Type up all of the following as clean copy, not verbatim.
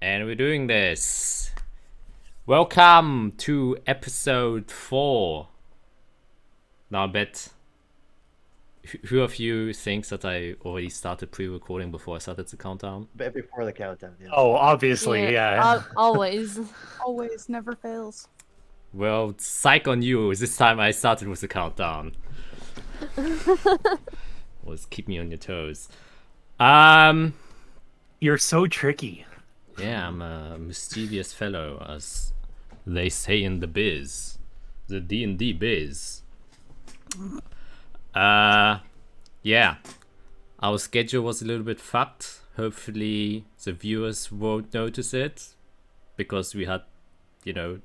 And we're doing this. Welcome to episode 4. Now I bet... Who of you thinks that I already started pre-recording before I started the countdown? Before the countdown, yes. Oh, obviously, yeah. Always. Always, never fails. Well, psych on you. This time I started with the countdown. Always keep me on your toes. You're so tricky. Yeah, I'm a mischievous fellow, as they say in the biz. The D&D biz. Yeah. Our schedule was a little bit fucked. Hopefully the viewers won't notice it. Because we had, 2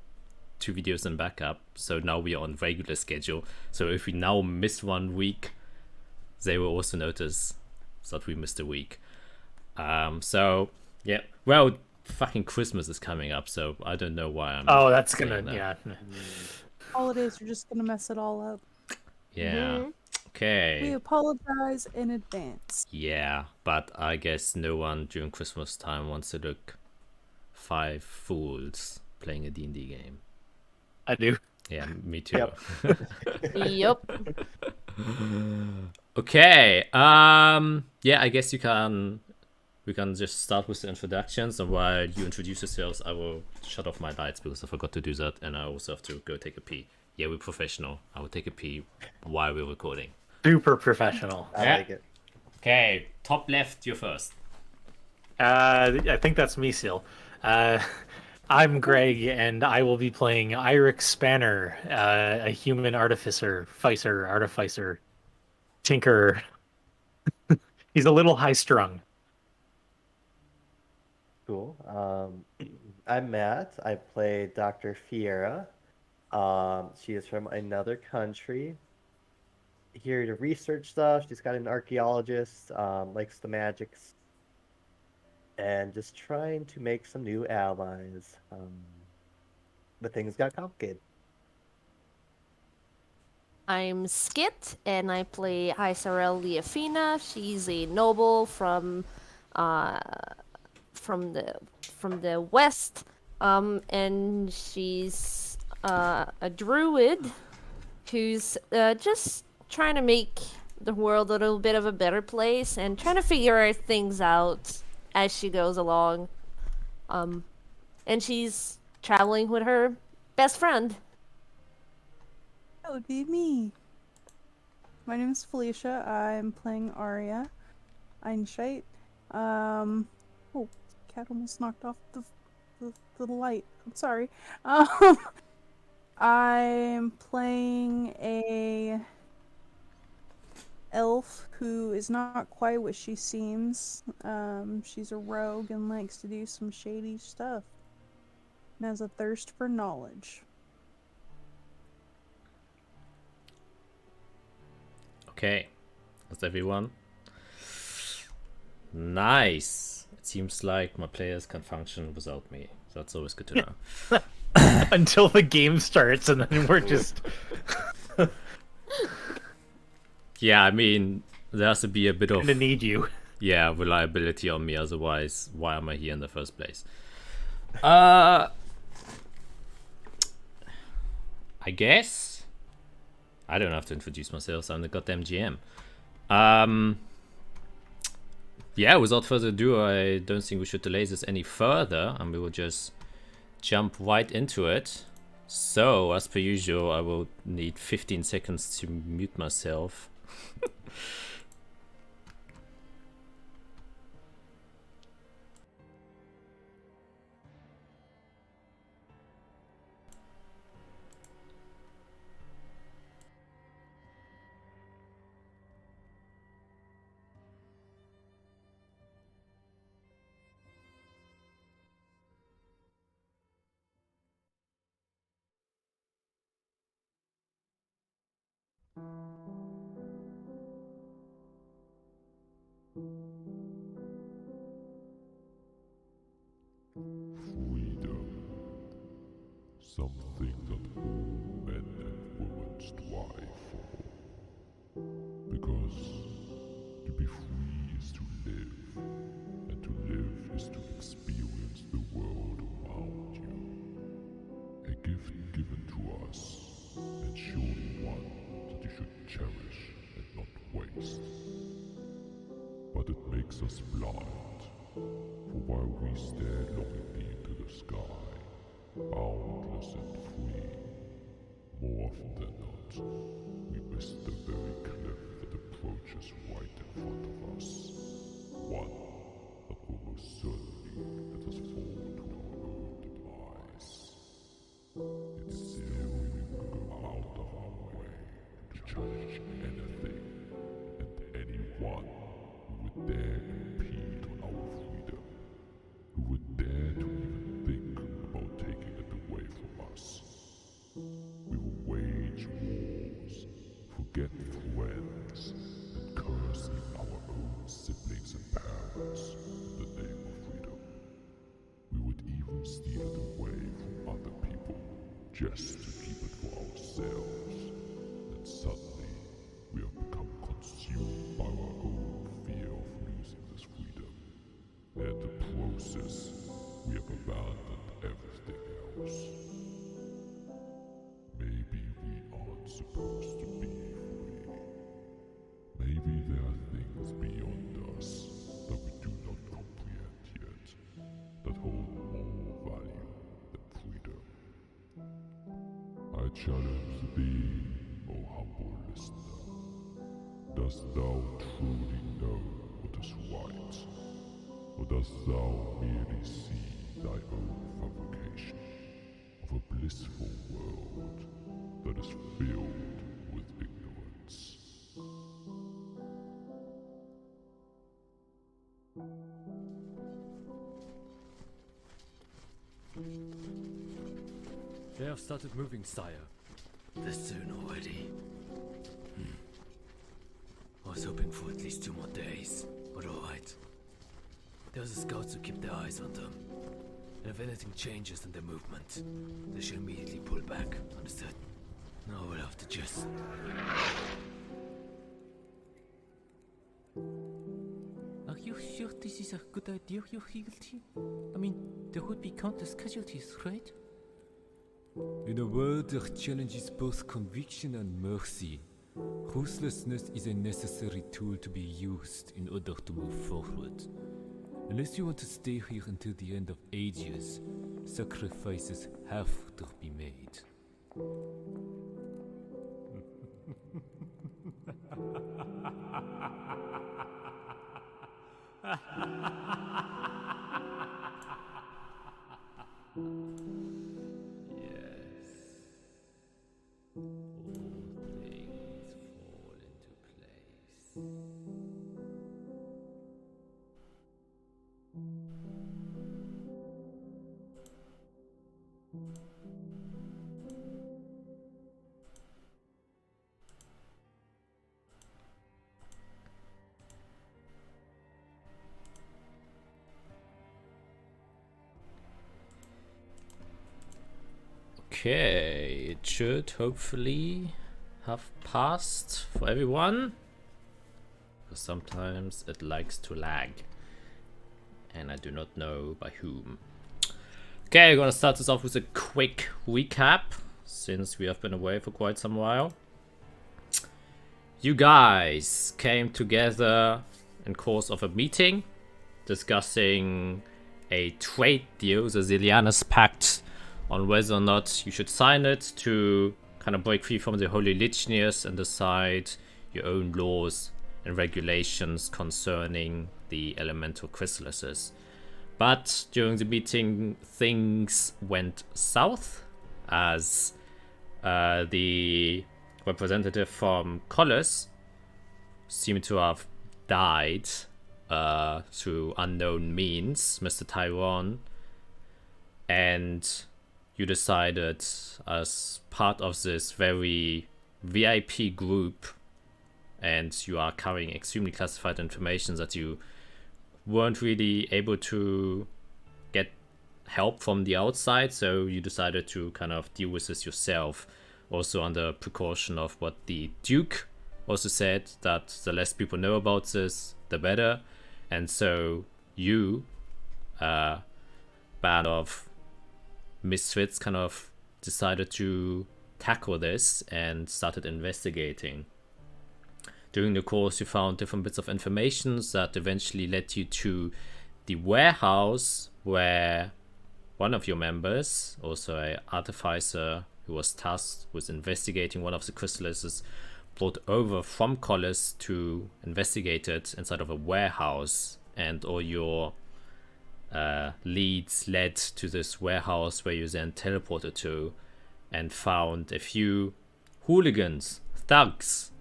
videos in backup. So now we are on regular schedule. So if we now miss 1 week, they will also notice that we missed a week. So, yeah. Well, fucking Christmas is coming up, so I don't know why I'm... Oh, that's gonna, that. yeah. Holidays are just gonna mess it all up. Yeah. Mm-hmm. Okay. We apologize in advance. Yeah, but I guess no one during Christmas time wants to look 5 fools playing a D&D game. I do. Yeah, me too. Yup. Okay. Yeah, I guess we can just start with the introductions, and while you introduce yourselves, I will shut off my lights because I forgot to do that, and I also have to go take a pee. Yeah, we're professional. I will take a pee while we're recording. Super professional. I like it. Okay, top left, you're first. I think that's me, Seal. I'm Greg, and I will be playing Eirik Spanner, a human artificer, artificer, tinker. He's a little high-strung. Cool. I'm Matt. I play Dr. Fiera. She is from another country. Here to research stuff. She's got an archaeologist, likes the magics, and just trying to make some new allies. But things got complicated. I'm Skit, and I play Isarel Liafina. She's a noble from the west, and she's a druid who's just trying to make the world a little bit of a better place and trying to figure things out as she goes along. And she's traveling with her best friend. That would be me. My name is Felicia. I'm playing Arya Einscheit. Oh, cat almost knocked off the light. I'm sorry. I'm playing a elf who is not quite what she seems. She's a rogue and likes to do some shady stuff. And has a thirst for knowledge. Okay, that's everyone. Nice. It seems like my players can function without me. That's always good to know. Until the game starts, and then we're just... Yeah, I mean, there has to be a bit of... gonna need you. Yeah, reliability on me, otherwise, why am I here in the first place? I guess... I don't have to introduce myself, so I'm the goddamn GM. Yeah, without further ado, I don't think we should delay this any further, and we will just jump right into it. So, as per usual, I will need 15 seconds to mute myself. Freedom. Something that all men and women strive for. Because to be free is to live, and to live is to experience the makes us blind. For while we stare longingly into the sky, boundless and free, more often than not, we miss the very cliff that approaches right in front of us. One that will most certainly let us fall to our own demise. Yet still we will go out of our way to challenge anything and anyone who would dare impede on our freedom, who would dare to even think about taking it away from us. We will wage wars, forget friends, and curse even our own siblings and parents in the name of freedom. We would even steal it away from other people just to keep it for ourselves. And suddenly, we have become consumed by our own fear of losing this freedom. And in the process, we have abandoned everything else. Maybe we aren't supposed to be free. Maybe there are things beyond us that we do not comprehend yet, that hold more value than freedom. I challenge thee, O humble listener. Dost thou truly know what is right? Or dost thou merely see thy own fabrication of a blissful world that is filled with ignorance? They have started moving, sire. This soon already. I was hoping for at least 2 more days, but alright. There's the scouts to keep their eyes on them. And if anything changes in their movement, they should immediately pull back, understood? Now we'll have to just... Are you sure this is a good idea, your Reagles? I mean, there would be countless casualties, right? In a world that challenges both conviction and mercy, ruthlessness is a necessary tool to be used in order to move forward. Unless you want to stay here until the end of ages, sacrifices have to be made. Yes. All things fall into place. Okay, it should hopefully have passed for everyone. Because sometimes it likes to lag. And I do not know by whom. Okay, I'm gonna start this off with a quick recap, since we have been away for quite some while. You guys came together in course of a meeting, discussing a trade deal, the Zilianus Pact, on whether or not you should sign it to kind of break free from the Holy Legionnaires and decide your own laws and regulations concerning the elemental chrysalises. But during the meeting, things went south, as the representative from Collis seemed to have died through unknown means, Mr. Tyrone, and you decided, as part of this very VIP group, and you are carrying extremely classified information, that you weren't really able to get help from the outside, so you decided to kind of deal with this yourself, also under precaution of what the Duke also said, that the less people know about this, the better. And so you, band of misfits, kind of decided to tackle this and started investigating. during the course, you found different bits of information that eventually led you to the warehouse where one of your members, also a artificer who was tasked with investigating one of the chrysalises, brought over from Collis to investigate it inside of a warehouse, and all your leads led to this warehouse where you then teleported to and found a few hooligans, thugs,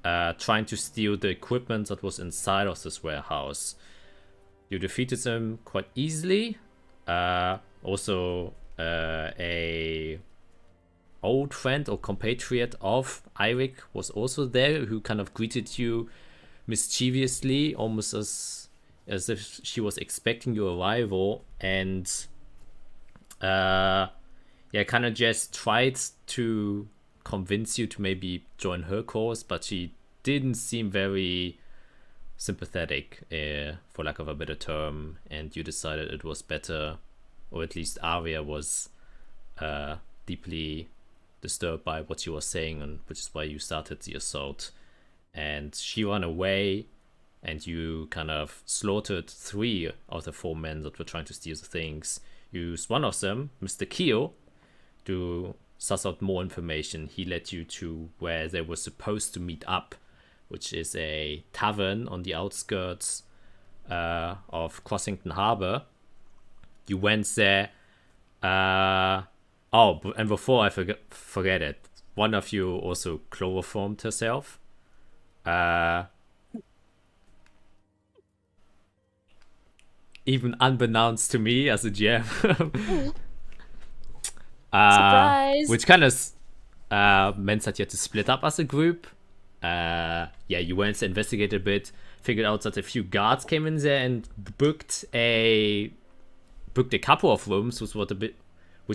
trying to steal the equipment that was inside of this warehouse. You defeated them quite easily. Also, a old friend or compatriot of Eirik was also there, who kind of greeted you mischievously, almost as if she was expecting your arrival, and kind of just tried to convince you to maybe join her cause, but she didn't seem very sympathetic, for lack of a better term, and you decided it was better, or at least Arya was deeply disturbed by what she was saying, and which is why you started the assault. And she ran away, and you kind of slaughtered 3 of the 4 men that were trying to steal the things. You used one of them, Mr. Keel, to suss out more information. He led you to where they were supposed to meet up, which is a tavern on the outskirts of Crossington Harbor. You went there. And before I forget it, one of you also chloroformed herself. Even unbeknownst to me as a GM. Surprise! Which kind of meant that you had to split up as a group. You went to investigate a bit, figured out that a few guards came in there and booked a couple of rooms, which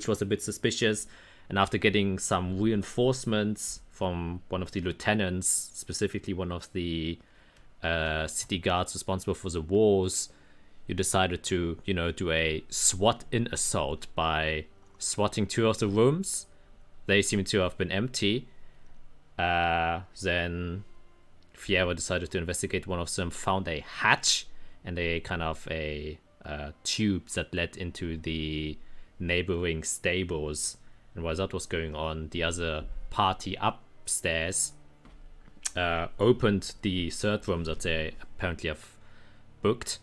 was a bit suspicious. And after getting some reinforcements from one of the lieutenants, specifically one of the city guards responsible for the wars, you decided to, do a SWAT-in assault by swatting 2 of the rooms. They seem to have been empty. Then Fiera decided to investigate one of them, found a hatch and a kind of a tube that led into the neighboring stables. And while that was going on, the other party upstairs opened the 3rd room that they apparently have booked.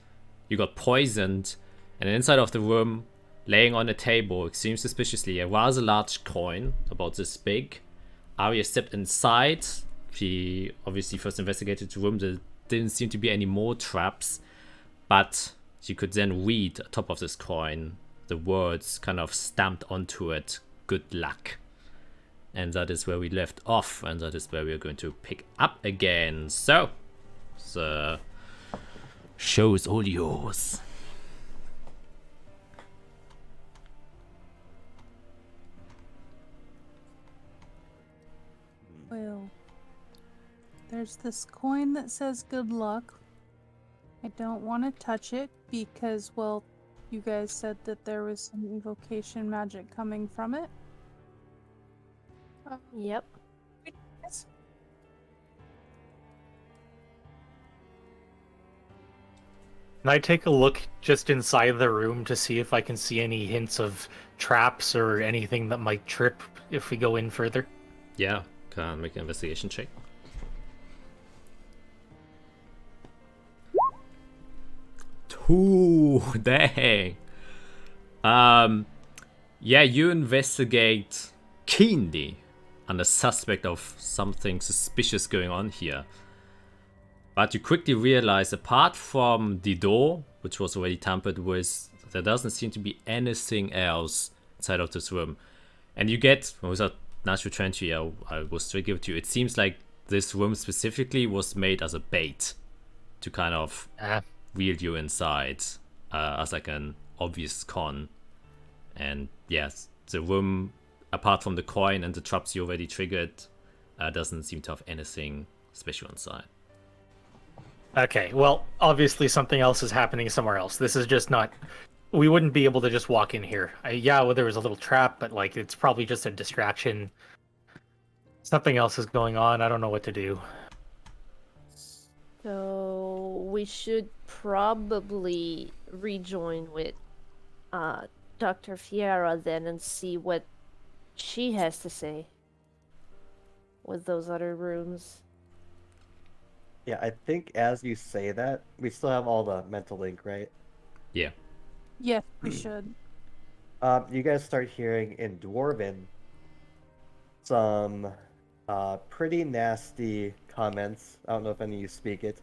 You got poisoned, and inside of the room, laying on a table, it seems suspiciously, a rather large coin, about this big. Arya stepped inside. She obviously first investigated the room. There didn't seem to be any more traps, but she could then read atop of this coin the words kind of stamped onto it, "Good luck." And that is where we left off, and that is where we're going to pick up again. So, the show is all yours. Well, there's this coin that says good luck. I don't want to touch it because, well, you guys said that there was some invocation magic coming from it. Yep. Can I take a look just inside the room to see if I can see any hints of traps or anything that might trip if we go in further? Yeah, can I make an investigation check? Ooh, dang. You investigate keenly on the suspect of something suspicious going on here. But you quickly realize, apart from the door, which was already tampered with, there doesn't seem to be anything else inside of this room. And you get, without natural entry, I will straight give it to you. It seems like this room specifically was made as a bait to kind of reel you inside, as like an obvious con. And yes, the room, apart from the coin and the traps you already triggered, doesn't seem to have anything special inside. Okay, well, obviously something else is happening somewhere else. This is just not... We wouldn't be able to just walk in here. There was a little trap, but like it's probably just a distraction. Something else is going on. I don't know what to do. So we should probably rejoin with Dr. Fiera then and see what she has to say with those other rooms. Yeah, I think as you say that, we still have all the mental link, right? Yeah. Yes, we should. You guys start hearing in Dwarven some pretty nasty comments. I don't know if any of you speak it.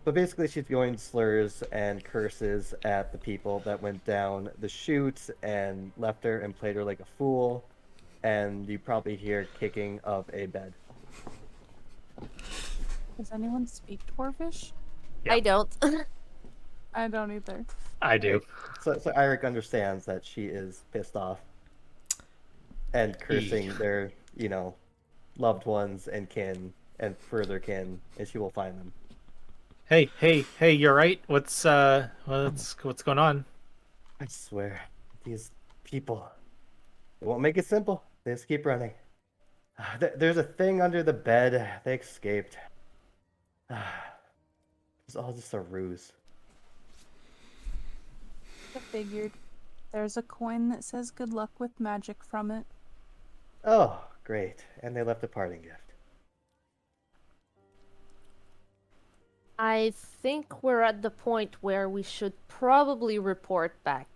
But basically, she's going slurs and curses at the people that went down the chute and left her and played her like a fool. And you probably hear kicking of a bed. Does anyone speak Dwarvish? Yeah. I don't. I don't either. I do. So Eirik understands that she is pissed off and cursing their, loved ones and kin and further kin, and she will find them. Hey, you're right. What's going on? I swear, these people, they won't make it simple. They just keep running. There's a thing under the bed. They escaped. It's all just a ruse. I figured. There's a coin that says good luck with magic from it. Oh, great. And they left a parting gift. I think we're at the point where we should probably report back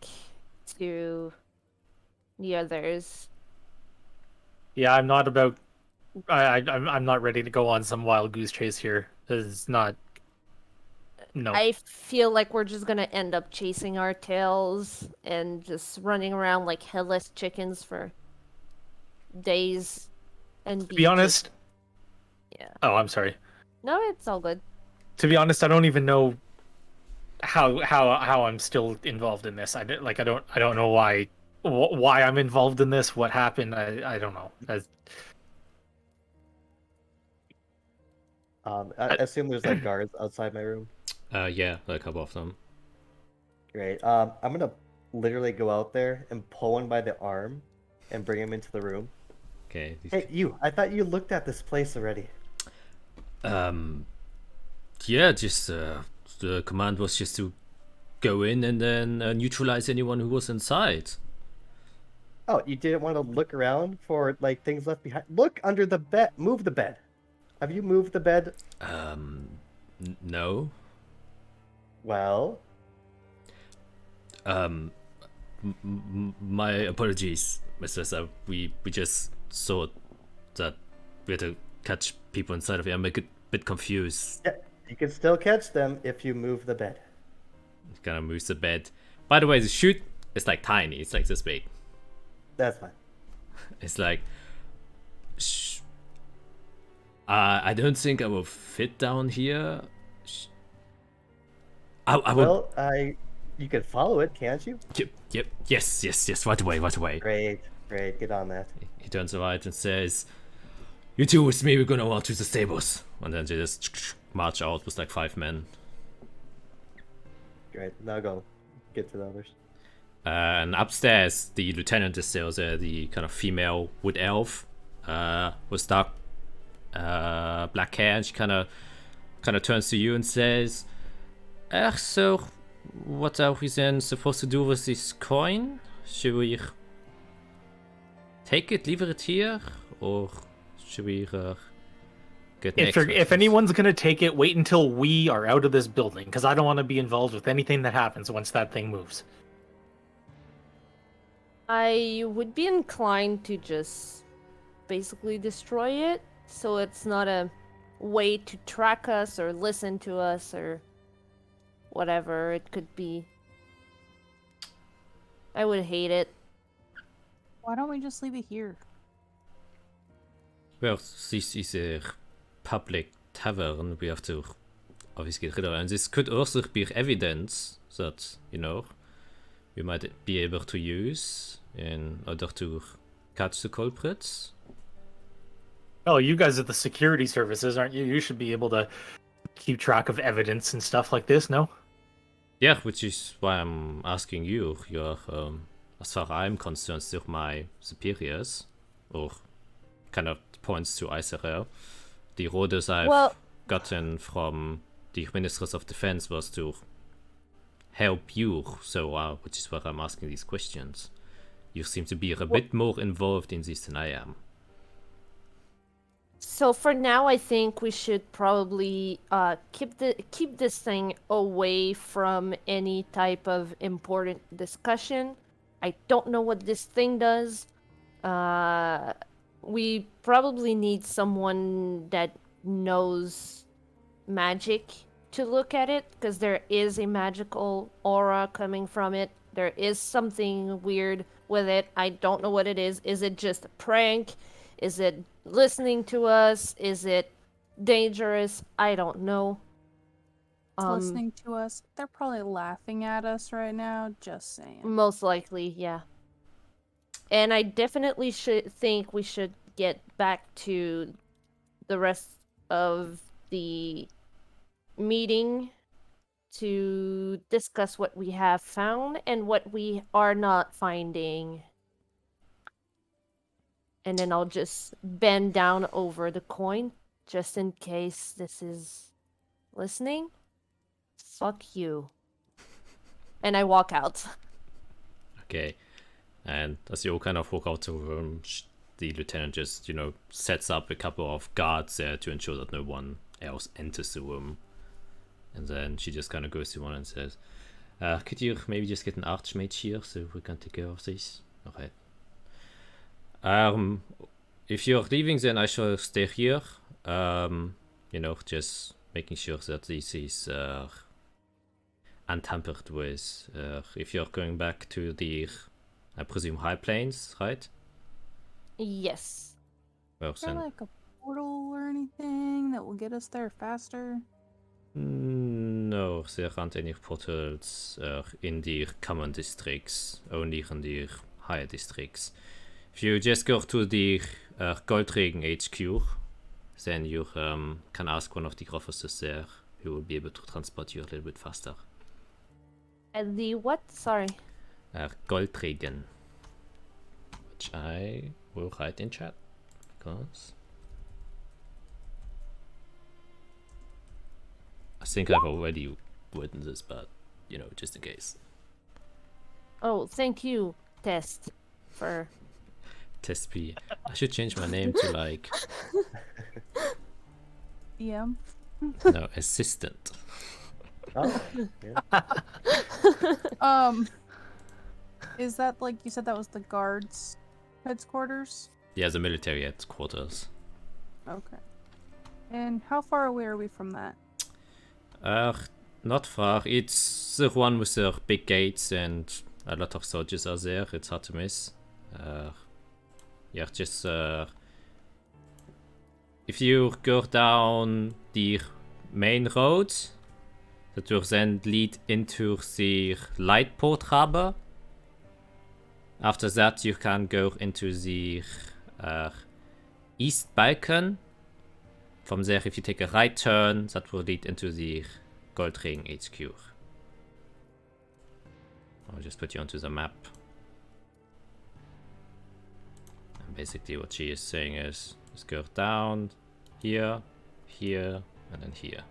to the others. Yeah, I'm not about. I'm not ready to go on some wild goose chase here. It's not. No. I feel like we're just gonna end up chasing our tails and just running around like headless chickens for days and To be honest. Yeah. Oh, I'm sorry. No, it's all good. To be honest, I don't even know how I'm still involved in this. I don't know why I'm involved in this. What happened? I don't know. I assume there's like guards outside my room. Yeah, a couple of them. Great. I'm gonna literally go out there and pull one by the arm and bring him into the room. Okay. Hey, you! I thought you looked at this place already. Yeah, just the command was just to go in and then neutralize anyone who was inside. Oh, you didn't want to look around for like things left behind? Look under the bed. Move the bed. Have you moved the bed? No. Well, My apologies, Mr. Sir. We just thought that we had to catch people inside of here. I'm a bit confused. yeah, you can still catch them if you move the bed. Gonna move the bed. By the way, the chute is like tiny. It's like this big. That's fine. It's like, I don't think I will fit down here. I will. Well, you can follow it, can't you? Yep. Yes. Right away. Great. Get on that. He turns around and says, "You two with me. We're gonna walk to the stables." And then they just march out with like 5 men. Great. Now go. Get to the others. And upstairs, the lieutenant is still there, the kind of female wood elf, with dark black hair, and she kind of turns to you and says, so what are we then supposed to do with this coin? Should we take it, leave it here, or should we get an extra? If anyone's gonna take it, wait until we are out of this building, because I don't want to be involved with anything that happens once that thing moves. I would be inclined to just basically destroy it, so it's not a way to track us or listen to us or whatever it could be. I would hate it. Why don't we just leave it here? Well, this is a public tavern. We have to obviously get rid of it. And this could also be evidence that, we might be able to use in order to catch the culprits. Oh, you guys are the security services, aren't you? You should be able to keep track of evidence and stuff like this, no? Yeah, which is why I'm asking you. You're, as far as I'm concerned, still my superiors. Or kind of points to Israel. The orders I've gotten from the Ministers of Defense was to help you, so which is why I'm asking these questions. You seem to be a bit more involved in this than I am. So for now, I think we should probably keep this thing away from any type of important discussion. I don't know what this thing does. We probably need someone that knows magic to look at it, because there is a magical aura coming from it. There is something weird with it. I don't know what it is. Is it just a prank? Is it listening to us? Is it dangerous? I don't know. It's listening to us. They're probably laughing at us right now. Just saying. Most likely, yeah. And I definitely think we should get back to the rest of the meeting to discuss what we have found and what we are not finding. And then I'll just bend down over the coin, just in case this is listening. Fuck you. And I walk out. Okay. And as you all kind of walk out of the room, the lieutenant just, sets up a couple of guards there to ensure that no one else enters the room. And then she just kind of goes to one and says, could you maybe just get an archmage here so we can take care of this? Okay. If you're leaving, then I shall stay here. Just making sure that this is untampered with. If you're going back to the, I presume, high plains, right? Yes. Well, Is there then, like a portal or anything that will get us there faster? no, there aren't any portals in the common districts, only in the higher districts. If you just go to the Goldregen HQ, then you can ask one of the officers there who will be able to transport you a little bit faster. And the what? Sorry. Goldregen, which I will write in chat, because I think I've already written this, but just in case. Oh, thank you, Test, for... Test P. I should change my name to like Yeah. no, assistant. Oh, yeah. Is that like you said that was the guards' headquarters? Yeah, the military headquarters. Okay. And how far away are we from that? Not far. It's the one with the big gates and a lot of soldiers are there. It's hard to miss. Yeah, just if you go down the main road, that will then lead into the light port harbor. After that, you can go into the East Balkan. From there, if you take a right turn, that will lead into the Goldregen HQ. I'll just put you onto the map. And basically what she is saying is, just go down, here, here, and then here.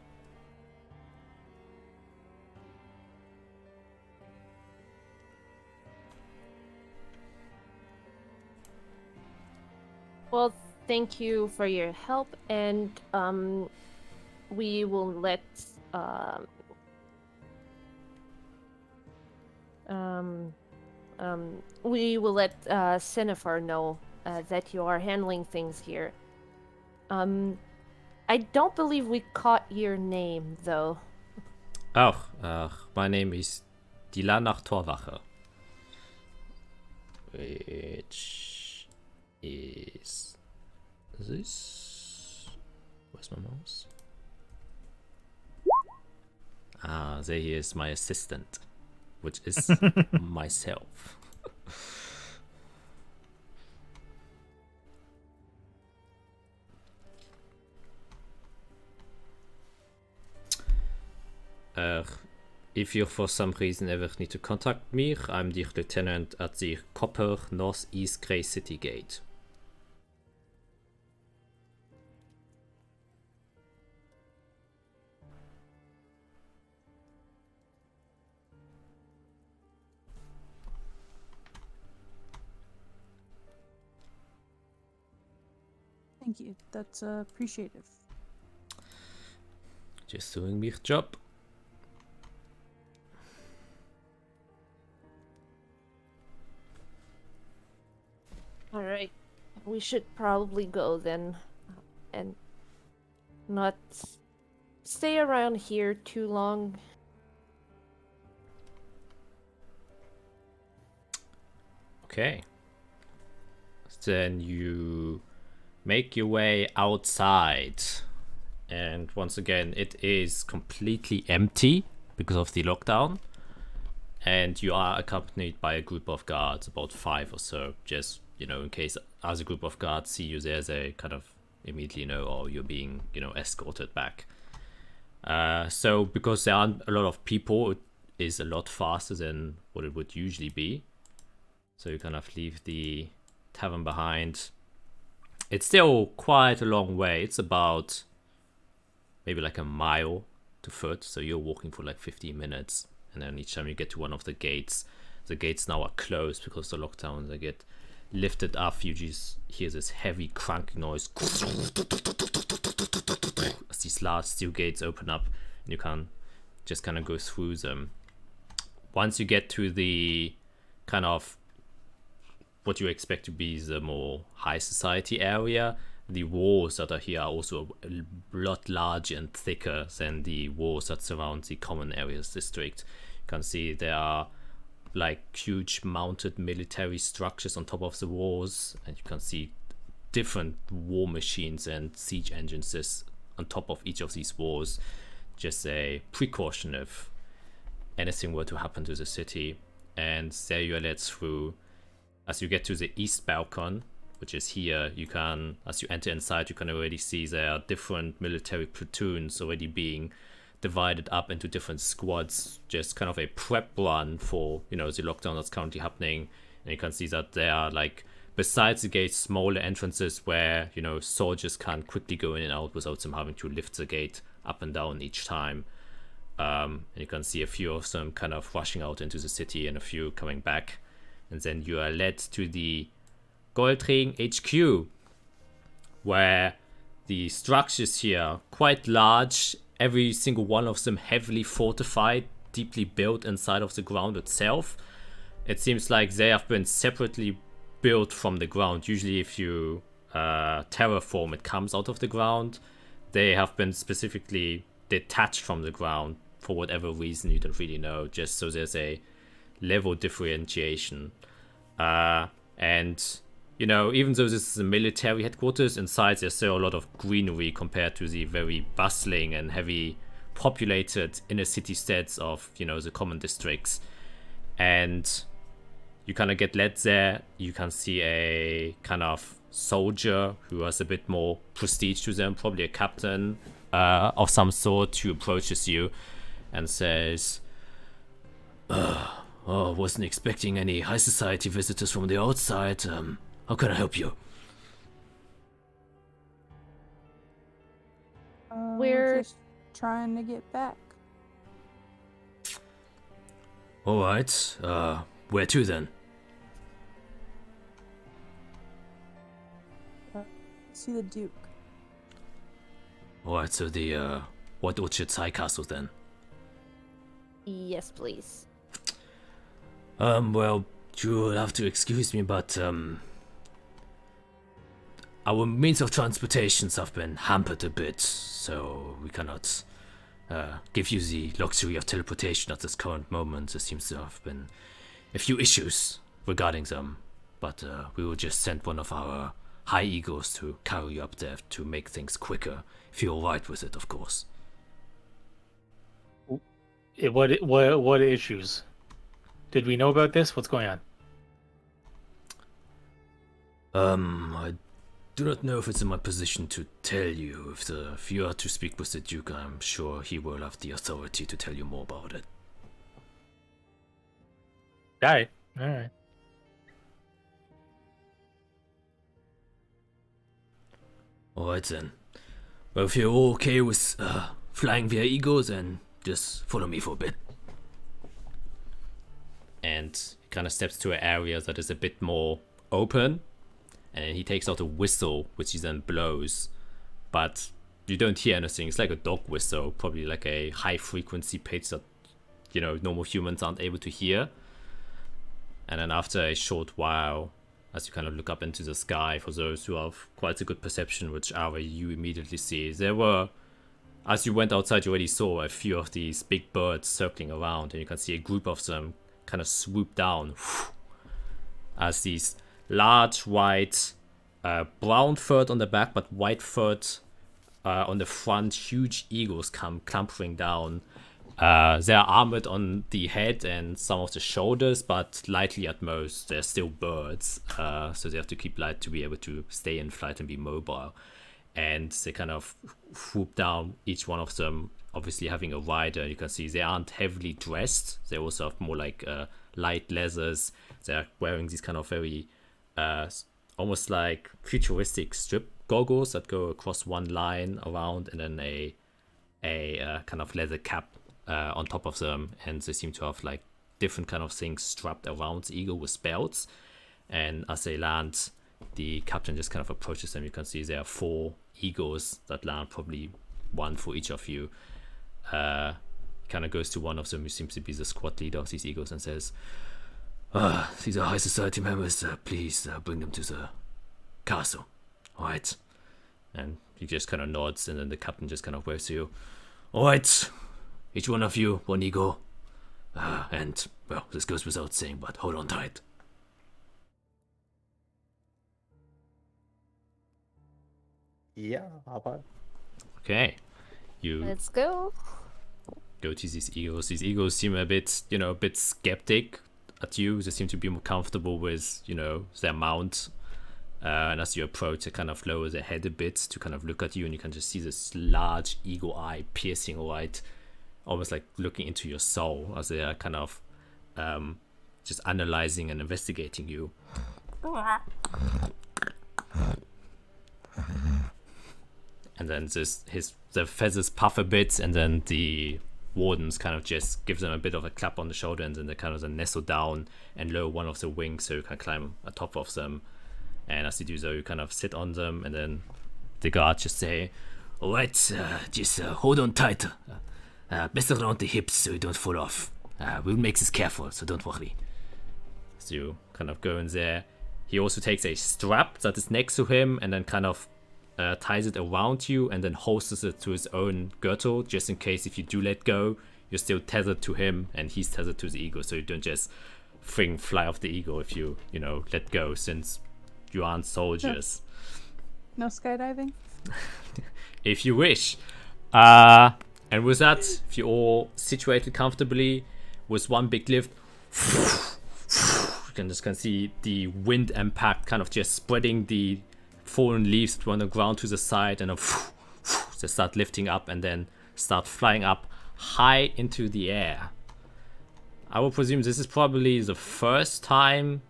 Well, thank you for your help, and we will let Cinefar know that you are handling things here. I don't believe we caught your name, though. Oh, my name is Dilanach Torwache. Which is this? Where's my mouse? There he is, my assistant, which is myself. If you for some reason ever need to contact me, I'm the lieutenant at the Copper Northeast Grey City Gate. Thank you. That's appreciative. Just doing my job. All right, we should probably go then, and not stay around here too long. Okay. Then you make your way outside. And once again, it is completely empty because of the lockdown. And you are accompanied by a group of guards, about 5 or so. Just, you know, in case as a group of guards see you there, they kind of immediately know, oh, you're being, you know, escorted back. So because there aren't a lot of people, it is a lot faster than what it would usually be. So you kind of leave the tavern behind. It's still quite a long way. It's about maybe like a mile to foot. So you're walking for like 15 minutes. And then each time you get to one of the gates now are closed because the lockdown, they get lifted up. You just hear this heavy cranking noise as these large steel gates open up, and you can just kind of go through them. Once you get to the kind of what you expect to be the more high society area, the walls that are here are also a lot larger and thicker than the walls that surround the common areas district. You can see there are like huge mounted military structures on top of the walls, and you can see different war machines and siege engines on top of each of these walls. Just a precaution if anything were to happen to the city. And there you are led through. As you get to the east balcony, which is here, you can, as you enter inside, you can already see there are different military platoons already being divided up into different squads, just kind of a prep run for, you know, the lockdown that's currently happening. And you can see that there are, like, besides the gates, smaller entrances where, you know, soldiers can quickly go in and out without them having to lift the gate up and down each time. And you can see a few of them kind of rushing out into the city and a few coming back. And then you are led to the Goldring HQ, where the structures here are quite large, every single one of them heavily fortified, deeply built inside of the ground itself. It seems like they have been separately built from the ground. Usually if you terraform, it comes out of the ground. They have been specifically detached from the ground for whatever reason, you don't really know, just so there's a level differentiation. And you know, even though this is a military headquarters, inside there's still a lot of greenery compared to the very bustling and heavy populated inner city states of, you know, the common districts. And you kind of get led there. You can see a kind of soldier who has a bit more prestige to them, probably a captain of some sort, who approaches you and says, oh, wasn't expecting any high society visitors from the outside. How can I help you? We're just trying to get back. Alright, where to then? See the Duke. Alright, so the, White Orchard's High Castle then? Yes, please. Well, you'll have to excuse me, but, our means of transportations have been hampered a bit, so we cannot give you the luxury of teleportation at this current moment. There seems to have been a few issues regarding them, but we will just send one of our high eagles to carry you up there to make things quicker, if you're alright with it, of course. What issues? Did we know about this? What's going on? I do not know if it's in my position to tell you. If you are to speak with the Duke, I'm sure he will have the authority to tell you more about it. Alright. Alright. Alright then. Well, if you're all okay with flying via eagles, then just follow me for a bit. And he kind of steps to an area that is a bit more open. and then he takes out a whistle, which he then blows, but you don't hear anything. It's like a dog whistle, probably like a high frequency pitch that, you know, normal humans aren't able to hear. And then after a short while, as you kind of look up into the sky, for those who have quite a good perception, which Aria, you immediately see, there were, as you went outside, you already saw a few of these big birds circling around, and you can see a group of them kind of swoop down as these large, white, brown furred on the back, but white furred on the front, huge eagles come clambering down. They are armored on the head and some of the shoulders, but lightly at most. They're still birds, so they have to keep light to be able to stay in flight and be mobile. And they kind of swoop down, each one of them obviously having a rider. You can see they aren't heavily dressed. They also have more like light leathers. They're wearing these kind of very almost like futuristic strip goggles that go across one line around, and then a kind of leather cap on top of them. And they seem to have like different kind of things strapped around the eagle with belts. And as they land, the captain just kind of approaches them. You can see there are 4 eagles that land, probably one for each of you. Kind of goes to one of them, who seems to be the squad leader of these eagles, and says, these are high society members, please bring them to the castle. Alright. And he just kind of nods, and then the captain just kind of waves to you. Alright, each one of you, 1 eagle. And, well, this goes without saying, but hold on tight. Yeah, hop on. Okay. You Let's go. go to these eagles. These eagles seem a bit, you know, a bit skeptic at you. They seem to be more comfortable with, you know, their mount. And as you approach, they kind of lower their head a bit to kind of look at you, and you can just see this large eagle eye piercing right, almost like looking into your soul, as they are kind of just analyzing and investigating you. And then the feathers puff a bit, and then the wardens kind of just give them a bit of a clap on the shoulder, and then they kind of nestle down and lower one of the wings so you can climb atop of them. And as you do so, you kind of sit on them, and then the guards just say, alright, just hold on tight. Best around the hips so you don't fall off. We'll make this careful, so don't worry. So you kind of go in there. He also takes a strap that is next to him, and then kind of ties it around you, and then holsters it to his own girdle, just in case if you do let go, you're still tethered to him, and he's tethered to the eagle, so you don't just fly off the eagle if you know, let go, since you aren't soldiers. No skydiving? If you wish. And with that, if you're all situated comfortably, with one big lift, you can just see the wind impact kind of just spreading the fallen leaves on the ground to the side, and then they start lifting up and then start flying up high into the air. I would presume this is probably the first time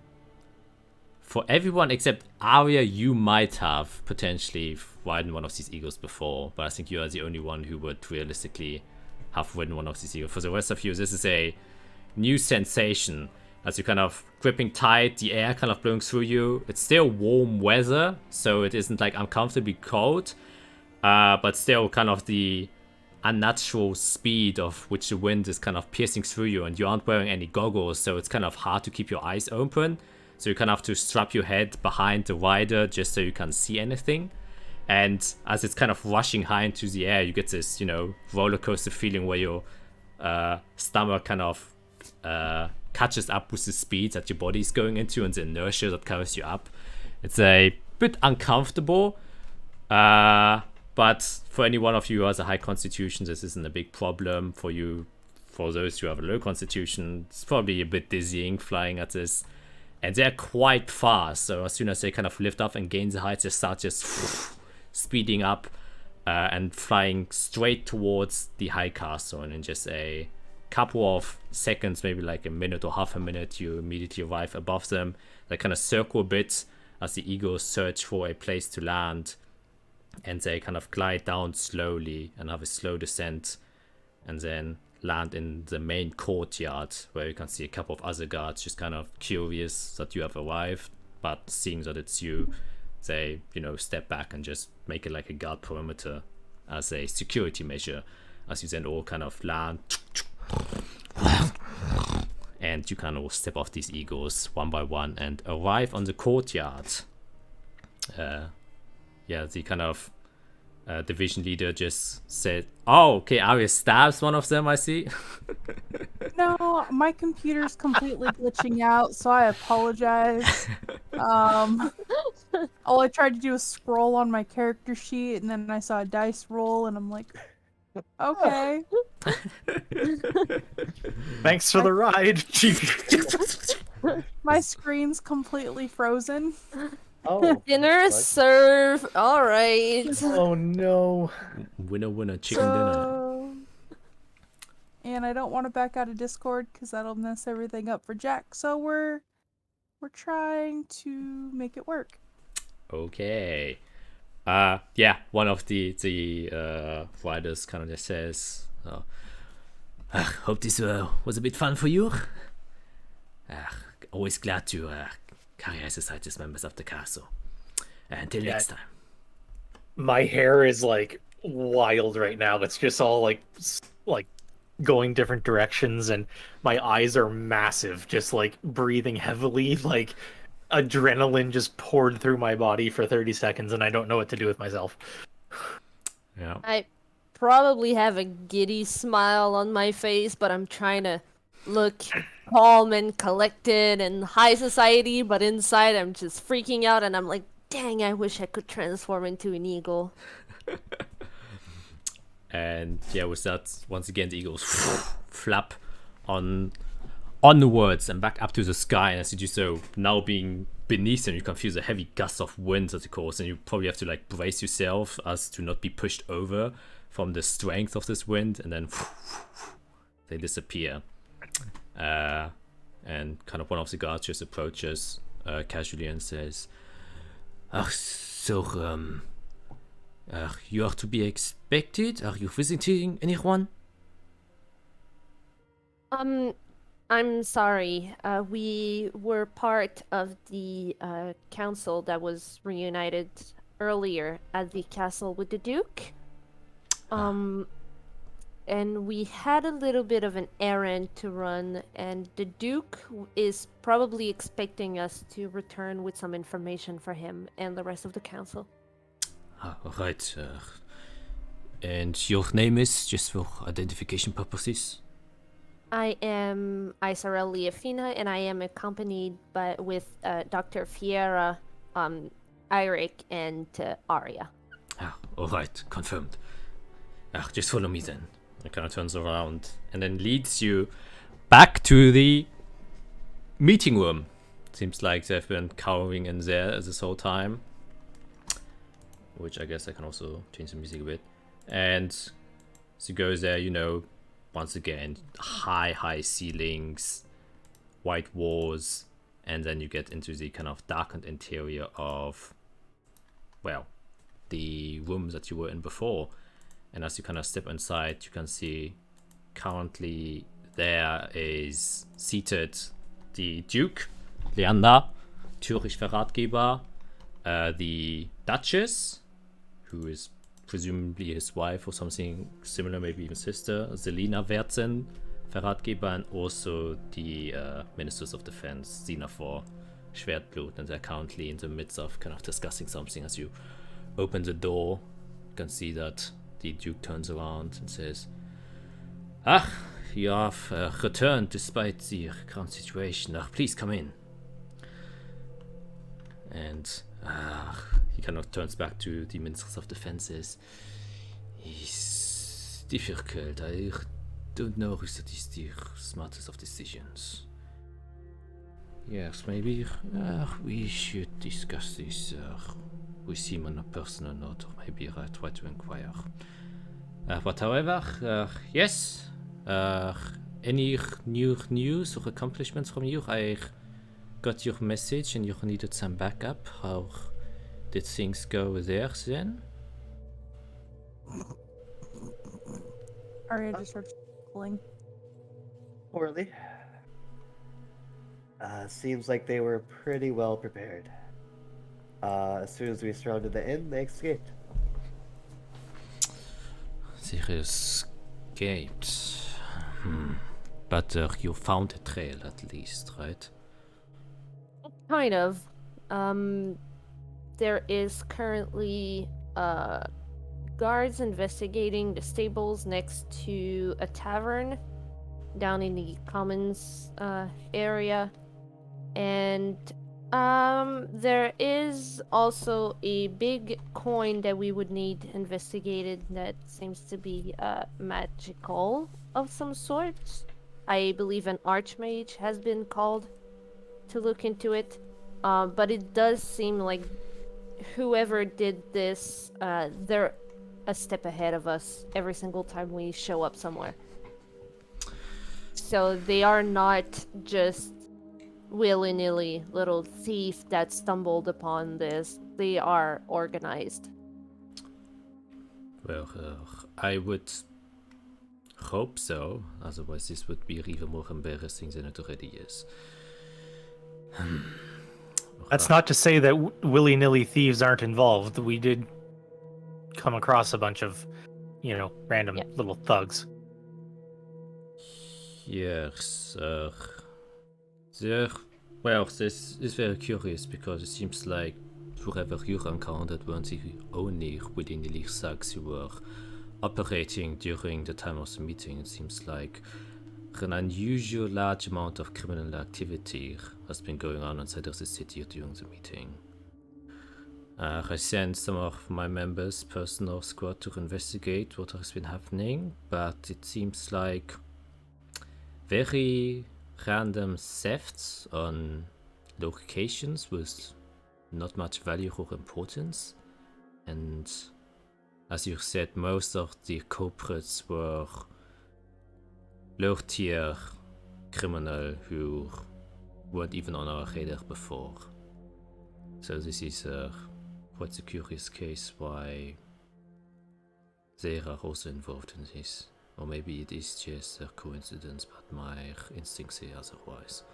for everyone except Aria. You might have potentially ridden one of these eagles before, but I think you are the only one who would realistically have ridden one of these eagles. For the rest of you, this is a new sensation. As you're kind of gripping tight, the air kind of blowing through you. It's still warm weather, so it isn't like uncomfortably cold, but still kind of the unnatural speed of which the wind is kind of piercing through you, and you aren't wearing any goggles, so it's kind of hard to keep your eyes open. So you kind of have to strap your head behind the rider just so you can see anything. And as it's kind of rushing high into the air, you get this, you know, roller coaster feeling where your stomach kind of catches up with the speed that your body is going into and the inertia that carries you up. It's a bit uncomfortable, but for any one of you who has a high constitution, this isn't a big problem. For you, for those who have a low constitution, it's probably a bit dizzying flying at this. And they're quite fast, so as soon as they kind of lift up and gain the height, they start just speeding up and flying straight towards the high castle. And in just a couple of seconds, maybe like a minute or half a minute, you immediately arrive above them. They kind of circle a bit as the eagles search for a place to land, and they kind of glide down slowly and have a slow descent, and then land in the main courtyard, where you can see a couple of other guards just kind of curious that you have arrived, but seeing that it's you, they, step back and just make it like a guard perimeter as a security measure, as you then all kind of land. And you kind of step off these eagles one by one and arrive on the courtyard. The kind of division leader just said, "Oh, okay, Arya stabs one of them, I see." No, my computer's completely glitching out, so I apologize. All I tried to do was scroll on my character sheet, and then I saw a dice roll, and I'm like, okay. Thanks for the ride. My screen's completely frozen. Oh. Dinner what? serve. All right. Oh no. Winner, chicken dinner. And I don't want to back out of Discord because that'll mess everything up for Jack. So we're trying to make it work. Okay. One of the writers kind of just says, "Hope this was a bit fun for you. Always glad to carry Azathia members of the castle. Until next time." My hair is like wild right now. It's just all like going different directions, and my eyes are massive, just like breathing heavily, like adrenaline just poured through my body for 30 seconds, and I don't know what to do with myself. Yeah. I probably have a giddy smile on my face, but I'm trying to look calm and collected and high society, but inside I'm just freaking out and I'm like, dang, I wish I could transform into an eagle. And with that, once again, the eagles flap onwards and back up to the sky. And as you do so, now being beneath them, you can feel the heavy gusts of wind, of course, and you probably have to like brace yourself as to not be pushed over from the strength of this wind, and then they disappear. And kind of one of the guards just approaches casually and says, you are to be expected. Are you visiting anyone? I'm sorry. We were part of the council that was reunited earlier at the castle with the Duke. And we had a little bit of an errand to run, and the Duke is probably expecting us to return with some information for him and the rest of the council. Right. And your name is, just for identification purposes? I am Isarel Leafina, and I am accompanied with Dr. Fiera, Eirik, and Arya. All right, confirmed. Just follow me then. It kind of turns around and then leads you back to the meeting room. Seems like they've been cowering in there this whole time. Which I guess I can also change the music a bit. And so you go there, once again, high ceilings, white walls, and then you get into the kind of darkened interior of, the rooms that you were in before. And as you kind of step inside, you can see currently there is seated the Duke, Leander, Thürich Verratgeber, the Duchess, who is presumably his wife or something similar, maybe even sister, Selina Wertzen, Verratgeber, and also the Ministers of Defense, Sinafor, Schwertblut, and they're currently in the midst of kind of discussing something. As you open the door, you can see that the Duke turns around and says, you have returned despite the current situation. Please come in. And he kind of turns back to the Ministers of Defense. It's difficult. I don't know if that is the smartest of decisions. Yes, maybe we should discuss this with him on a personal note, or maybe try to inquire. But however, yes, any new news or accomplishments from you? I got your message and you needed some backup. How did things go there then? Arya just starts pulling. Poorly. Seems like they were pretty well prepared. As soon as we surrounded the inn, they escaped. They escaped. But you found a trail at least, right? Kind of. There is currently guards investigating the stables next to a tavern down in the commons area, and there is also a big coin that we would need investigated that seems to be magical of some sort. I believe an archmage has been called to look into it, but it does seem like whoever did this, they're a step ahead of us every single time we show up somewhere. So they are not just willy-nilly little thief that stumbled upon this. They are organized. Well, I would hope so. Otherwise, this would be even more embarrassing than it already is. That's not to say that willy-nilly thieves aren't involved. We did come across a bunch of, random little thugs. Yes, well, this is very curious because it seems like whoever you encountered weren't the only willy-nilly thugs who were operating during the time of the meeting. It seems like an unusual large amount of criminal activity has been going on inside of the city during the meeting. I sent some of my members' personal squad to investigate what has been happening, but it seems like very random thefts on locations with not much value or importance. And as you said, most of the culprits were low-tier criminal who weren't even on our radar before. So this is quite a curious case why they are also involved in this. Or maybe it is just a coincidence, but my instincts say otherwise.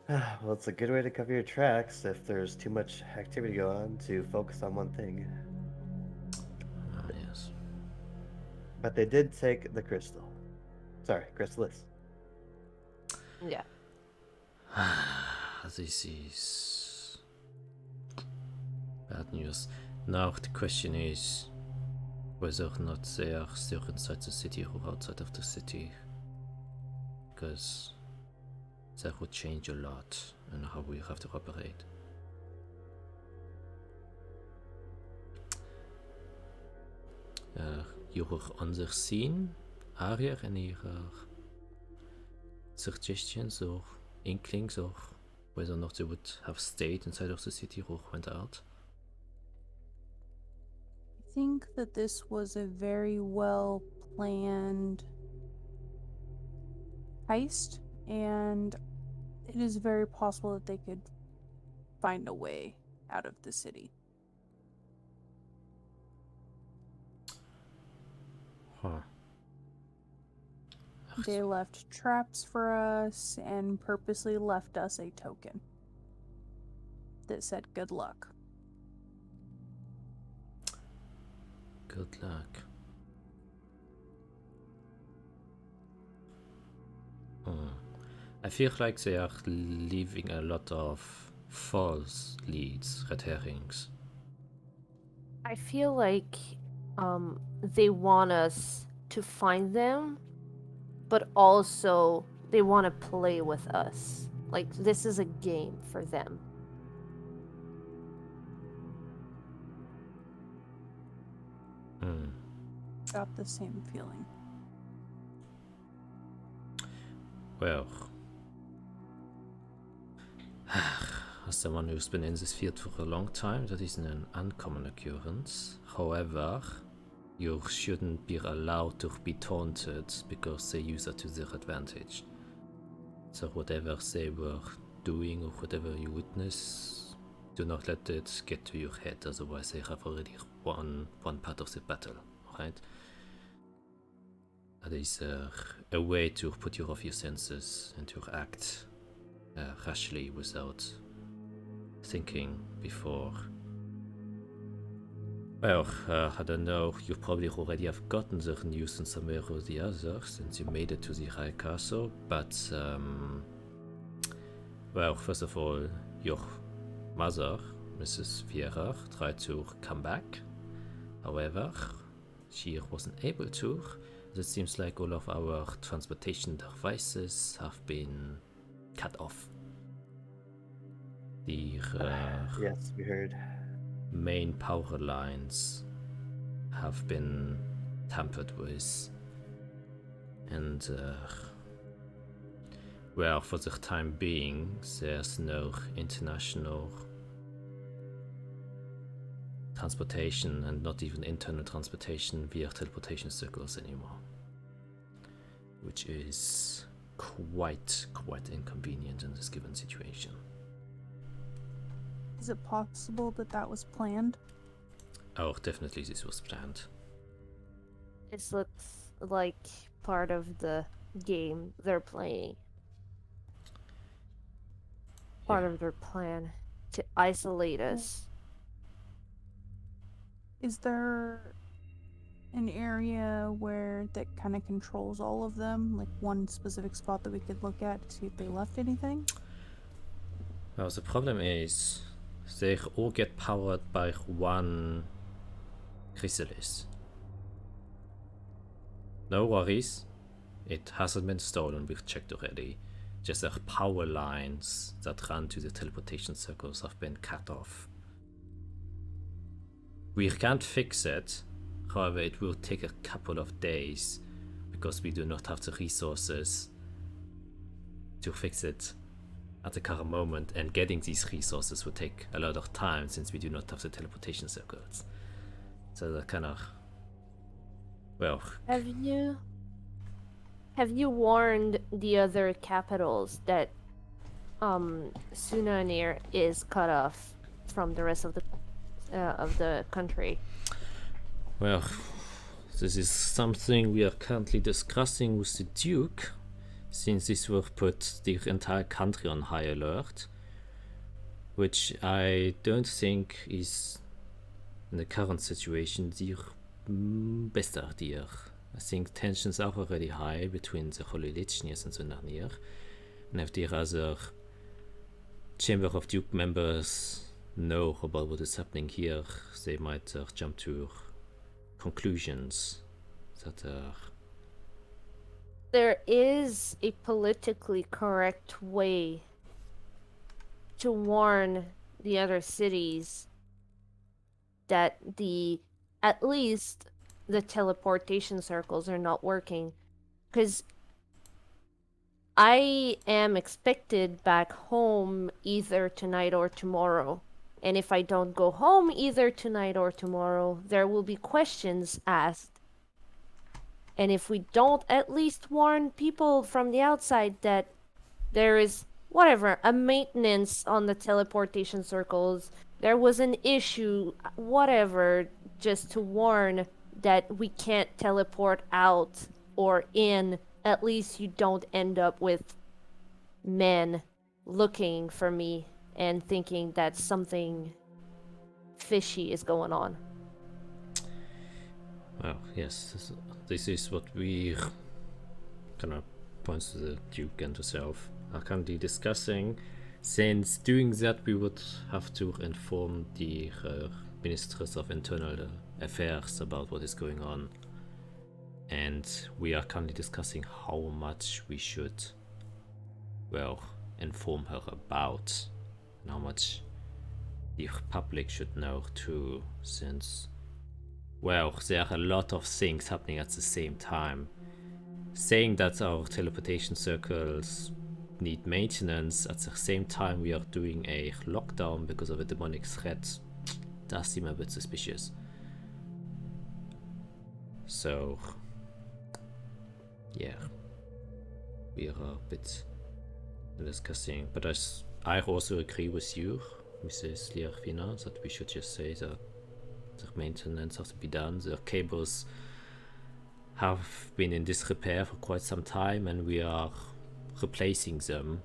Well, it's a good way to cover your tracks if there's too much activity going on to focus on one thing. Yes. But they did take the crystal. Sorry, chrysalis. Yeah. This is bad news. Now the question is whether or not they are still inside the city or outside of the city. Because that would change a lot on how we have to operate. You were on the scene. Are there any suggestions or inklings of whether or not they would have stayed inside of the city or went out? I think that this was a very well planned heist, and it is very possible that they could find a way out of the city. Huh. They left traps for us and purposely left us a token that said good luck. Good luck. I feel like they are leaving a lot of false leads, red herrings. I feel like they want us to find them, but also they want to play with us. Like, this is a game for them. Got the same feeling. Well, as someone who's been in this field for a long time, that isn't an uncommon occurrence. However, you shouldn't be allowed to be taunted because they use it to their advantage. So whatever they were doing or whatever you witness, do not let it get to your head, otherwise they have already won one part of the battle, right? That is a way to put you off your senses and to act rashly without thinking before. Well, I don't know, you probably already have gotten the news in some way or the other since you made it to the High Castle, but, well, first of all, your mother, Mrs. Vieira, tried to come back. However, she wasn't able to. It seems like all of our transportation devices have been cut off. The Yes, we heard. main power lines have been tampered with, and well, for the time being, there's no international transportation and not even internal transportation via teleportation circles anymore, which is quite inconvenient in this given situation. Is it possible that that was planned? Oh, definitely this was planned. This looks like part of the game they're playing. Part of their plan to isolate us. Is there an area where that kind of controls all of them? Like one specific spot that we could look at to see if they left anything? Well, the problem is they all get powered by one chrysalis. No worries, it hasn't been stolen, we've checked already. Just their power lines that run to the teleportation circles have been cut off. We can't fix it, however it will take a couple of days because we do not have the resources to fix it at the current moment, and getting these resources will take a lot of time since we do not have the teleportation circles. So that kind of, well, Have you warned the other capitals that Sunanir is cut off from the rest of the country? well, this is something we are currently discussing with the Duke, since this will put the entire country on high alert, which I don't think is, in the current situation, the best idea. I think tensions are already high between the Holy Lichniers and Sunanir, and if the other Chamber of Duke members know about what is happening here, they might jump to conclusions that are... There is a politically correct way to warn the other cities that at least the teleportation circles are not working, because I am expected back home either tonight or tomorrow, and if I don't go home either tonight or tomorrow, there will be questions asked. And if we don't at least warn people from the outside that there is, whatever, a maintenance on the teleportation circles, there was an issue, whatever, just to warn that we can't teleport out or in, at least you don't end up with men looking for me and thinking that something fishy is going on. Well, yes, this is what we kind of points to the Duke and herself are currently discussing, since doing that we would have to inform the Ministers of Internal Affairs about what is going on, and we are currently discussing how much we should, well, inform her about, and how much the public should know too, since, well, there are a lot of things happening at the same time. Saying that our teleportation circles need maintenance at the same time we are doing a lockdown because of a demonic threat does seem a bit suspicious. So, yeah, we are a bit discussing, but I also agree with you, Mrs. Liarfina, that we should just say that the maintenance has to be done. The cables have been in disrepair for quite some time, and we are replacing them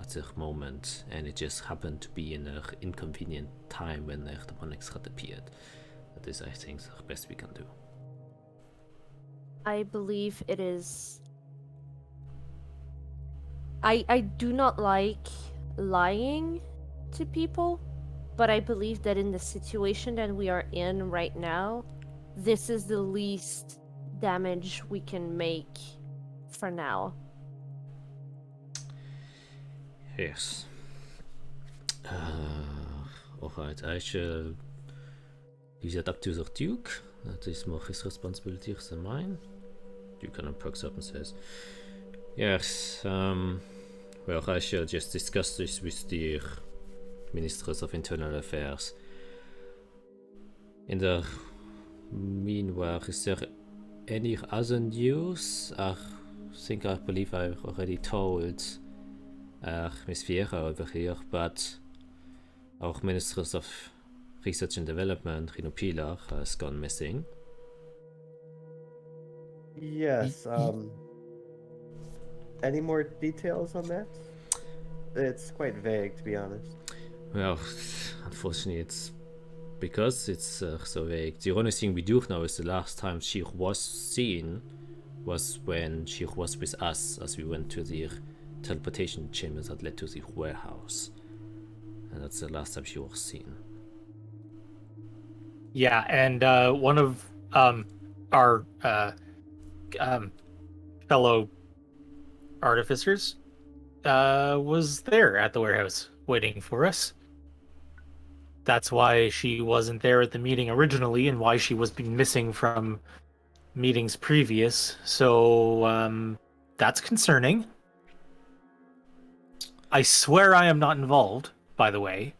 at that moment, and it just happened to be in an inconvenient time when the monarchs had appeared. That is, I think, the best we can do. I believe it is. I do not like lying to people, but I believe that in the situation that we are in right now, this is the least damage we can make for now. Yes. Alright, I shall leave that up to the Duke. That is more his responsibility than mine. Duke kind of perks up and says, yes, well, I shall just discuss this with the Ministers of Internal Affairs. In the meanwhile, is there any other news? I believe I've already told Miss Vieira over here, but our Ministers of Research and Development, Rino Pilar, has gone missing. Yes, any more details on that? It's quite vague, to be honest. Well, unfortunately, it's because it's so vague. The only thing we do know is the last time she was seen was when she was with us as we went to the teleportation chambers that led to the warehouse. And that's the last time she was seen. Yeah, and one of our fellow artificers was there at the warehouse waiting for us. That's why she wasn't there at the meeting originally and why she was missing from meetings previous. So that's concerning. I swear I am not involved, by the way.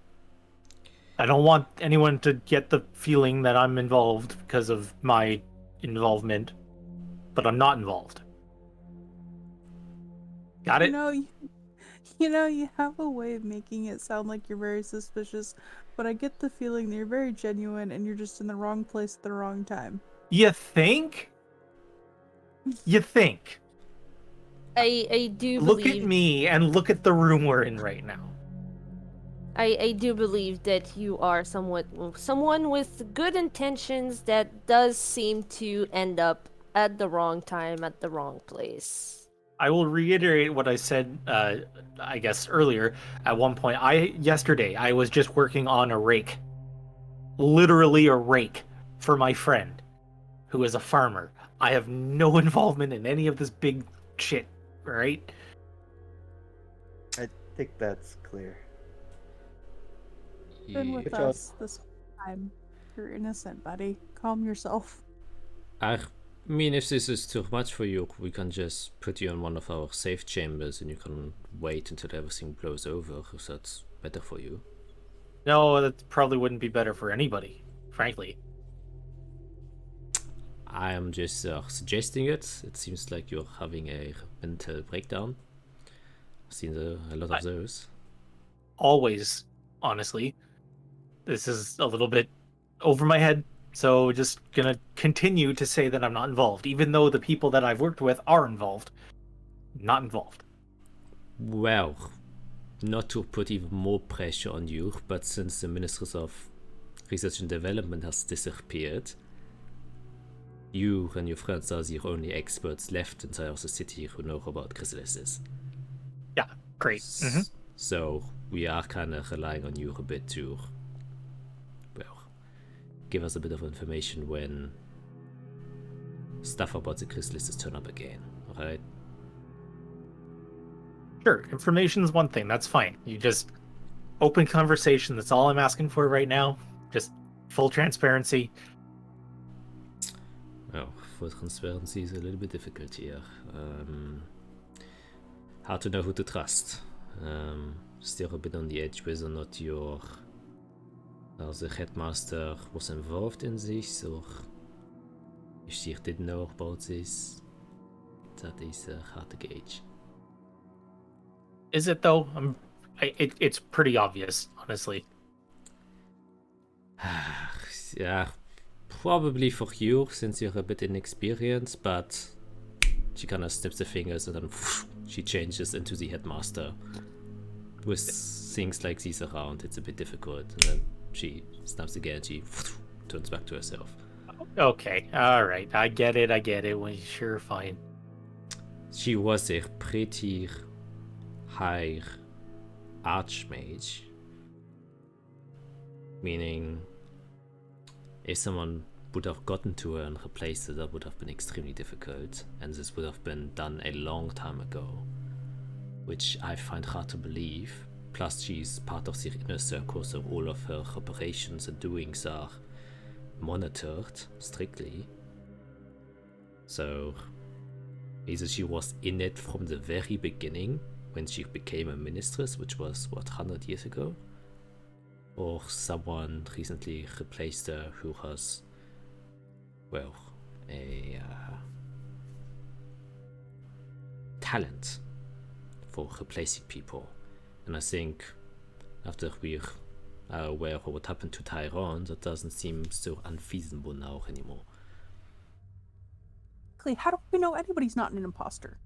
I don't want anyone to get the feeling that I'm involved because of my involvement, but I'm not involved. Got it? You have a way of making it sound like you're very suspicious, but I get the feeling that you're very genuine and you're just in the wrong place at the wrong time. You think? You think? I do Look believe. at me and look at the room we're in right now. I do believe that you are someone with good intentions that does seem to end up at the wrong time at the wrong place. I will reiterate what I said, I guess, earlier. At one point, yesterday, I was just working on a rake. Literally a rake for my friend, who is a farmer. I have no involvement in any of this big shit, right? I think that's clear. Been with Which us this whole time. You're innocent, buddy. Calm yourself. I mean, if this is too much for you, we can just put you in one of our safe chambers and you can wait until everything blows over, if that's better for you. No, that probably wouldn't be better for anybody, frankly. I am just suggesting it. It seems like you're having a mental breakdown. I've seen a lot of those. Always, honestly. This is a little bit over my head, so just gonna continue to say that I'm not involved, even though the people that I've worked with are involved. Not involved. Well, not to put even more pressure on you, but since the Ministers of Research and Development has disappeared, you and your friends are the only experts left inside of the city who know about chrysalises. Yeah, great. So we are kind of relying on you a bit to, well, give us a bit of information when stuff about the chrysalises turn up again, alright? Sure, information's one thing, that's fine. You just open conversation, that's all I'm asking for right now. Just full transparency. Well, for transparency is a little bit difficult here. Hard to know who to trust. Still a bit on the edge whether or not the headmaster was involved in this, or if she did know about this. That is hard to gauge. Is it though? It's pretty obvious, honestly. Yeah, probably for you since you're a bit inexperienced, but she kind of snips the fingers and then she changes into the headmaster with things like these around, it's a bit difficult. And then she snaps again. She turns back to herself. Okay, all right. I get it. Well, sure, fine. She was a pretty high archmage, meaning if someone would have gotten to her and replaced her, that would have been extremely difficult, and this would have been done a long time ago, which I find hard to believe. Plus, she's part of the inner circle, so all of her operations and doings are monitored strictly. So either she was in it from the very beginning when she became a ministress, which was 100 years ago, or someone recently replaced her who has, well, a talent for replacing people. And I think after we're aware of what happened to Tyrone, that doesn't seem so unfeasible now anymore. How do we know anybody's not an imposter?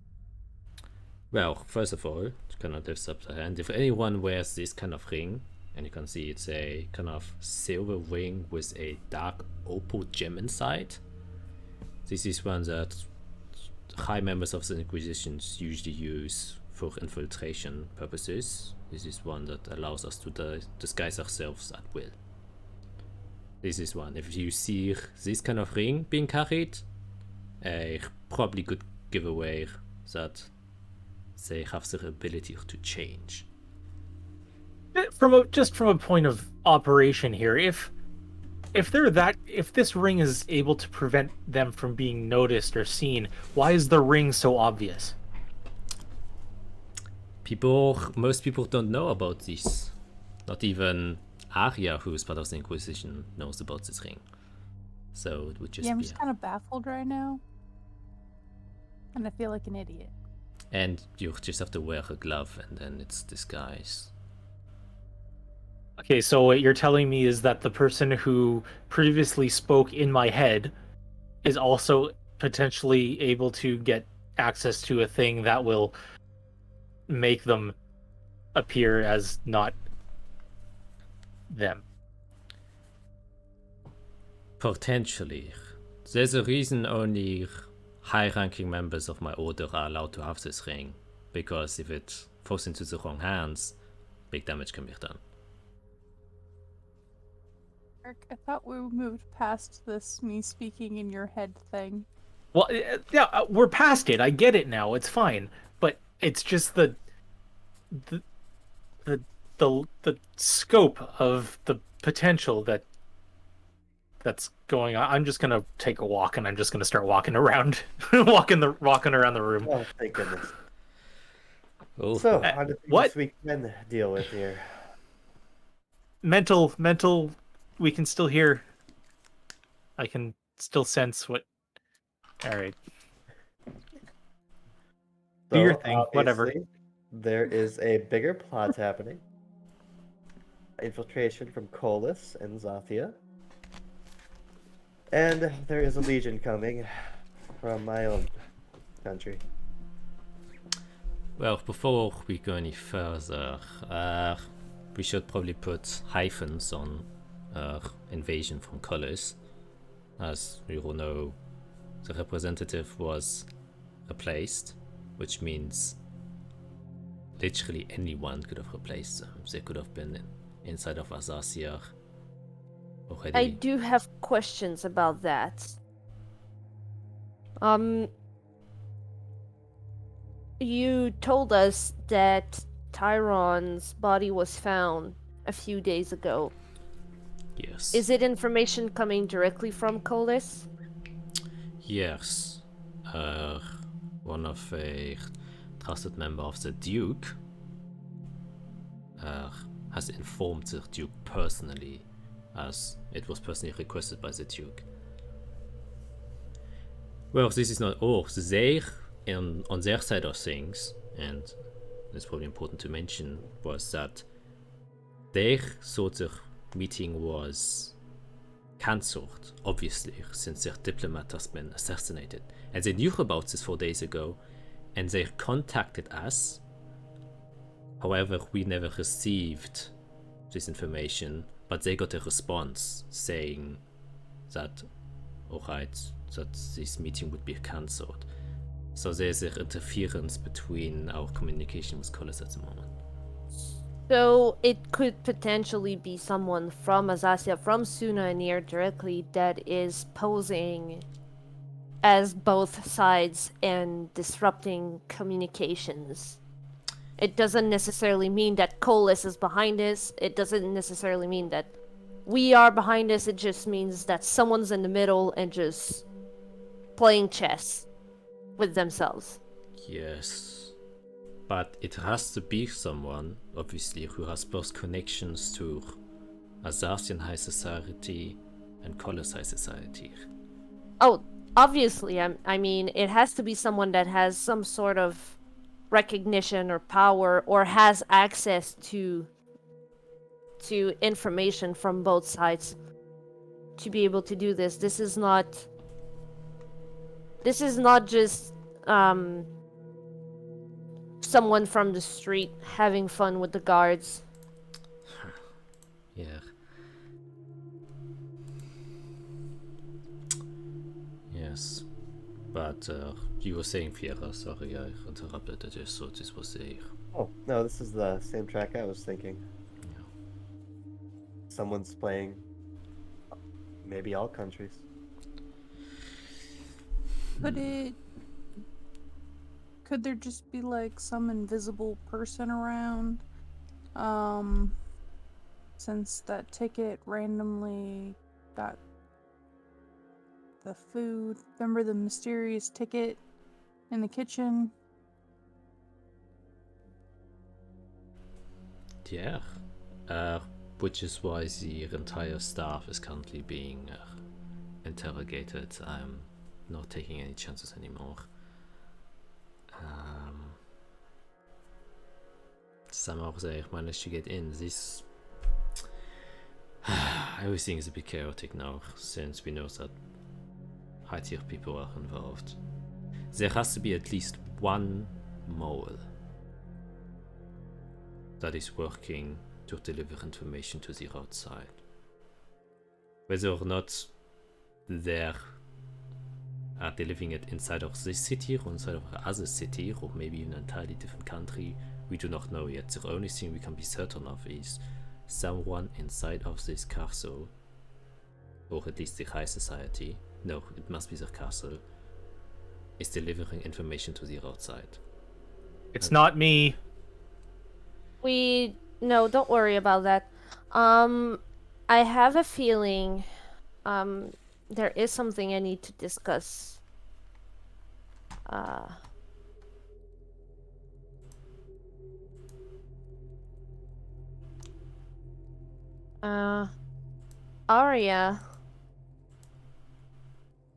Well, first of all, she kind of lifts up the hand. If anyone wears this kind of ring, and you can see it's a kind of silver ring with a dark opal gem inside, this is one that high members of the Inquisition usually use for infiltration purposes. This is one that allows us to disguise ourselves at will. This is one. If you see this kind of ring being carried, a probably good giveaway that they have the ability to change. From a point of operation here, if this ring is able to prevent them from being noticed or seen, why is the ring so obvious? Most people don't know about this. Not even Arya, who is part of the Inquisition, knows about this ring. So it would just I'm be. just kind of baffled right now, and I feel like an idiot. And you just have to wear a glove, and then it's disguised. Okay, so what you're telling me is that the person who previously spoke in my head is also potentially able to get access to a thing that will make them appear as not them. Potentially. There's a reason only high-ranking members of my order are allowed to have this ring, because if it falls into the wrong hands, big damage can be done. Eric, I thought we moved past this me speaking in your head thing. Well, yeah, we're past it. I get it now. It's fine. But it's just the scope of the potential that's going on. I'm just gonna take a walk, and I'm just gonna start walking around, walking around the room. Oh, thank goodness. Oh, So, how did what? this weekend deal with here? Mental. We can still hear. I can still sense what. All right. Do your thing. Whatever. Obviously, there is a bigger plot happening. Infiltration from Colas and Azathia. And there is a legion coming from my own country. Well, before we go any further, we should probably put hyphens on invasion from Colors. As we all know, the representative was replaced, which means literally anyone could have replaced them. They could have been inside of Azathia already. I do have questions about that. You told us that Tyron's body was found a few days ago. Yes. Is it information coming directly from Colas? Yes. One of a trusted member of the Duke has informed the Duke personally, as it was personally requested by the Duke. Well, this is not all. They, on their side of things, and it's probably important to mention, was that their sort of meeting was cancelled, obviously, since their diplomat has been assassinated. And they knew about this 4 days ago, and they contacted us, However, we never received this information, but they got a response saying that, alright, that this meeting would be cancelled. So there's an interference between our communication with Collis at the moment. So it could potentially be someone from Azathia, from Suna and Nier directly, that is posing as both sides and disrupting communications. It doesn't necessarily mean that Colis is behind this. It doesn't necessarily mean that we are behind this. It just means that someone's in the middle and just playing chess with themselves. Yes. But it has to be someone, obviously, who has both connections to Azathian High Society and Collis High Society. Oh, obviously, I mean, it has to be someone that has some sort of recognition or power or has access to information from both sides to be able to do this. This is not just someone from the street having fun with the guards. Yeah. Yes. But you were saying, Fiera, sorry, I interrupted you, so this was there. Oh, no, this is the same track I was thinking. Yeah. Someone's playing maybe all countries. Could there just be like some invisible person around? Since that ticket randomly got the food. Remember the mysterious ticket in the kitchen? Yeah. Which is why the entire staff is currently being interrogated. I'm not taking any chances anymore. Somehow they managed to get in. This everything is a bit chaotic now, since we know that high tier people are involved. There has to be at least one mole that is working to deliver information to the outside. Whether or not they are delivering it inside of this city or inside of other city or maybe in an entirely different country, we do not know yet. The only thing we can be certain of is someone inside of this castle, or at least the high society, no, it must be the castle, is delivering information to the outside. It's not me. No, don't worry about that. I have a feeling there is something I need to discuss. Arya,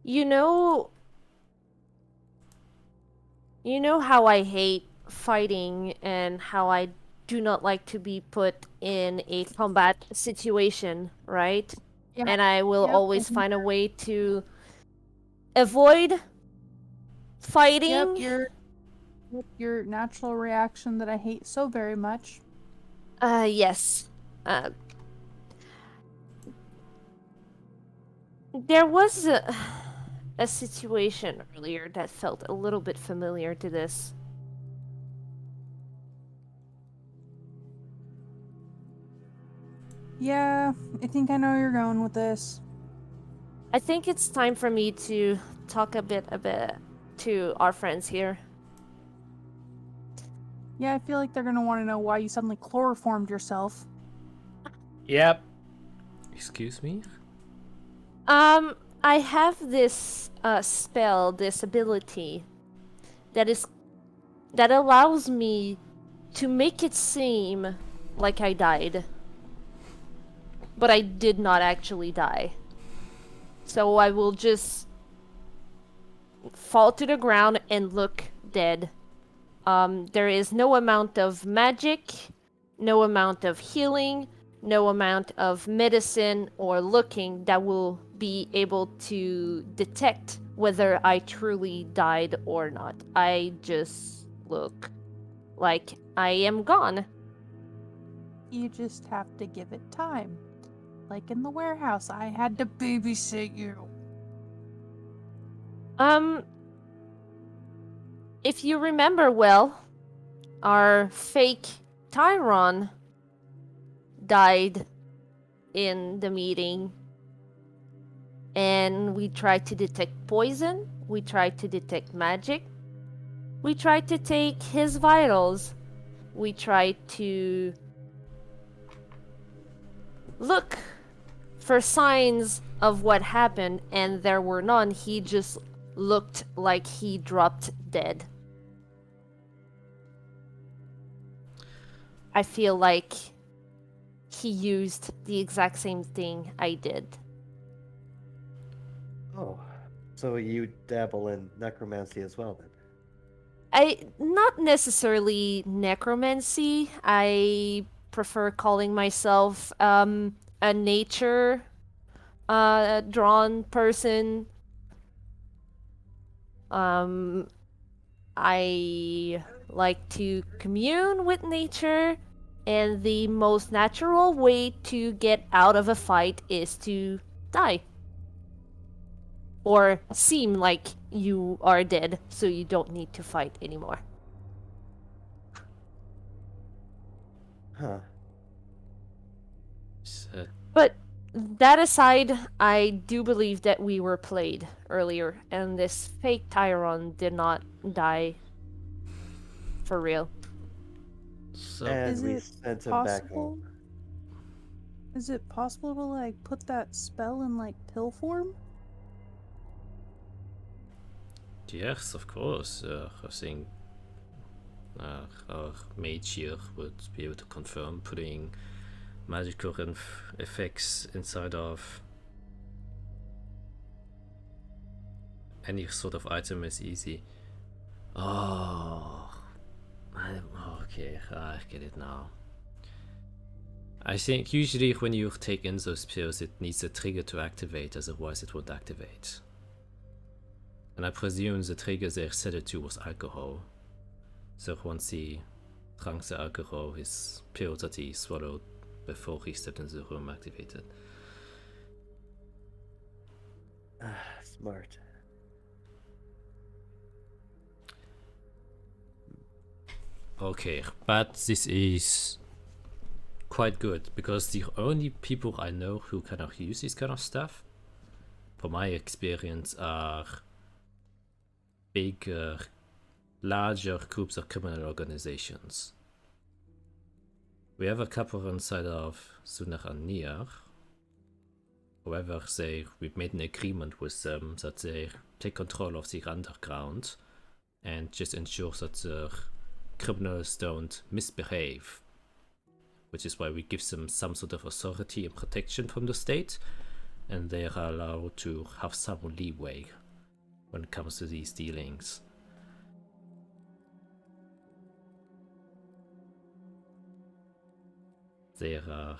you know how I hate fighting and how I do not like to be put in a combat situation, right? Yeah. And I will Yep. always find a way to avoid fighting. Yep, your natural reaction that I hate so very much. Yes. There was a situation earlier that felt a little bit familiar to this. Yeah, I think I know where you're going with this. I think it's time for me to talk a bit to our friends here. Yeah, I feel like they're gonna want to know why you suddenly chloroformed yourself. Yep. Excuse me? I have this spell, this ability that allows me to make it seem like I died. But I did not actually die. So I will just fall to the ground and look dead. There is no amount of magic, no amount of healing, no amount of medicine or looking that will be able to detect whether I truly died or not. I just look like I am gone. You just have to give it time. Like in the warehouse, I had to babysit you. If you remember well, our fake Tyron died in the meeting, and we tried to detect poison, we tried to detect magic, we tried to take his vitals, we tried to look for signs of what happened, and there were none. He just looked like he dropped dead. I feel like he used the exact same thing I did. Oh, so you dabble in necromancy as well then? I not necessarily necromancy. I prefer calling myself a nature drawn person. I like to commune with nature, and the most natural way to get out of a fight is to die. Or seem like you are dead, so you don't need to fight anymore. Huh. So, But that aside, I do believe that we were played earlier, and this fake Tyron did not die for real. so And Is we it sent him back possible? home. Is it possible to like put that spell in like pill form? yes, of course. I think our mage here would be able to confirm putting magical effects inside of any sort of item is easy. Oh, okay, I get it now. I think usually when you take in those pills, it needs a trigger to activate, otherwise it won't activate. And I presume the trigger they set it to was alcohol. So once he drank the alcohol, his pill that he swallowed before he stepped in the room activated. Smart. Okay, but this is quite good because the only people I know who kind of use this kind of stuff, from my experience, are bigger, larger groups of criminal organizations. We have a couple inside of Sunar and Nier. However, we've made an agreement with them that they take control of the underground and just ensure that the criminals don't misbehave, which is why we give them some sort of authority and protection from the state, and they are allowed to have some leeway when it comes to these dealings. They are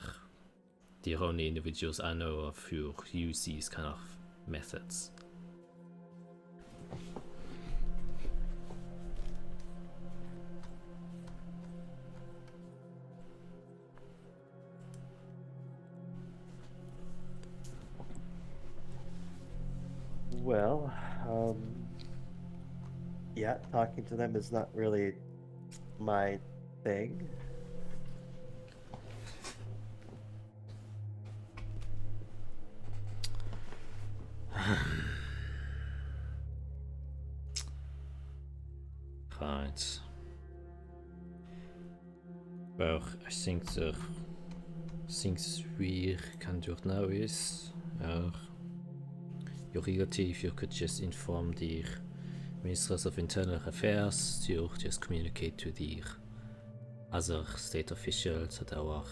the only individuals I know of who use these kind of methods. Well, yeah, talking to them is not really my thing. Right. Well, I think the things we can do now is your reality, if you could just inform the Ministers of Internal Affairs to just communicate to the other state officials that our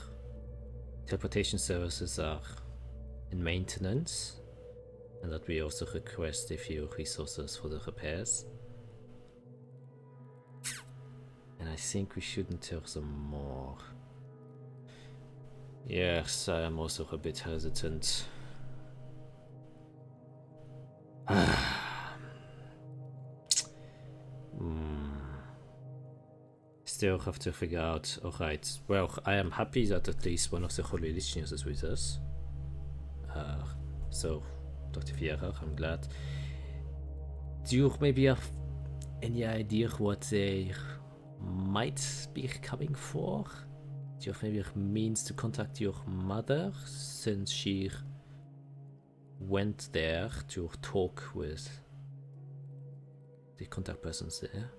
teleportation services are in maintenance and that we also request a few resources for the repairs. And I think we shouldn't tell them more. Yes, I am also a bit hesitant. still have to figure out. Alright, well, I am happy that at least one of the Holy Listeners is with us. So, Dr. Vieira, I'm glad. Do you maybe have any idea what they might be coming for? Do you have maybe a means to contact your mother, since she went there to talk with the contact persons there?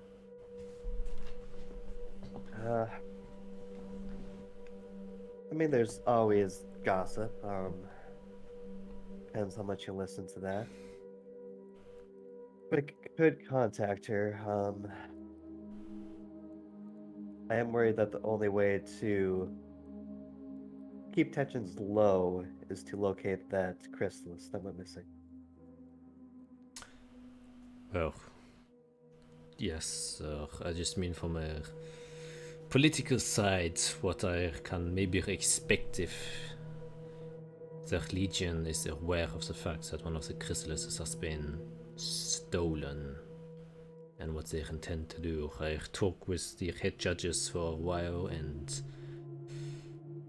I mean, there's always gossip. Depends how much you listen to that. But I could contact her. I am worried that the only way to keep tensions low is to locate that chrysalis that went missing. Well, yes, I just mean from a political side, what I can maybe expect if the Legion is aware of the fact that one of the chrysalises has been stolen and what they intend to do. I talked with the head judges for a while, and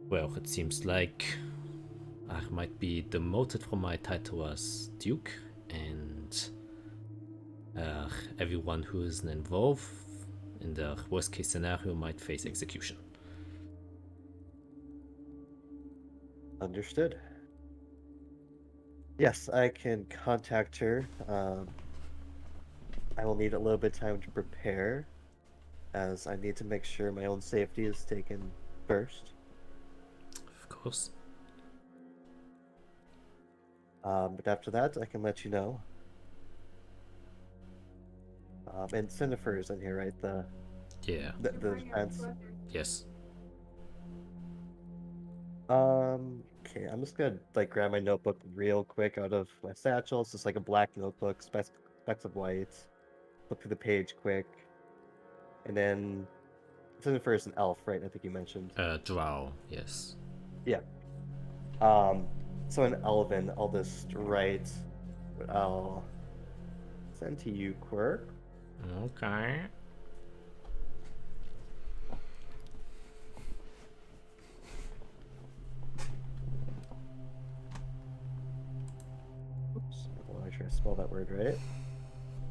well, it seems like I might be demoted from my title as Duke, and everyone who is involved in the worst case scenario might face execution. Understood. Yes, I can contact her. I will need a little bit of time to prepare, as I need to make sure my own safety is taken first. Of course. But after that, I can let you know. And Cinnifer is in here, right? The defense. Yes. Okay, I'm just gonna like grab my notebook real quick out of my satchel. It's just like a black notebook, specks of white. Look through the page quick, and then Cinnifer is an elf, right? I think you mentioned. Drow, yes. Yeah. So in Elven, I'll just write what I'll send to you, Quirk. Okay. Oops, I want to make sure I spell that word right.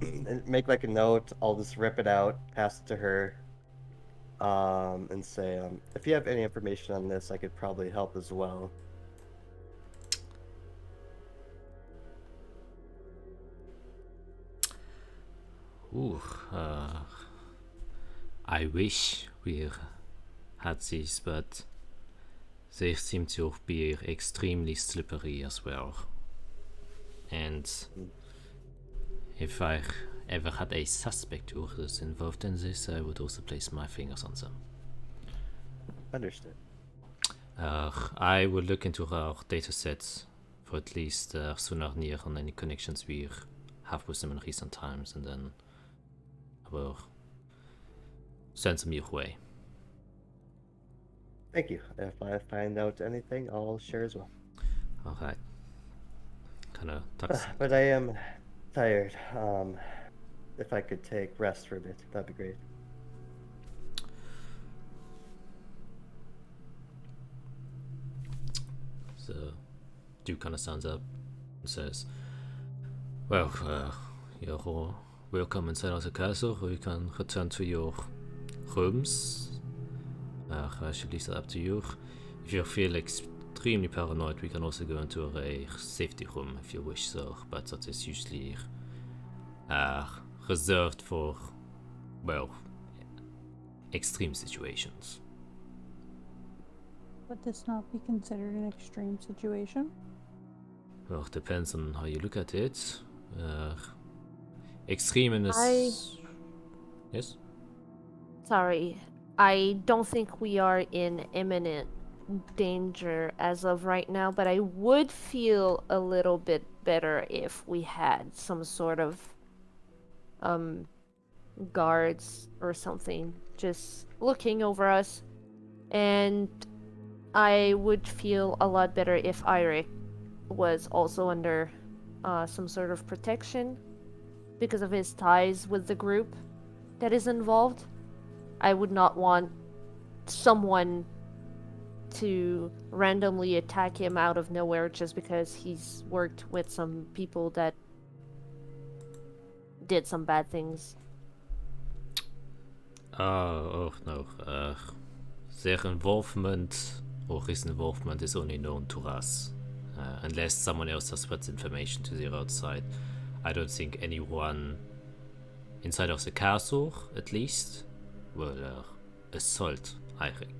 And make like a note. I'll just rip it out, pass it to her, and say, if you have any information on this, I could probably help as well. Ooh, I wish we had these, but they seem to be extremely slippery as well. And if I ever had a suspect who was involved in this, I would also place my fingers on them. Understood. I will look into our datasets for at least Sunarnir and any connections we have with them in recent times, and then I will send them your way. Thank you. If I find out anything, I'll share as well. Alright. Kind of tucks. But I am tired. If I could take rest for a bit, that'd be great. So, Duke kind of stands up and says, well, you're all welcome inside of the castle, or you can return to your rooms. I should leave that up to you. If you feel extremely paranoid, we can also go into a safety room if you wish so, but that is usually reserved for, well, extreme situations. Would this not be considered an extreme situation? Well, it depends on how you look at it. Extreme in this... Yes? Sorry, I don't think we are in imminent danger as of right now, but I would feel a little bit better if we had some sort of guards or something just looking over us, and I would feel a lot better if Eirik was also under some sort of protection because of his ties with the group that is involved. I would not want someone to randomly attack him out of nowhere just because he's worked with some people that did some bad things. Oh no. Their involvement or his involvement is only known to us. Unless someone else has spread information to the outside. I don't think anyone inside of the castle, at least, will assault Eirik.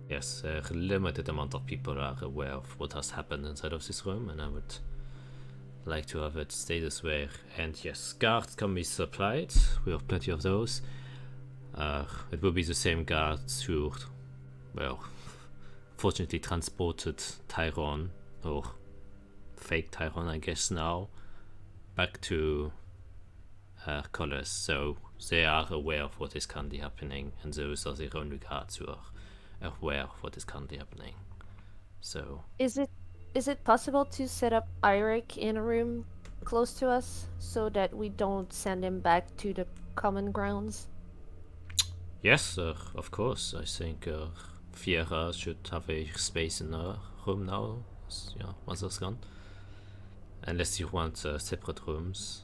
Yes, a limited amount of people are aware of what has happened inside of this room, and I would like to have it stay this way. And yes, guards can be supplied. We have plenty of those. It will be the same guards who, well, fortunately transported Tyrone, or fake Tyrone, I guess now, back to Colors. So they are aware of what is currently happening, and those are their only guards who are aware of what is currently happening. So Is it possible to set up Eirik in a room close to us so that we don't send him back to the common grounds? yes, of course. I think Fiera should have a space in a room now. Yeah, once that's gone. Unless you want separate rooms.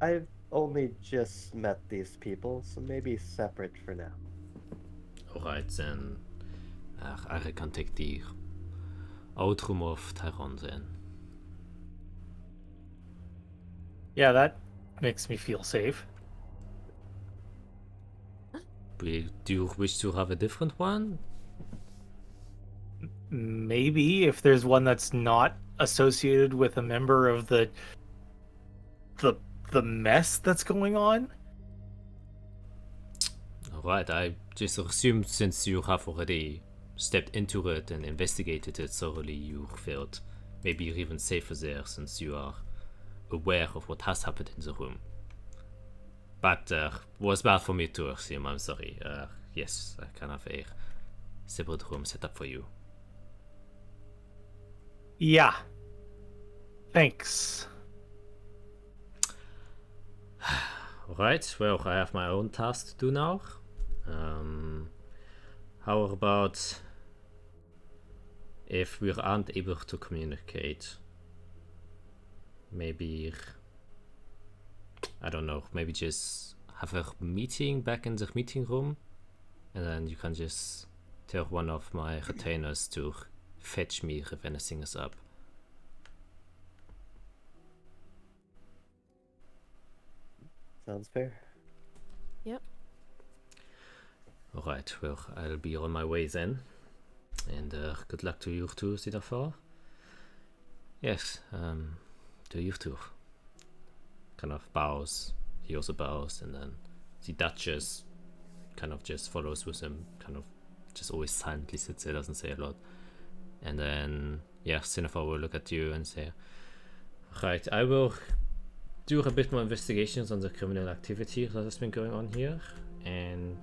I've only just met these people, so maybe separate for now. Alright, then Eirik can take the outroom of Tyrone then. Yeah, that makes me feel safe. Do you wish to have a different one? Maybe if there's one that's not associated with a member of the mess that's going on. Alright, I just assumed since you have already stepped into it and investigated it thoroughly, you felt maybe you're even safer there since you are aware of what has happened in the room. But was bad for me to assume, I'm sorry. Yes, I can have a separate room set up for you. Yeah. Thanks. Alright, well, I have my own task to do now. How about if we aren't able to communicate? Maybe, I don't know, maybe just have a meeting back in the meeting room, and then you can just tell one of my retainers to fetch me if anything is up. Sounds fair. Yep. Alright, well, I'll be on my way then. And good luck to you too, Ziegler. Yes, to you too. Kind of bows. He also bows, and then the Duchess kind of just follows with him, kind of just always silently sits there, doesn't say a lot. And then, yeah, Ziegler will look at you and say, right, I will do a bit more investigations on the criminal activity that has been going on here, and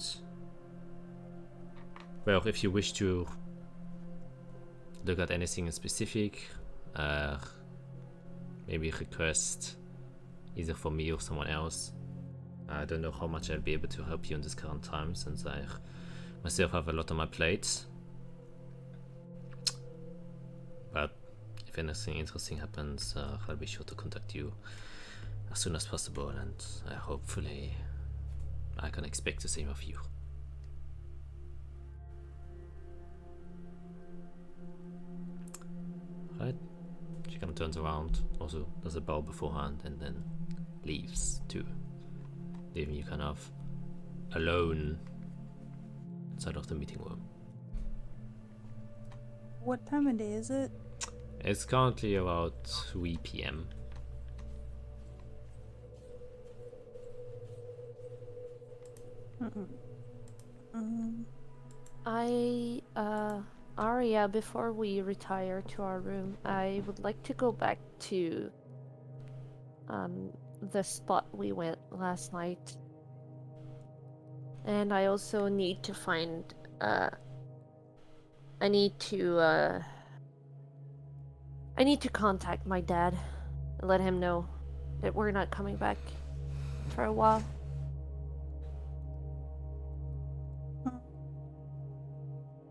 well, if you wish to look at anything in specific, maybe request either for me or someone else. I don't know how much I'll be able to help you in this current time, since I myself have a lot on my plate. But if anything interesting happens, I'll be sure to contact you as soon as possible, and hopefully I can expect the same of you. Right? She kind of turns around, also does a bow beforehand, and then leaves too, leaving you kind of alone inside of the meeting room. What time of day is it? It's currently about 3 p.m. Arya, before we retire to our room, I would like to go back to the spot we went last night. And I also need to find I need to contact my dad let him know that we're not coming back for a while.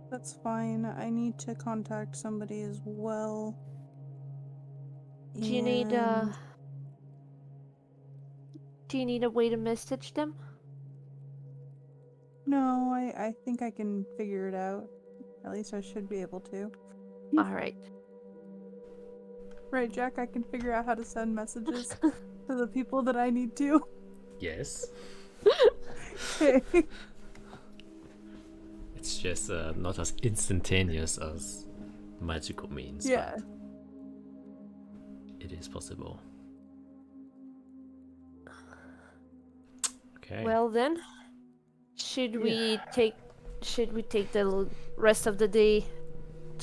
That's fine. I need to contact somebody as well. Do you need And a way to message them? no, I think I can figure it out. At least I should be able to. All right. Right, Jack? I can figure out how to send messages to the people that I need to. Yes. Okay. It's just not as instantaneous as magical means, Yeah. but it is possible. Okay. Well then, should we take the rest of the day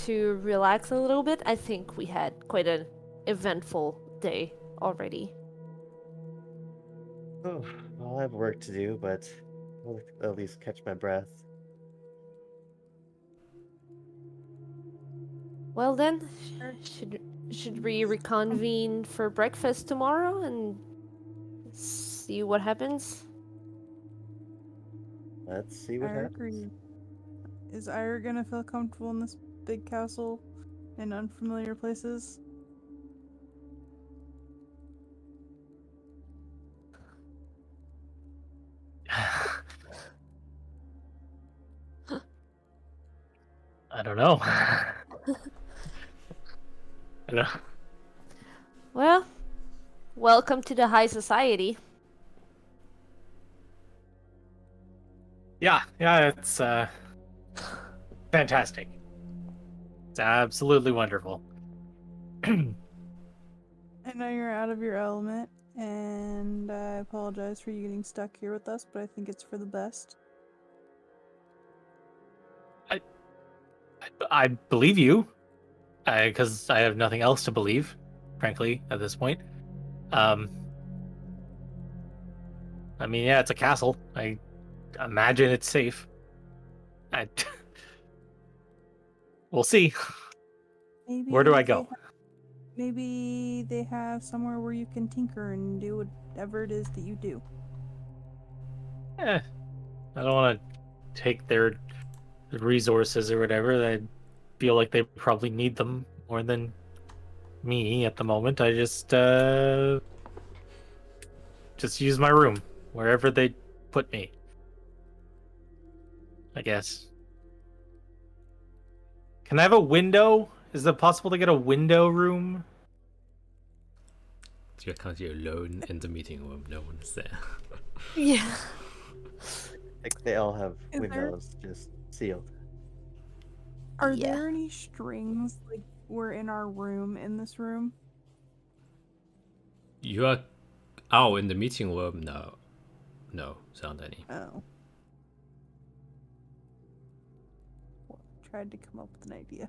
to relax a little bit? I think we had quite an eventful day already. Oh, I'll have work to do, but I'll at least catch my breath. Well then, should we reconvene for breakfast tomorrow and see what happens? Let's see I what happens. agree. Is Ira gonna feel comfortable in this big castle in unfamiliar places? I don't know. I don't know. Well, welcome to the high society. Yeah, it's fantastic. It's absolutely wonderful. I know you're out of your element, and I apologize for you getting stuck here with us, but I think it's for the best. I believe you, because I have nothing else to believe, frankly, at this point. I mean, yeah, it's a castle. I imagine it's safe. We'll see. Maybe Where do I go? Maybe they have somewhere where you can tinker and do whatever it is that you do. I don't want to take their resources or whatever. I feel like they probably need them more than me at the moment. I just use my room wherever they put me, I guess. Can I have a window? Is it possible to get a window room? You're kind of alone in the meeting room. No one's there. Yeah. I think they all have Is there- windows just sealed. Are Yeah. there any strings like we're in our room in this room? You are in the meeting room. No, sound any. Oh. Well, tried to come up with an idea.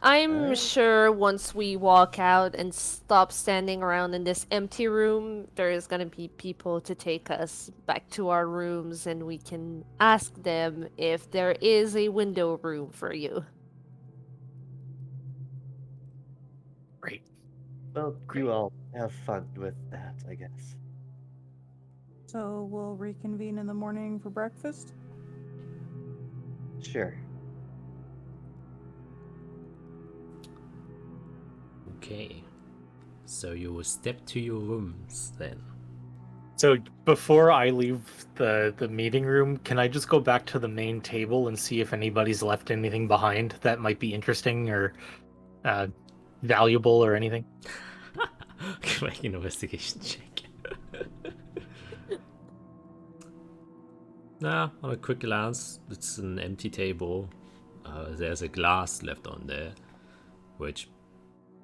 I'm Alright. sure once we walk out and stop standing around in this empty room, there is gonna be people to take us back to our rooms and we can ask them if there is a window room for you. Great. Well, Great. you all have fun with that, I guess. So we'll reconvene in the morning for breakfast? Sure. Okay. So you will step to your rooms then. So before I leave the meeting room, can I just go back to the main table and see if anybody's left anything behind that might be interesting or valuable or anything? Make an investigation check. Nah, on a quick glance, it's an empty table. There's a glass left on there, which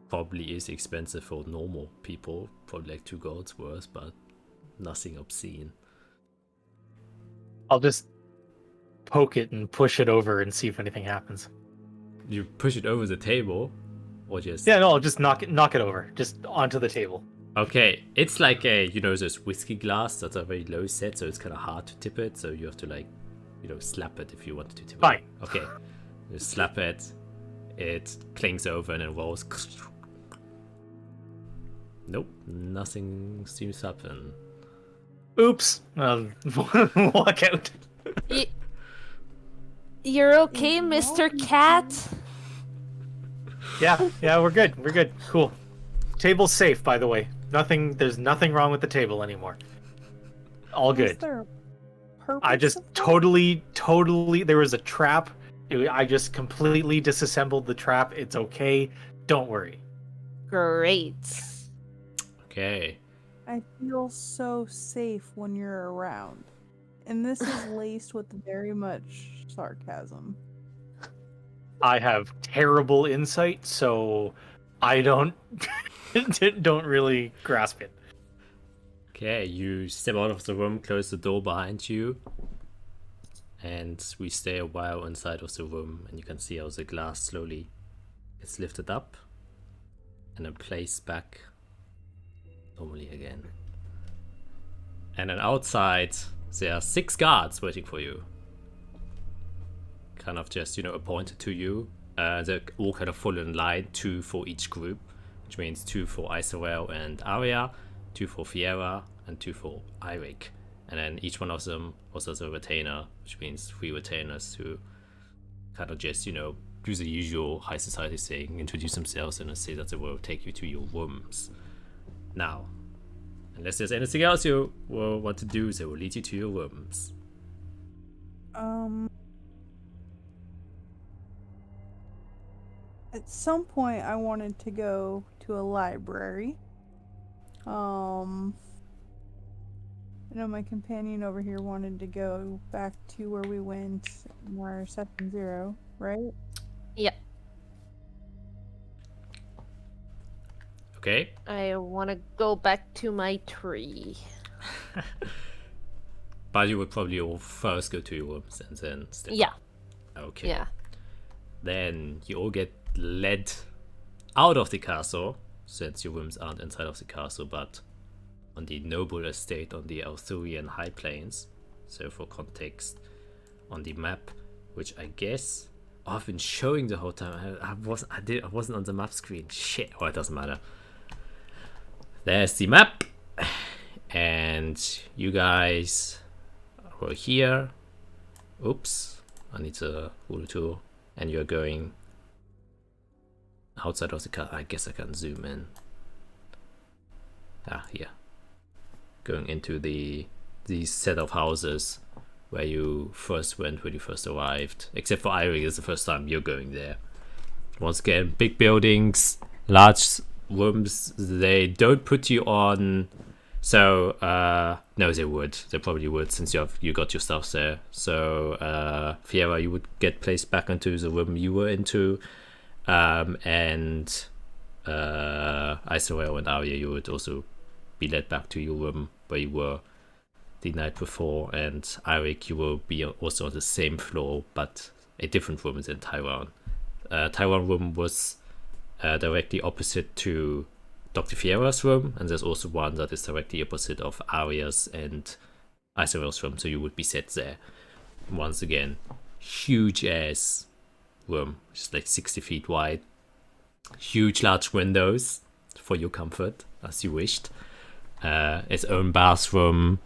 probably is expensive for normal people, probably like 2 golds worth, but nothing obscene. I'll just poke it and push it over and see if anything happens. You push it over the table, or just... Yeah, no, I'll just knock it over, just onto the table. Okay, it's like a, those whiskey glass that's a very low set, so it's kind of hard to tip it, so you have to like, slap it if you want to tip it. Fine. Okay, you slap it, it clings over and then rolls Nope, nothing seems to happen. Oops. Walk out. You're okay, Mr. Cat? Yeah, we're good. We're good. Cool. Table's safe, by the way. There's nothing wrong with the table anymore. All Was good. there a purpose I just of that? totally, there was a trap. I just completely disassembled the trap. It's okay. Don't worry. Great. Okay. I feel so safe when you're around. And this is laced with very much sarcasm. I have terrible insight, so I don't really grasp it. Okay, you step out of the room, close the door behind you, and we stay a while inside of the room, and you can see how the glass slowly gets lifted up and then placed back normally again. And then outside, there are 6 guards waiting for you. Kind of just, appointed to you. They're all kind of full in line, 2 for each group, which means 2 for Isarel and Arya, 2 for Fiera, and 2 for Eirik. And then each one of them also has a retainer, which means 3 retainers who kind of just, do the usual high society thing, introduce themselves and say that they will take you to your rooms. Now, unless there's anything else you will want to do, they will lead you to your rooms. At some point, I wanted to go to a library. I know my companion over here wanted to go back to where we went in our session 0, right? Yep. Okay. I want to go back to my tree. But you would probably all first go to your rooms and then step Yeah. up. Okay. Yeah. Then you all get led out of the castle, since your rooms aren't inside of the castle, but on the noble estate on the Arthurian High Plains. So for context, on the map, which I guess I've been showing the whole time. I wasn't on the map screen. Shit. Oh, it doesn't matter. There's the map, and you guys were here. Oops, I need to ruler tool, and you're going outside of the car. I guess I can zoom in. Here. Going into these set of houses where you first went when you first arrived. Except for Eirik, it's the first time you're going there. Once again, big buildings, large rooms. They don't put you on. So no, they would. They probably would, since you got your stuff there. So Fiera, you would get placed back into the room you were into, and Isarel and Arya, you would also be led back to your room where you were the night before, and Eirik, you will be also on the same floor, but a different room than Taiwan. Taiwan room was directly opposite to Dr. Fiera's room, and there's also one that is directly opposite of Arya's and Isarel's room, so you would be set there. Once again, huge ass room, just like 60 feet wide. Huge large windows for your comfort, as you wished. Its own bathroom.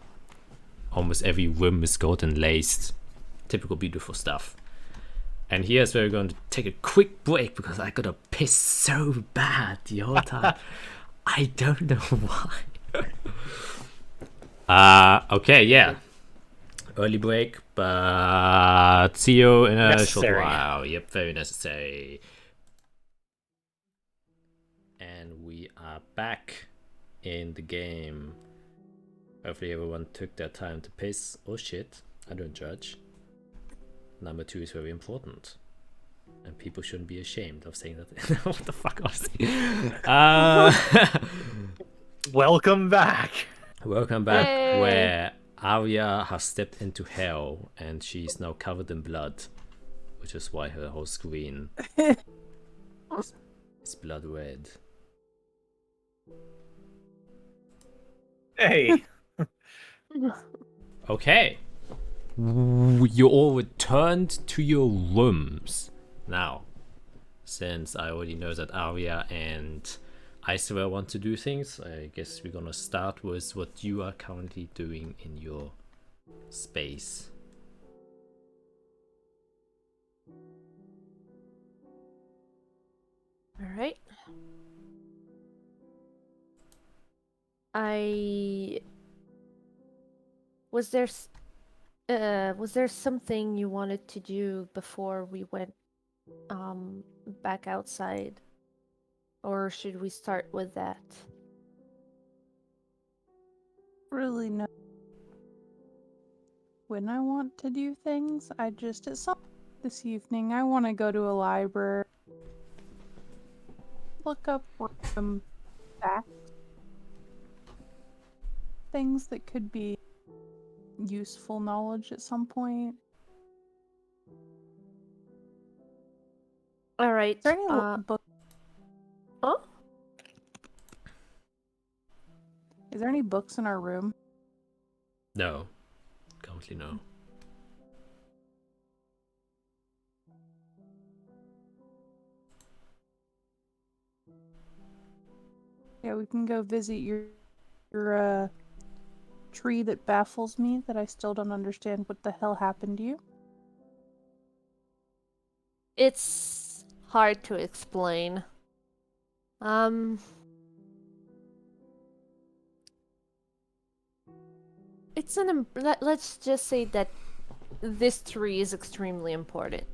Almost every room is golden laced. Typical beautiful stuff. And here's where we're going to take a quick break because I gotta piss so bad the whole time. I don't know why. Okay, yeah. Early break, but see you in a short while. Yep, very necessary. And we are back in the game. Hopefully everyone took their time to piss or shit. I don't judge. Number 2 is very important. And people shouldn't be ashamed of saying that. What the fuck was Welcome back. Welcome back, Yay. where Arya has stepped into hell and she's now covered in blood. Which is why her whole screen is blood red. Hey. Okay. You all returned to your rooms. Now, since I already know that Arya and Isra want to do things. I guess we're gonna start with what you are currently doing in your space. All right. Was there something you wanted to do before we went back outside? Or should we start with that? Really no. When I want to do things, it's some this evening. I want to go to a library, look up some facts, things that could be useful knowledge at some point. All right. Is there any book? Oh? Is there any books in our room? No, currently no. Yeah, we can go visit your tree that baffles me, that I still don't understand what the hell happened to you. It's hard to explain. Let's just say that this tree is extremely important.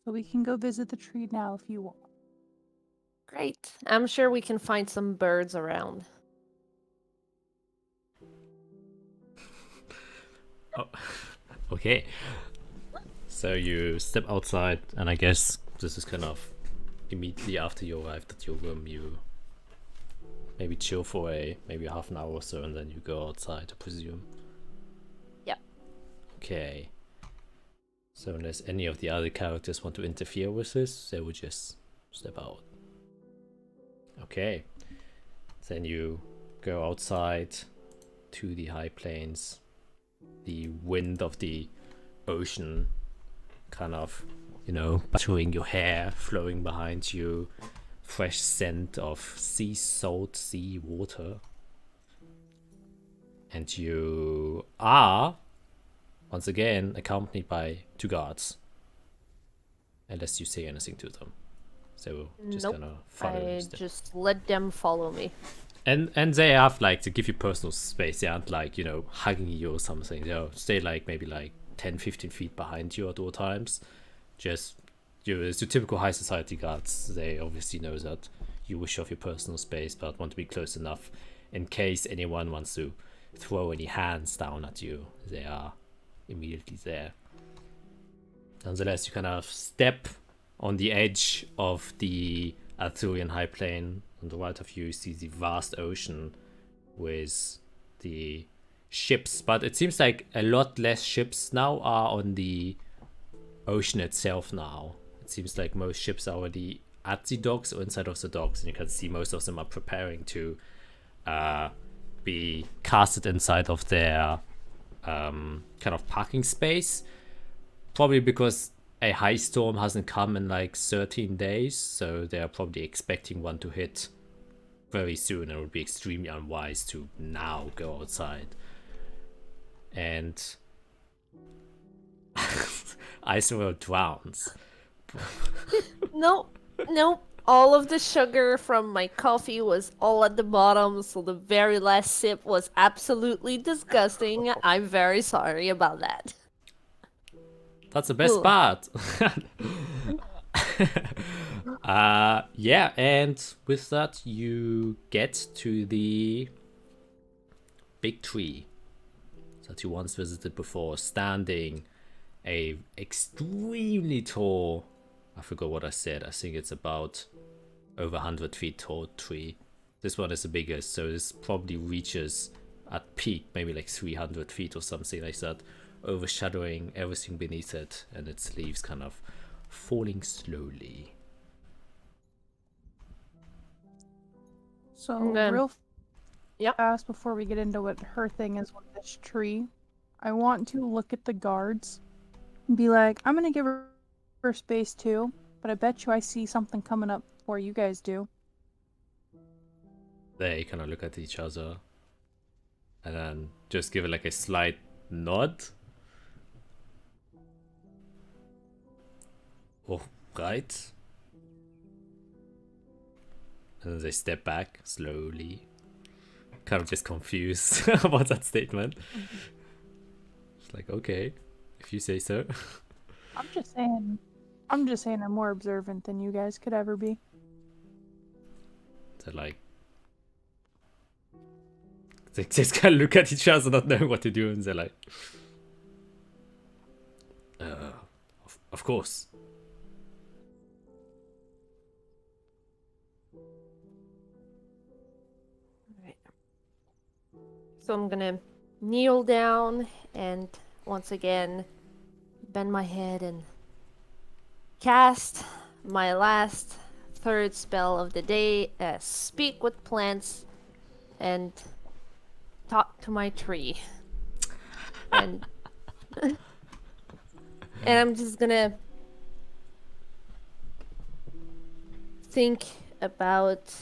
So we can go visit the tree now if you want. Great. I'm sure we can find some birds around. Oh, okay. So you step outside, and I guess this is kind of immediately after you arrived at your room. You maybe chill for maybe half an hour or so, and then you go outside, I presume. Yep. Okay. So unless any of the other characters want to interfere with this, they would just step out. Okay. Then you go outside to the high plains. The wind of the ocean kind of, battering your hair, flowing behind you. Fresh scent of sea salt, sea water. And you are, once again, accompanied by 2 guards. Unless you say anything to them. So just Nope. gonna follow you. Just let them follow me. And they have to give you personal space. They aren't hugging you or something. They'll stay maybe 10-15 feet behind you at all times. Just it's your typical high society guards. They obviously know that you wish off your personal space, but want to be close enough in case anyone wants to throw any hands down at you. They are immediately there. Nonetheless, you kind of step on the edge of the Arthurian high plain. On the right of you see the vast ocean with the ships, but it seems like a lot less ships now are on the ocean itself now. It seems like most ships are already at the docks or inside of the docks, and you can see most of them are preparing to be casted inside of their kind of parking space. Probably because a high storm hasn't come in 13 days, so they're probably expecting one to hit very soon, and it would be extremely unwise to now go outside. And Iceworld drowns. Nope. All of the sugar from my coffee was all at the bottom, so the very last sip was absolutely disgusting. I'm very sorry about that. That's the best Ooh. part. Yeah, and with that you get to the big tree that you once visited before, standing a extremely tall, I forgot what I said, I think it's about over 100 feet tall tree. This one is the biggest, so this probably reaches at peak maybe 300 feet or something like that, overshadowing everything beneath it, and its leaves kind of falling slowly. So Okay. real Yep. fast before we get into what her thing is with this tree, I want to look at the guards and be like, I'm gonna give her first base too, but I bet you I see something coming up before you guys do. They kind of look at each other and then just give it like a slight nod. Oh, right. And then they step back slowly. Kind of just confused about that statement. It's like, okay, if you say so. I'm just saying I'm more observant than you guys could ever be. They're like, they just kind of look at each other, not knowing what to do, and they're like, of course. So I'm gonna kneel down and once again bend my head and cast my last third spell of the day, speak with plants and talk to my tree. And and I'm just gonna think about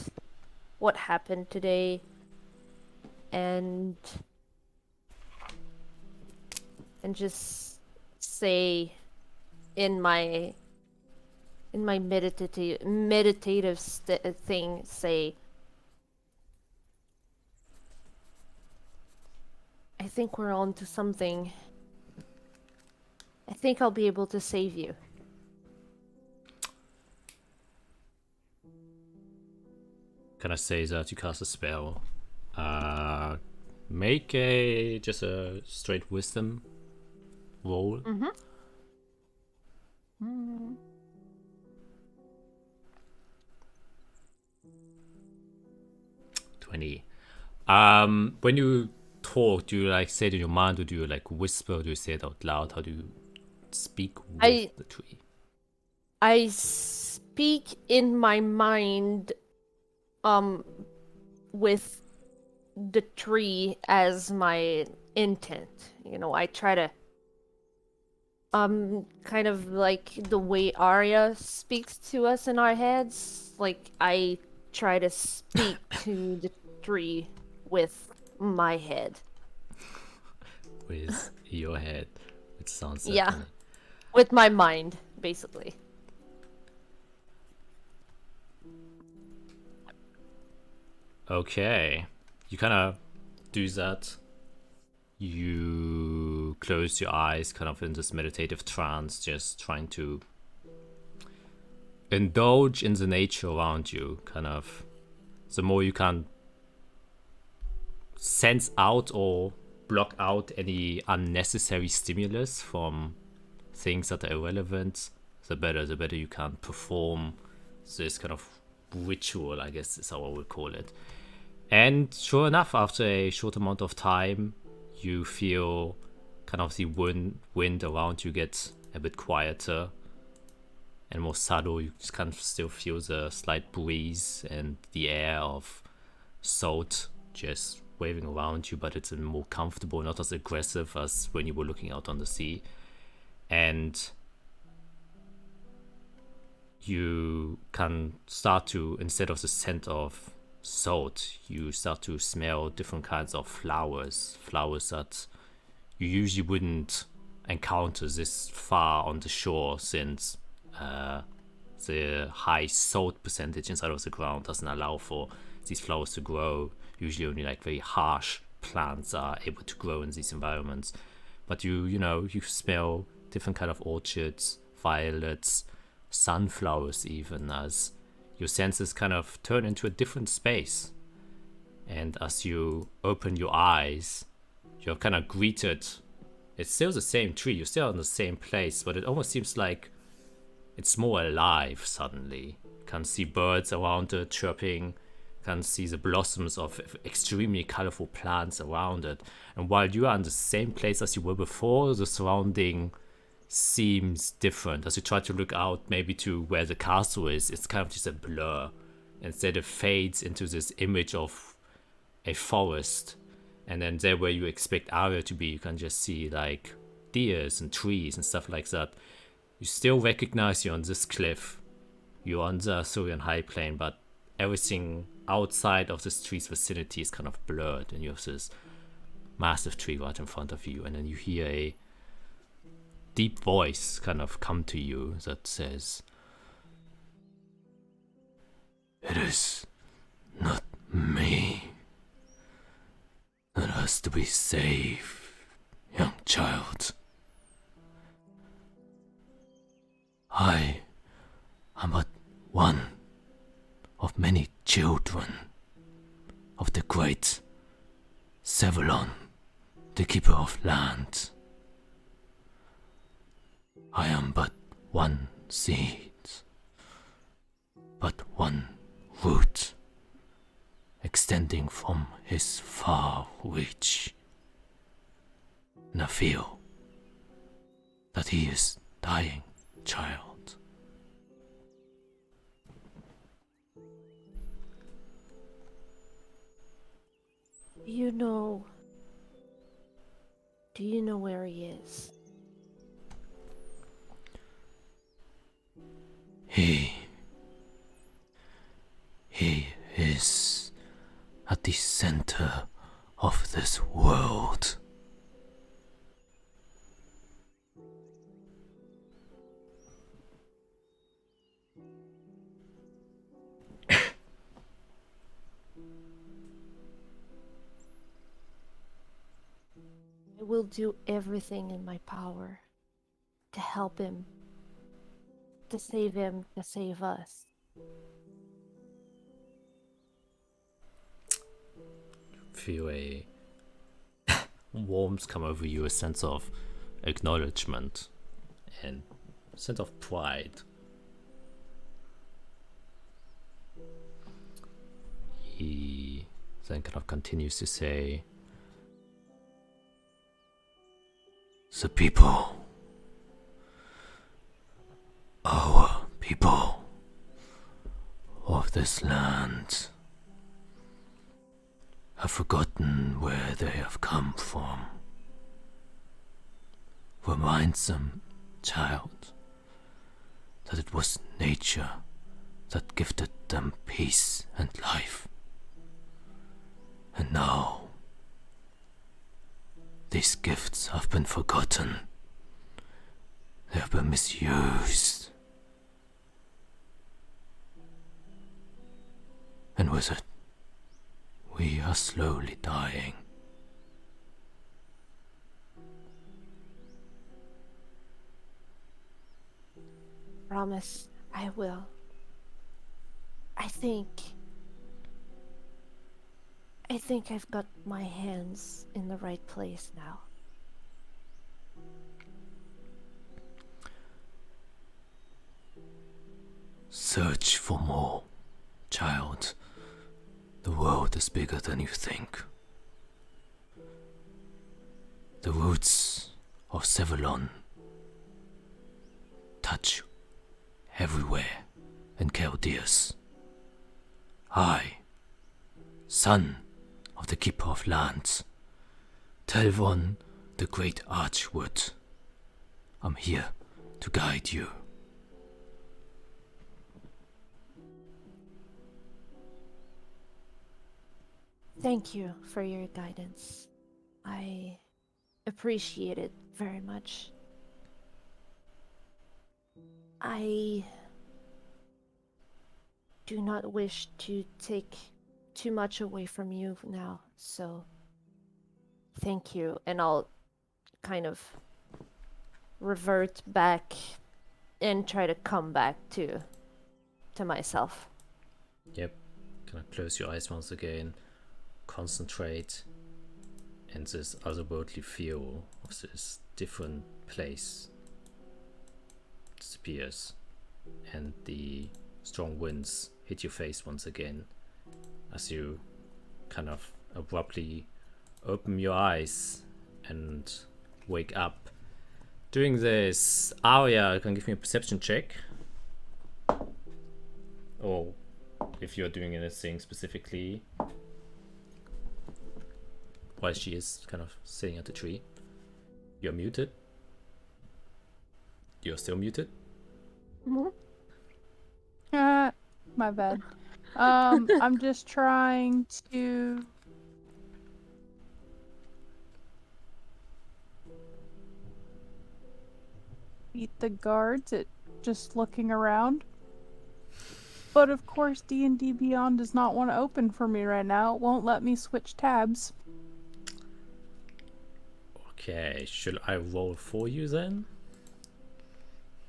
what happened today and just say in my meditative thing, say, I think we're on to something. I think I'll be able to save you. Can I say that you cast a spell? Make just a straight wisdom roll. 20. When you talk, do you like say it in your mind, or do you like whisper, or do you say it out loud? How do you speak with the tree? I speak in my mind with the tree as my intent. You know, I try to kind of like the way Arya speaks to us in our heads. Like I try to speak to the tree with my head. With your head, which sounds so Yeah. funny. With my mind, basically. Okay, you kind of do that. You close your eyes, kind of in this meditative trance, just trying to indulge in the nature around you. Kind of, the more you can sense out or block out any unnecessary stimulus from things that are irrelevant, the better you can perform this kind of ritual, I guess is how I would call it. And sure enough, after a short amount of time, you feel kind of the wind around you get a bit quieter and more subtle. You just kind of still feel the slight breeze and the air of salt just waving around you, but it's more comfortable, not as aggressive as when you were looking out on the sea. And you can start to, instead of the scent of salt, you start to smell different kinds of flowers that you usually wouldn't encounter this far on the shore, since the high salt percentage inside of the ground doesn't allow for these flowers to grow. Usually only like very harsh plants are able to grow in these environments. But you smell different kind of orchids, violets, sunflowers, even, as your senses kind of turn into a different space. And as you open your eyes, you're kind of greeted. It's still the same tree, you're still in the same place, but it almost seems like it's more alive suddenly. You can see birds around it chirping, can see the blossoms of extremely colorful plants around it. And while you are in the same place as you were before, the surrounding seems different. As you try to look out maybe to where the castle is, it's kind of just a blur. Instead it fades into this image of a forest, and then there where you expect Arya to be, you can just see like deers and trees and stuff like that. You still recognize you on this cliff. You're on the Azorian high plane, but everything outside of this tree's vicinity is kind of blurred, and you have this massive tree right in front of you, and then you hear a deep voice kind of come to you that says, It is not me that has to be saved, young child. I am but one of many children of the great Sevalon, the keeper of land. I am but one seed, but one root, extending from his far reach. And I feel that he is dying, child. Do you know where he is? He is at the center of this world. I will do everything in my power to help him, to save us. feel a warmth come over you, a sense of acknowledgement and a sense of pride. He then kind of continues to say, The people, our people of this land, have forgotten where they have come from. Remind them, child, that it was nature that gifted them peace and life. And now, these gifts have been forgotten. They have been misused. And with it, we are slowly dying. Promise, I will. I think I've got my hands in the right place now. Search for more, child. The world is bigger than you think. The roots of Sevalon touch everywhere in Chaldeus. I, son of the Keeper of Lands, Telvon the Great Archwood, I'm here to guide you. Thank you for your guidance. I appreciate it very much. I do not wish to take too much away from you now, so thank you. And I'll kind of revert back and try to come back to myself. yep, kind of close your eyes once again, concentrate, and this otherworldly feel of this different place disappears, and the strong winds hit your face once again as you kind of abruptly open your eyes and wake up. Doing this, Arya can give me a perception check, or if you're doing anything specifically while she is kind of sitting at the tree. You're muted. You're still muted. My bad. I'm just trying to beat the guards at just looking around. But of course, D&D Beyond does not want to open for me right now. It won't let me switch tabs. Okay, should I roll for you then?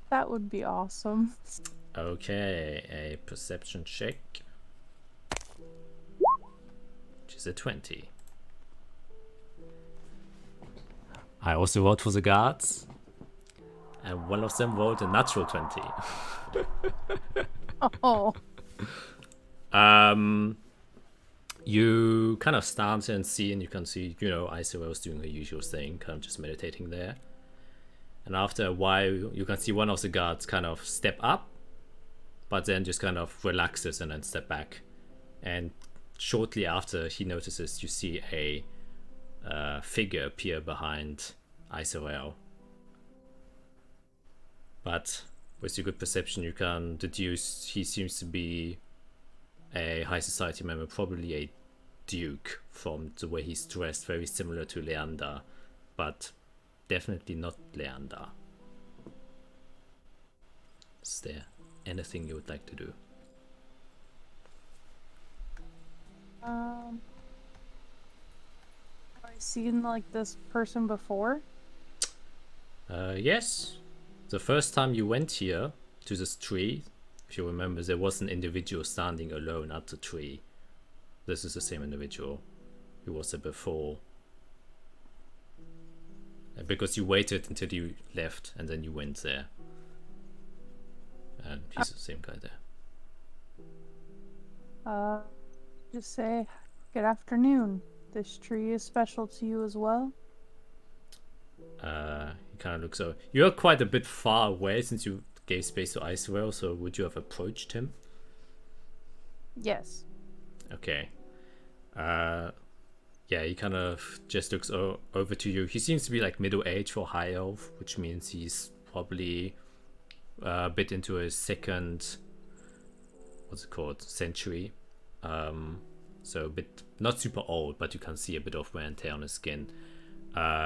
That would be awesome. Okay, a perception check. Which is a 20. I also rolled for the guards. And one of them rolled a natural 20. Oh. You kind of stand and see, and you can see, Isobel's doing her usual thing, kind of just meditating there. And after a while, you can see one of the guards kind of step up, but then just kind of relaxes and then step back. And shortly after he notices, you see a figure appear behind Isobel. But with your good perception, you can deduce he seems to be a high society member, probably a duke from the way he's dressed, very similar to Leander, but definitely not Leander. Is there anything you would like to do? Have I seen like this person before? Yes. The first time you went here to this tree, if you remember, there was an individual standing alone at the tree. This is the same individual who was there before. Because you waited until you left and then you went there. And he's the same guy there. Just say good afternoon. This tree is special to you as well? He kind of looks over. You're quite a bit far away since you gave space to Icewell, so would you have approached him? Yes. Okay. Yeah, he kind of just looks over to you. He seems to be like middle-aged for high elf, which means he's probably a bit into his second, century. So a bit, not super old, but you can see a bit of wear and tear on his skin.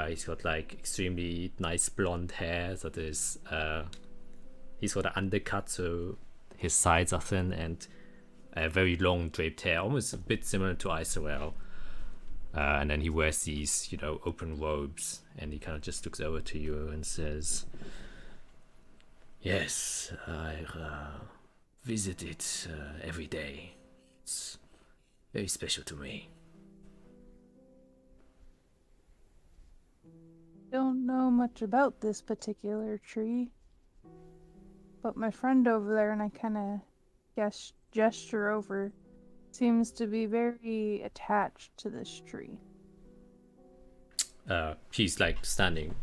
He's got like extremely nice blonde hair that is, he's got an undercut, so his sides are thin, and very long draped hair, almost a bit similar to Isobel. And then he wears these, open robes, and he kind of just looks over to you and says, "Yes, I visit it every day. It's very special to me." Don't know much about this particular tree, but my friend over there, and I kind of gesture over, seems to be very attached to this tree. He's like standing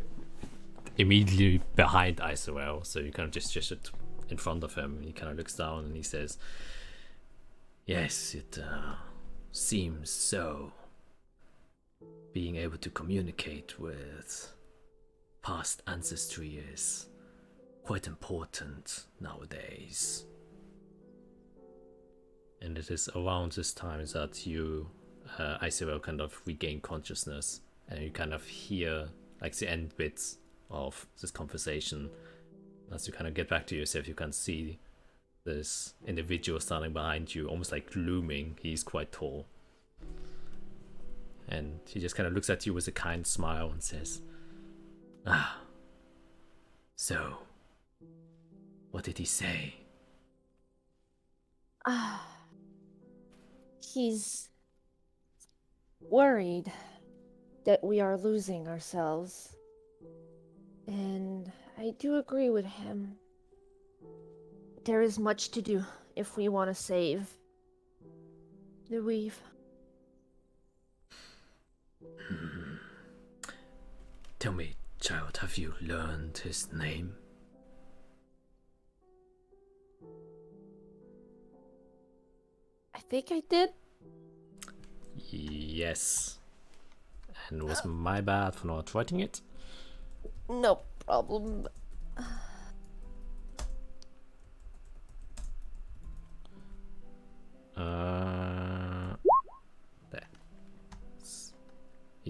immediately behind Isobel, so you kind of just gestured in front of him, and he kind of looks down and he says, "Yes, it seems so. Being able to communicate with past ancestry is quite important nowadays." And it is around this time that you, Isobel, kind of regain consciousness, and you kind of hear like the end bits of this conversation. As you kind of get back to yourself, you can see this individual standing behind you, almost like looming. He's quite tall. And he just kind of looks at you with a kind smile and says, "Ah, so, what did he say?" He's worried that we are losing ourselves. And I do agree with him. There is much to do if we want to save the weave. Tell me, child, have you learned his name? I think I did. Yes. And it was my bad for not writing it. No problem.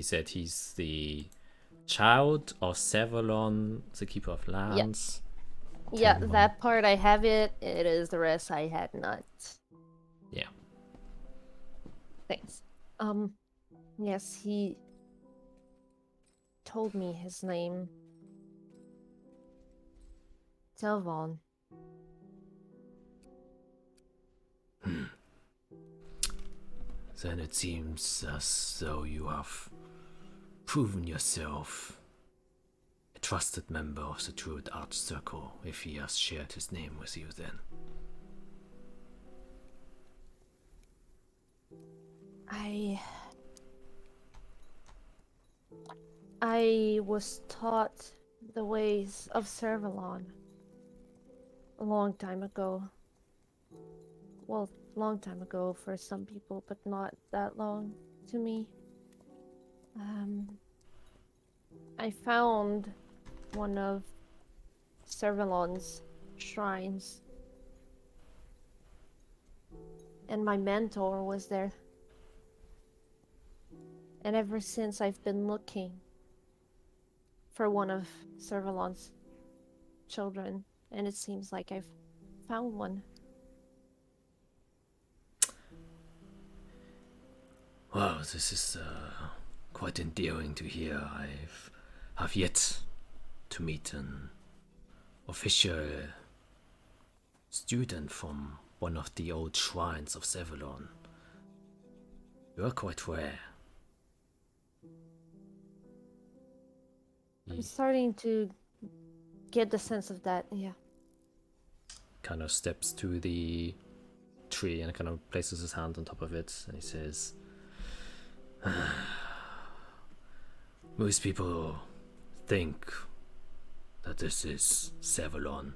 he said he's the child of Sevalon, the keeper of lands. Yeah, Tell me. that part I have it. It is the rest I had not. Yeah. Thanks. Yes, he told me his name. Telvon. Then it seems as though you have proven yourself a trusted member of the Druid Arch Circle, if he has shared his name with you then. I was taught the ways of Servalon a long time ago. Well, long time ago for some people, but not that long to me. I found one of Servalon's shrines, and my mentor was there. And ever since I've been looking for one of Servalon's children, and it seems like I've found one. Wow, this is quite endearing to hear. Have yet to meet an official student from one of the old shrines of Sevalon. You are quite rare. I'm starting to get the sense of that, yeah. Kind of steps to the tree and kind of places his hand on top of it, and he says, Most people think that this is Sevalon,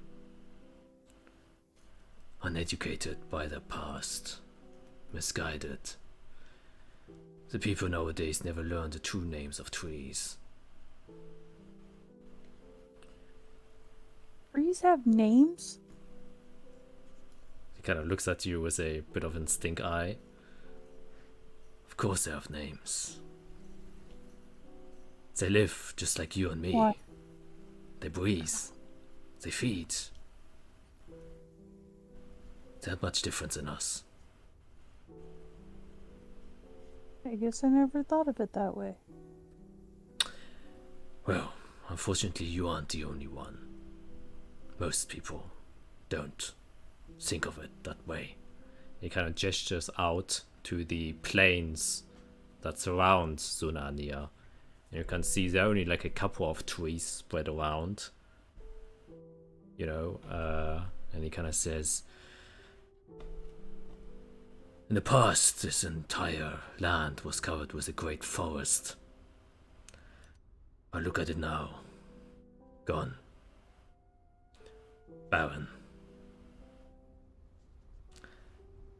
uneducated by the past, misguided. The people nowadays never learn the true names of trees. Trees have names? he kind of looks at you with a bit of a stink eye. Of course they have names. They live just like you and me. What? They breathe. They feed. They have much difference in us. I guess I never thought of it that way. Well, unfortunately you aren't the only one. Most people don't think of it that way. He kind of gestures out to the plains that surround Sunania. And you can see there are only like a couple of trees spread around. You know, and he kind of says, In the past, this entire land was covered with a great forest. But look at it now. Gone. Barren.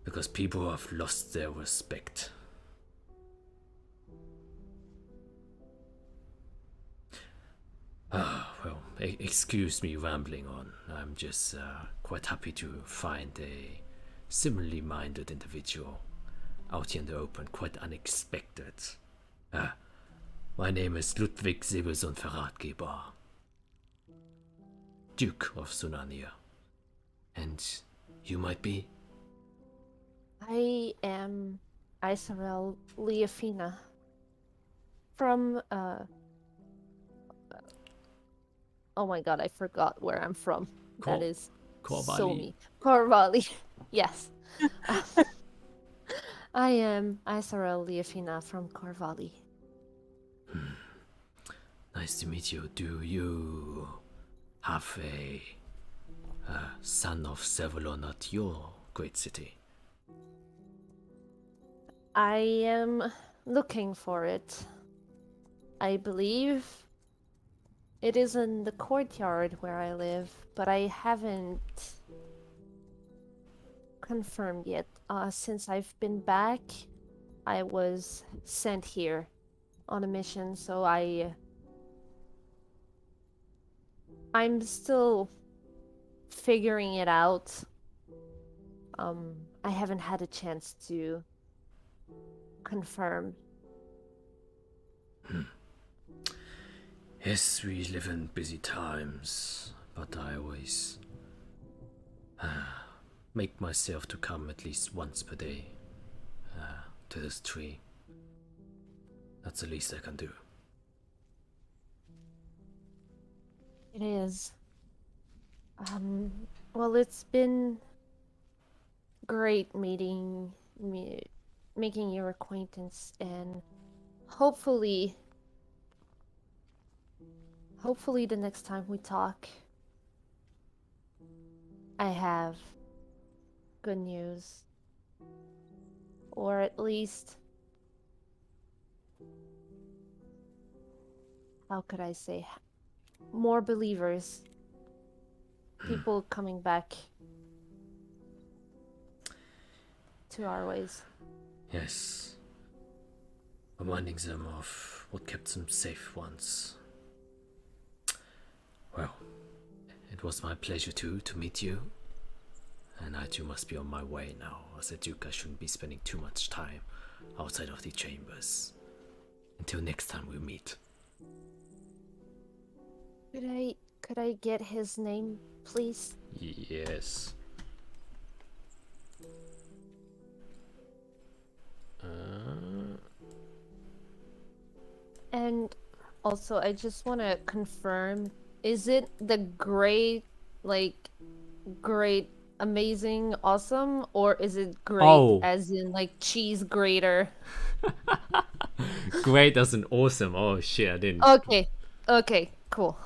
Because people have lost their respect. Well, excuse me rambling on. I'm just quite happy to find a similarly minded individual out here in the open, quite unexpected. My name is Ludwig Sebelson Verratgeber, Duke of Sunania. And you might be? I am Isarel Leofina from, oh my god, I forgot where I'm from. That is so Corvallis. me. Corvallis. Yes. I am Isarel Leofina from Corvallis. Nice to meet you. Do you have a son of Sevalon at your great city? I am looking for it. I believe it is in the courtyard where I live, but I haven't confirmed yet. Since I've been back, I was sent here on a mission, so I'm still figuring it out. I haven't had a chance to confirm. Yes, we live in busy times, but I always make myself to come at least once per day to this tree. That's the least I can do. It is. Well, it's been great making your acquaintance, and hopefully the next time we talk, I have good news. Or at least, how could I say, more believers. People coming back to our ways. Yes. Reminding them of what kept them safe once. Well, it was my pleasure to meet you. And I too must be on my way now. As a Duke, I shouldn't be spending too much time outside of the chambers. Until next time we meet. Could I get his name, please? Yes. And also, I just want to confirm, is it the great, great, amazing, awesome, or is it great Oh. as in, cheese grater? Great as an awesome. Oh shit, I didn't. Okay, cool.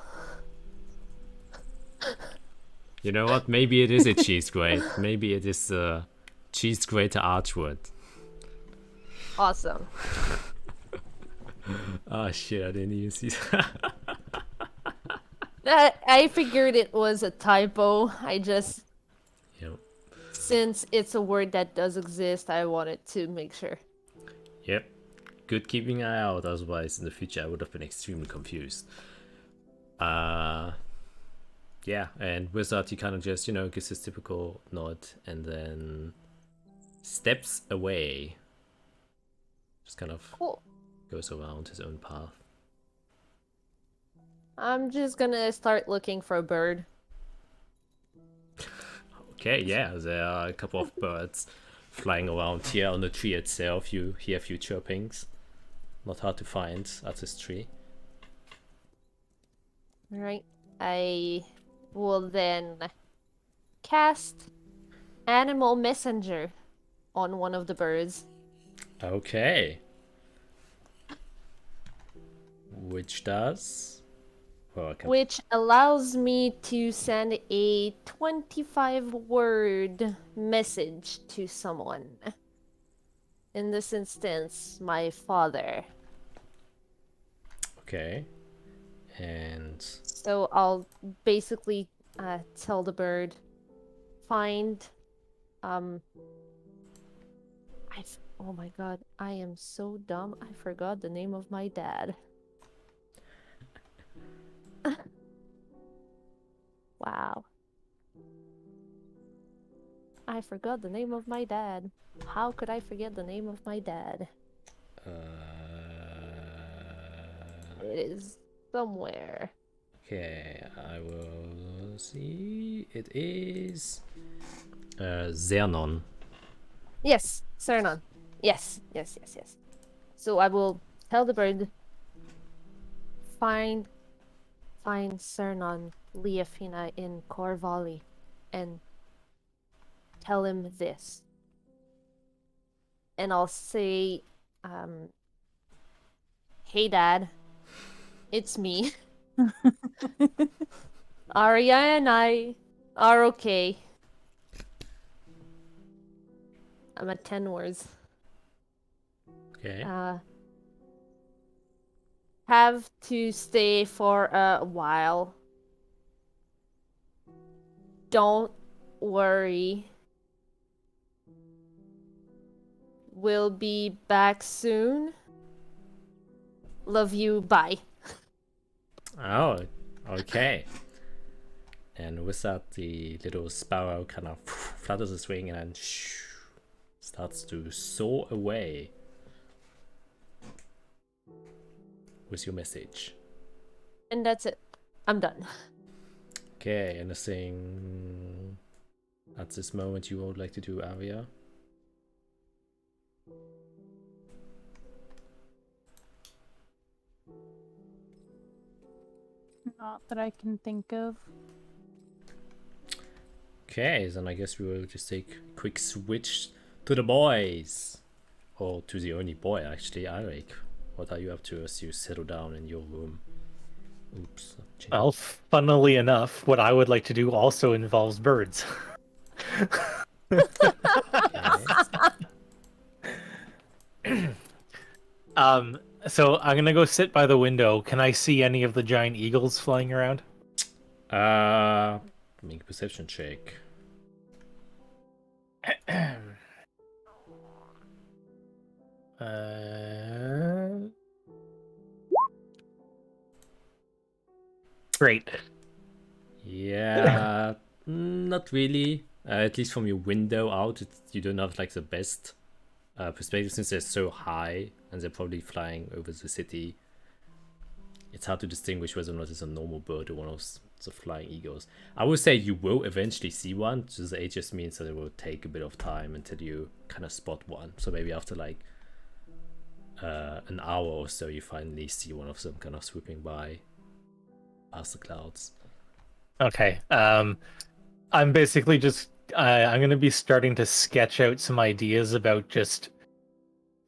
You know what? Maybe it is a cheese grate. Maybe it is a cheese grater archwood. Awesome. Oh shit, I didn't even see I figured it was a typo. I just, Yep. since it's a word that does exist, I wanted to make sure. Yep. Good keeping an eye out, otherwise in the future I would have been extremely confused. Yeah, and with that he kind of just, gives his typical nod and then steps away. Just kind of Cool. goes around his own path. I'm just gonna start looking for a bird. Okay, yeah, there are a couple of birds flying around here on the tree itself. You hear a few chirpings. Not hard to find at this tree. Alright. I will then cast Animal Messenger on one of the birds. Okay. Which does? Well, I can... Which allows me to send a 25-word message to someone. In this instance, my father. Okay. And... So I'll basically tell the bird, find... Oh my god, I am so dumb. I forgot the name of my dad. Wow. I forgot the name of my dad. How could I forget the name of my dad? It is somewhere. Okay, I will see. It is... Xenon. Yes, Cernon. Yes. So I will tell the bird, find Cernon Leafina in Corvalli, and tell him this. And I'll say, hey dad, it's me. Arya and I are okay. I'm at 10 words. Okay. Have to stay for a while. Don't worry. We'll be back soon. Love you, bye. Oh, okay. And with that, the little sparrow kind of flutters its wing and starts to soar away. with your message. And that's it. I'm done. Okay, anything at this moment you would like to do, Aria? Not that I can think of. Okay, then I guess we will just take a quick switch to the boys. Or to the only boy, actually, Eric. What are you up to as you settle down in your room? Oops. Well, funnily enough, what I would like to do also involves birds. So I'm gonna go sit by the window. Can I see any of the giant eagles flying around? Make a perception check. Great. Yeah, not really. At least from your window out, you don't have like the best perspective since they're so high and they're probably flying over the city. It's hard to distinguish whether or not it's a normal bird or one of the flying eagles. I would say you will eventually see one, it just means that it will take a bit of time until you kind of spot one. So maybe after like an hour or so, you finally see one of them kind of swooping by past the clouds. Okay. I'm basically just I'm going to be starting to sketch out some ideas about just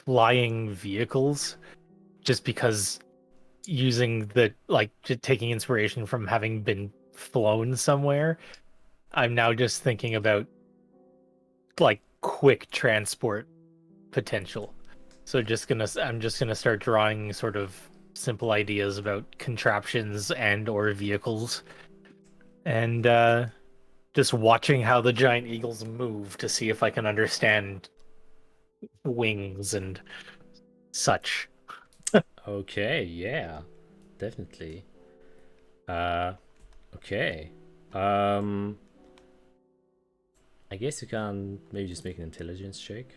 flying vehicles, just because using the just taking inspiration from having been flown somewhere, I'm now just thinking about like quick transport potential. So I'm just gonna start drawing sort of simple ideas about contraptions and or vehicles, and just watching how the giant eagles move to see if I can understand wings and such. Okay, yeah, definitely. Okay. I guess you can maybe just make an intelligence check.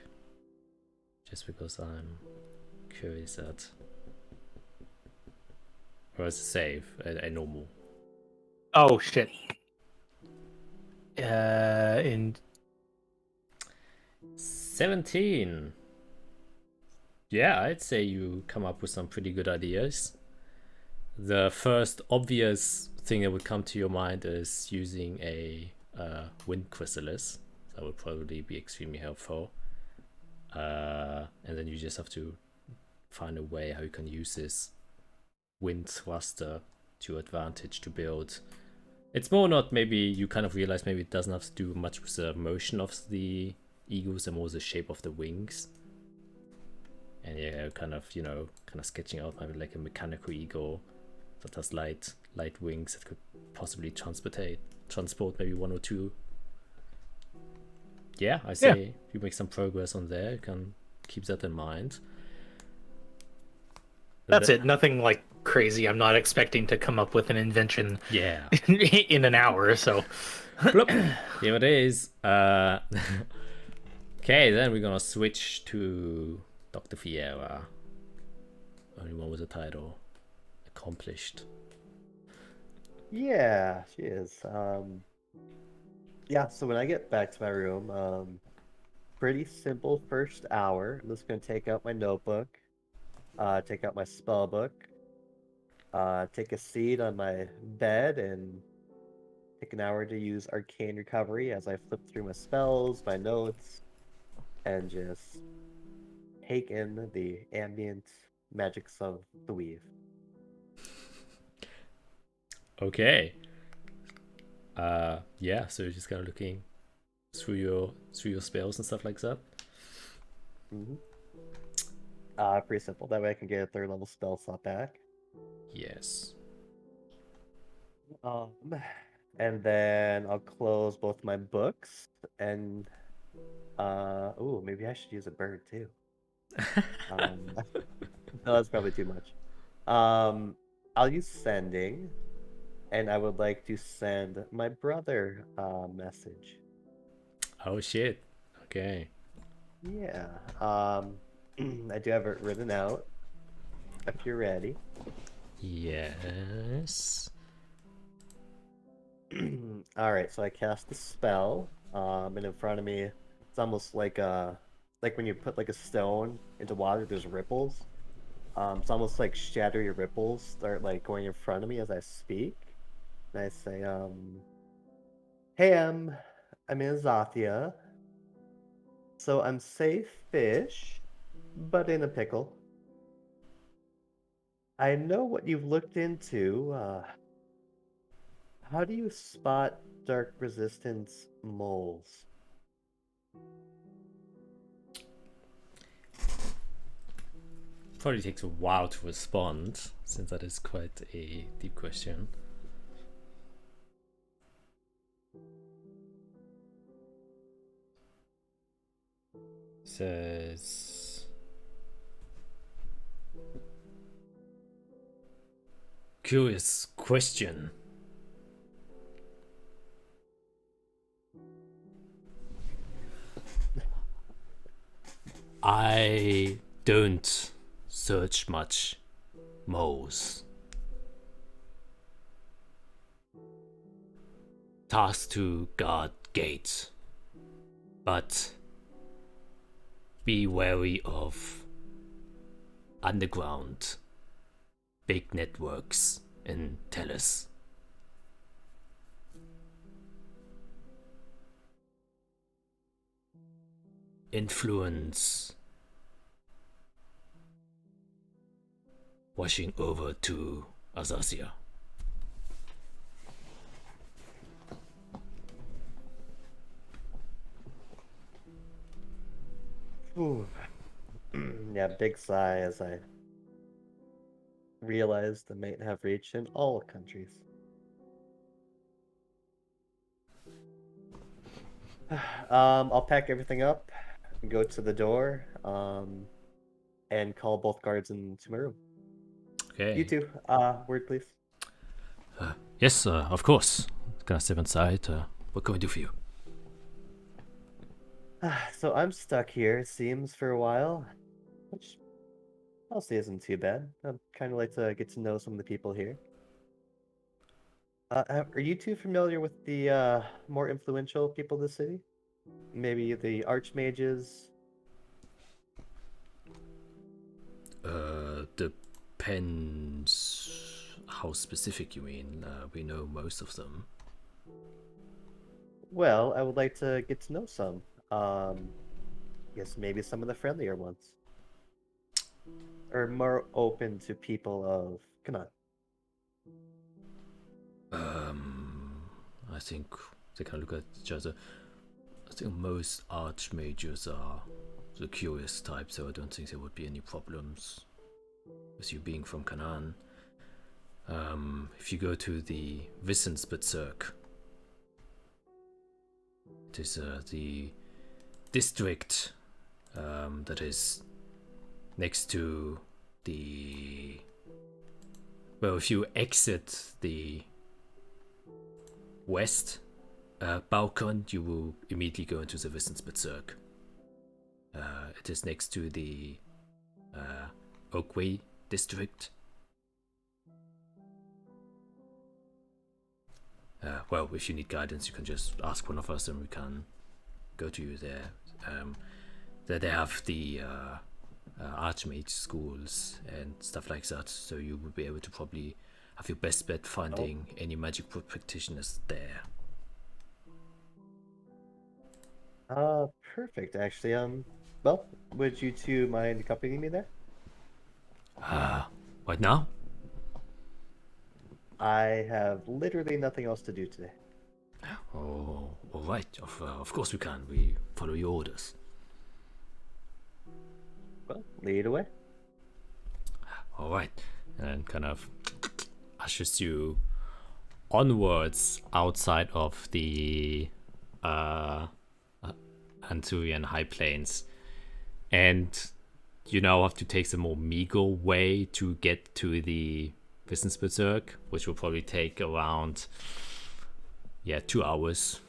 Just because I'm curious at. Or is it save? A normal. Oh shit. In 17. Yeah, I'd say you come up with some pretty good ideas. The first obvious thing that would come to your mind is using a wind chrysalis. That would probably be extremely helpful. And then you just have to find a way how you can use this wind thruster to your advantage to build. It's more not maybe you kind of realize maybe it doesn't have to do much with the motion of the eagles and more the shape of the wings. And yeah, kind of sketching out maybe like a mechanical eagle that has light wings that could possibly transport maybe one or two. Yeah, I say you make some progress on there. You can keep that in mind. That's it. Nothing like crazy. I'm not expecting to come up with an invention in an hour, so Bloop. Here it is. Okay, then we're gonna switch to Dr. Fiera. Only one with a title. Accomplished. Yeah, she is. Yeah, so when I get back to my room, pretty simple first hour. I'm just gonna take out my notebook, take out my spell book, take a seat on my bed, and take an hour to use arcane recovery as I flip through my spells, my notes, and just take in the ambient magics of the weave. Okay. Yeah, so you're just kind of looking through your spells and stuff like that. Pretty simple. That way I can get a 3rd level spell slot back. Yes. And then I'll close both my books and maybe I should use a bird too. No, that's probably too much. I'll use sending, and I would like to send my brother a message. Oh shit. Okay. Yeah. I do have it written out. if you're ready. Yes. All right, so I cast the spell, and in front of me, it's almost like when you put like a stone into water, there's ripples. It's almost like shadowy ripples start like going in front of me as I speak. And I say, hey, I'm in Azathia, so I'm safe fish, but in a pickle. I know what you've looked into. How do you spot dark resistance moles? Probably takes a while to respond, since that is quite a deep question. Says, curious question. I don't search much moles. Tasked to guard gates, but be wary of underground big networks in Tellus. Influence washing over to Azathia. Ooh. Yeah, big sigh as I realize the might have reached in all countries. I'll pack everything up and go to the door, and call both guards into my room. Okay. You two, word please. Yes, of course. Gonna step inside. What can we do for you? So I'm stuck here, it seems, for a while, which I'll say isn't too bad. I'd kind of like to get to know some of the people here. Are you two familiar with the more influential people of the city? Maybe the archmages? Depends how specific you mean. We know most of them. Well, I would like to get to know some. Yes, maybe some of the friendlier ones. Or more open to people of... Come on. I think they can look at each other. I think most archmages are the curious type, so I don't think there would be any problems with you being from Canaan. If you go to the Wissensbezirk, it is the district that is next to the... Well, if you exit the west balcony, you will immediately go into the Wissensbezirk. It is next to the Oakway district. Well, if you need guidance, you can just ask one of us and we can go to you there. There they have the archmage schools and stuff like that, so you will be able to probably have your best bet finding any magic practitioners there. Perfect, actually. Well, would you two mind accompanying me there? Right now? I have literally nothing else to do today. Oh, all right. Of course we can. We follow your orders. Well, lead away. All right, and kind of ushers you onwards outside of the Anturian high plains, and you now have to take the more meager way to get to the Wissensbezirk, which will probably take around 2 hours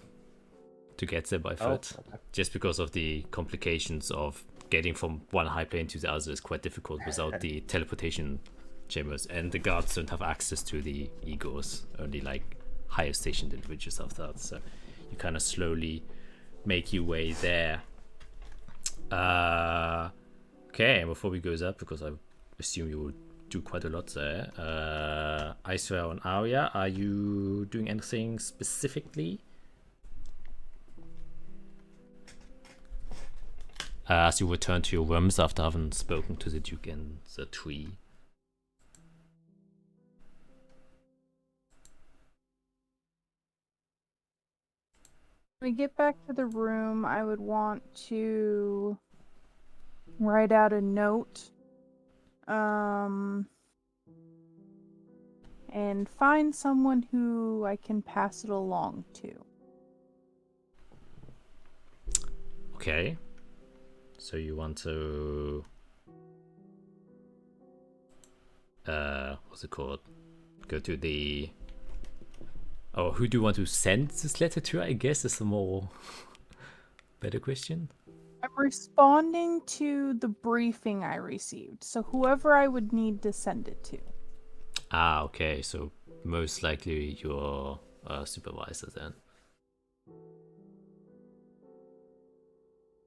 to get there by foot, Okay. just because of the complications of getting from one high plane to the other is quite difficult without the teleportation chambers, and the guards don't have access to the egos, only like higher stationed individuals have that. So you kind of slowly make your way there. Okay, and before we go up, because I assume you will do quite a lot there, Azathia and Arya, are you doing anything specifically? As you return to your rooms after having spoken to the Duke and the tree. When we get back to the room, I would want to write out a note. And find someone who I can pass it along to. Okay. So you want to what's it called? Go to the who do you want to send this letter to, I guess, is a more better question. I'm responding to the briefing I received, so whoever I would need to send it to. Ah, okay, so most likely your supervisor then.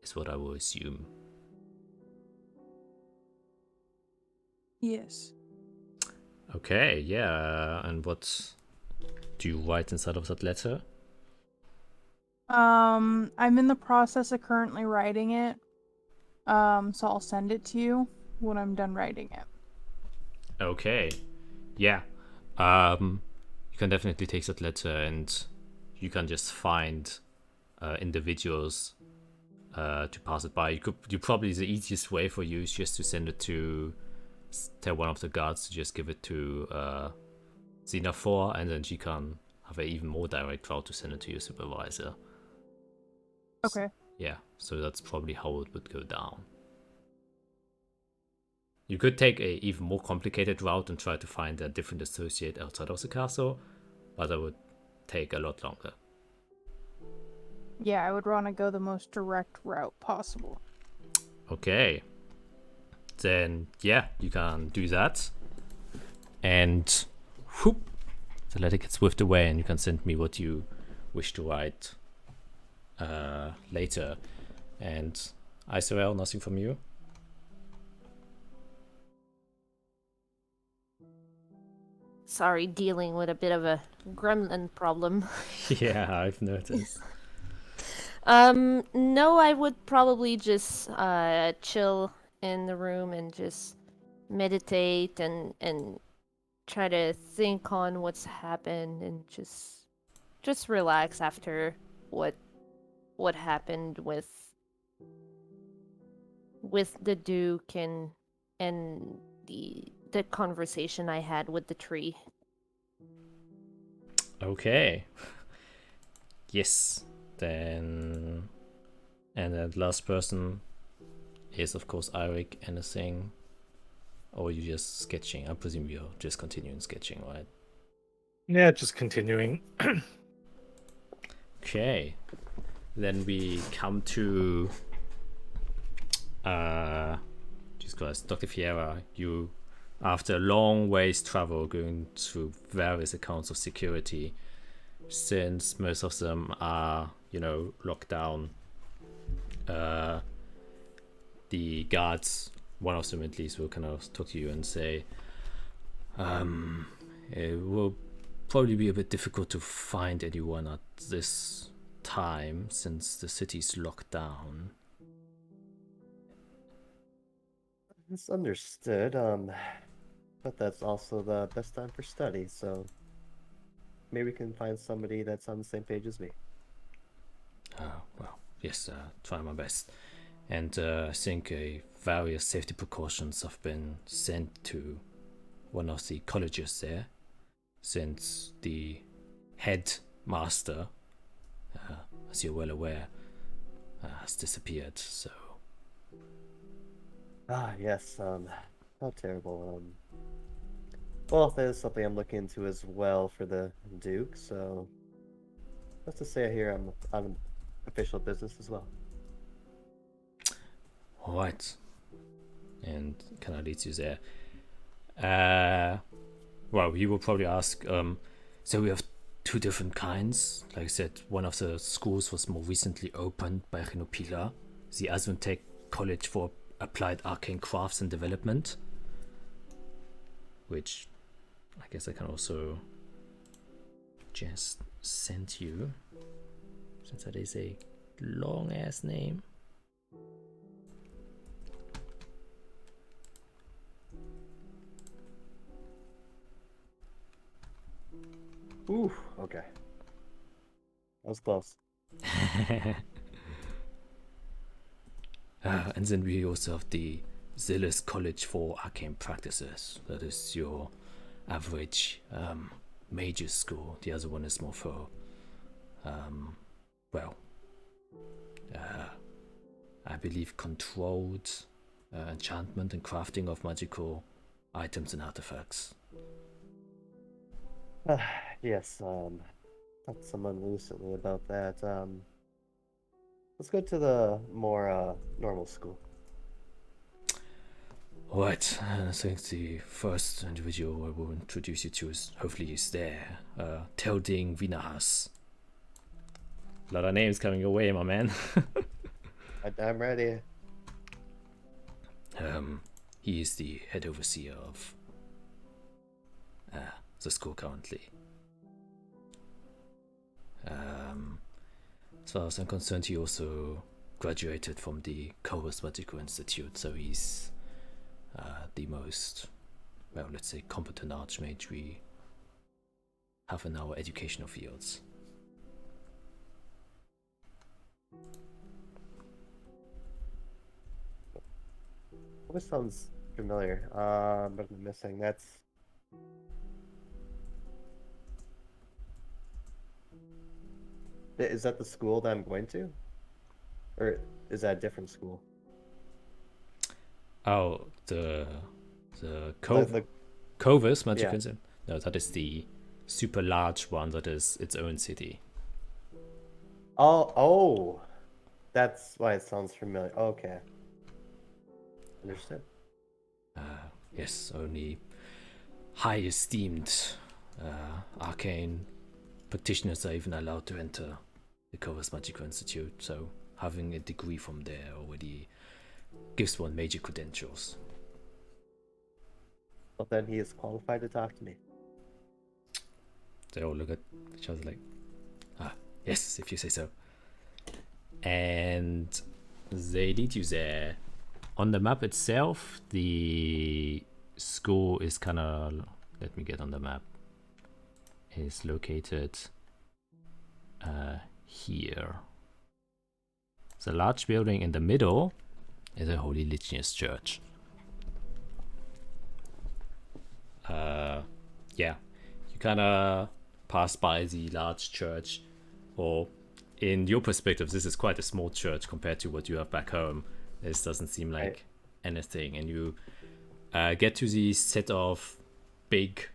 Is what I will assume. Yes. Okay, yeah, and what do you write inside of that letter? I'm in the process of currently writing it. So I'll send it to you when I'm done writing it. Okay. Yeah. You can definitely take that letter and you can just find individuals to pass it by. You probably, the easiest way for you is just to send it to, tell one of the guards to just give it to Xena 4, and then she can have an even more direct route to send it to your supervisor. Okay. Yeah, so that's probably how it would go down. You could take a even more complicated route and try to find a different associate outside of the castle, but that would take a lot longer. Yeah, I would want to go the most direct route possible. Okay. Then, yeah, you can do that. And whoop, the letter gets whiffed away and you can send me what you wish to write later. And Azathia, nothing from you? Sorry, dealing with a bit of a gremlin problem. Yeah, I've noticed. No, I would probably just chill in the room and just meditate and try to think on what's happened and just relax after what happened with the Duke and the conversation I had with the tree. Okay. Yes. Then, and the last person is of course Eirik. Anything, or you just sketching? I presume you're just continuing sketching, right? Yeah, just continuing. Okay. Then we come to Jesus Christ, Dr. Fiera. You, after a long ways travel, going through various accounts of security, since most of them are, locked down. The guards, one of them at least, will kind of talk to you and say, it will probably be a bit difficult to find anyone at this time since the city's locked down. It's understood. But that's also the best time for study, so maybe we can find somebody that's on the same page as me. Well, yes, try my best. And I think various safety precautions have been sent to one of the colleges there, since the headmaster, as you're well aware, has disappeared. So. Ah, yes. How terrible. Well, that is something I'm looking into as well for the Duke. So, let's just say here I'm on official business as well. All right. And kind of leads you there. Well, he will probably ask, so we have two different kinds. Like I said, one of the schools was more recently opened by Renopila, the Azuntech College for Applied Arcane Crafts and Development, which I guess I can also just send you, since that is a long ass name. Ooh, okay. That was close. And then we also have the Zealous College for Arcane Practices. That is your average major school. The other one is more for, I believe controlled enchantment and crafting of magical items and artifacts. Yes, talked to someone recently about that. Let's go to the more normal school. Alright, I think the first individual I will introduce you to is hopefully is there. Telding Vinahas. A lot of names coming your way, my man. I'm ready. He is the head overseer of the school currently. As far as I'm concerned, he also graduated from the Covers Magical Institute, so he's the most, well, let's say, competent archmage we have in our educational fields. This sounds familiar, but I'm missing. That's... Is that the school that I'm going to? Or is that a different school? Oh, the Covers Magical Institute? No, that is the super large one that is its own city. Oh, that's why it sounds familiar. Okay. Understood. Yes, only high esteemed arcane practitioners are even allowed to enter the Covers Magical Institute, so having a degree from there already gives one major credentials. Well, then he is qualified to talk to me. They all look at each other like, yes, if you say so. And they lead you there. On the map itself, the school is kind of, let me get on the map, is located here. The large building in the middle is a Holy Legionist Church. Yeah, you kind of pass by the large church, or in your perspective, this is quite a small church compared to what you have back home. This doesn't seem like anything, and you get to the set of big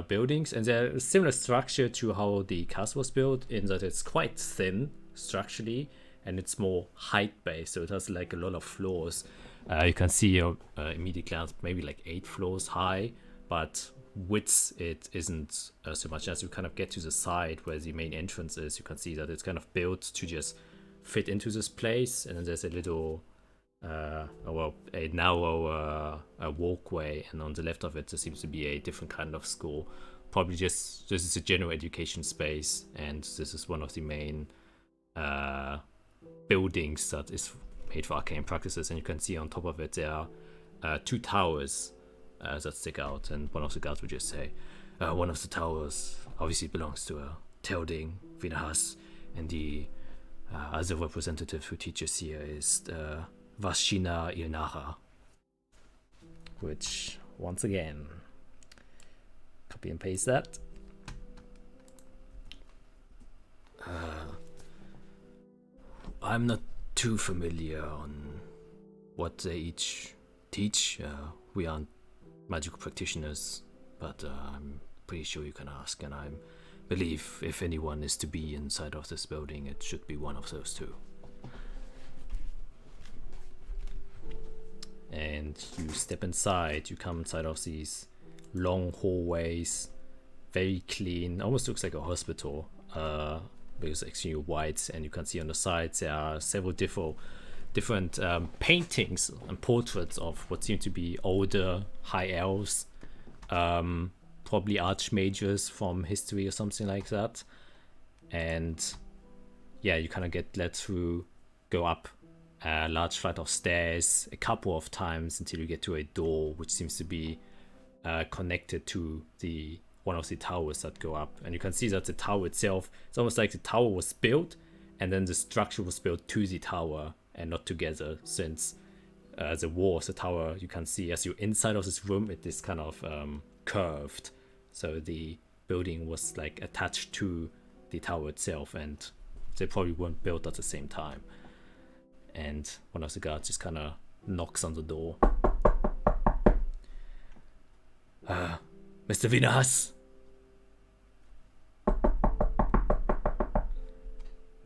buildings, and they're a similar structure to how the castle was built, in that it's quite thin structurally, and it's more height based, so it has like a lot of floors. You can see immediate glance maybe like 8 floors high, but width it isn't so much. As you kind of get to the side where the main entrance is, you can see that it's kind of built to just fit into this place, and then there's a little a narrow walkway, and on the left of it there seems to be a different kind of school. Probably just, this is a general education space, and this is one of the main buildings that is made for arcane practices. And you can see on top of it there are 2 towers that stick out, and one of the guards would just say, one of the towers obviously belongs to Telding Vinahas, and the other representative who teaches here is Vashina Ilnara, which, once again, copy and paste that. I'm not too familiar on what they each teach. We aren't magical practitioners, but I'm pretty sure you can ask, and I believe if anyone is to be inside of this building, it should be one of those 2. and you step inside. You come inside of these long hallways, very clean, almost looks like a hospital, because it's extremely white, and you can see on the sides there are several different paintings and portraits of what seem to be older high elves, probably archmages from history or something like that. And yeah, you kind of get led through, go up a large flight of stairs a couple of times until you get to a door which seems to be connected to the one of the towers that go up. And you can see that the tower itself, it's almost like the tower was built and then the structure was built to the tower and not together, since the wall of the tower, you can see as you're inside of this room, it is kind of curved. So the building was like attached to the tower itself, and they probably weren't built at the same time. And one of the guards just kind of knocks on the door. Mr. Vinas?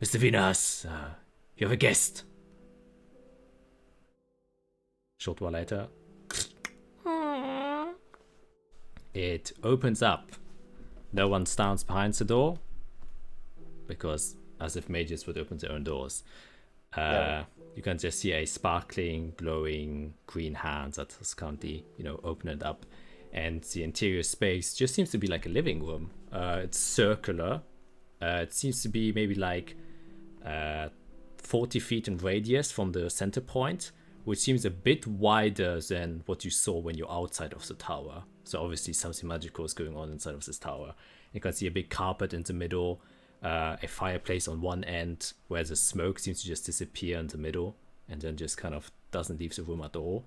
Mr. Vinas, you have a guest. Short while later, it opens up. No one stands behind the door, because as if mages would open their own doors. You can just see a sparkling, glowing green hand that has currently, opened it up. And the interior space just seems to be like a living room. It's circular. It seems to be maybe like 40 feet in radius from the center point, which seems a bit wider than what you saw when you're outside of the tower. So obviously something magical is going on inside of this tower. You can see a big carpet in the middle, a fireplace on one end where the smoke seems to just disappear in the middle and then just kind of doesn't leave the room at all.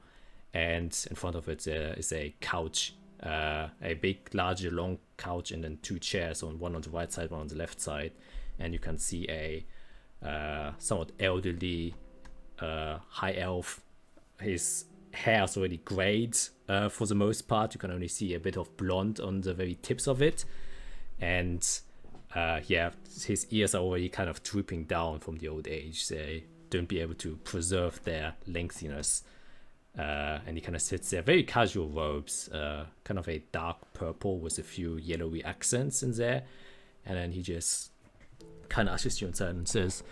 And in front of it there is a couch, a big, larger, long couch, and then two chairs, one on the right side, one on the left side. And you can see a somewhat elderly high elf. His hair is already grayed for the most part. You can only see a bit of blonde on the very tips of it. And his ears are already kind of drooping down from the old age. They don't be able to preserve their lengthiness. And he kind of sits there, very casual robes, kind of a dark purple with a few yellowy accents in there. And then he just kind of ushers you inside and says,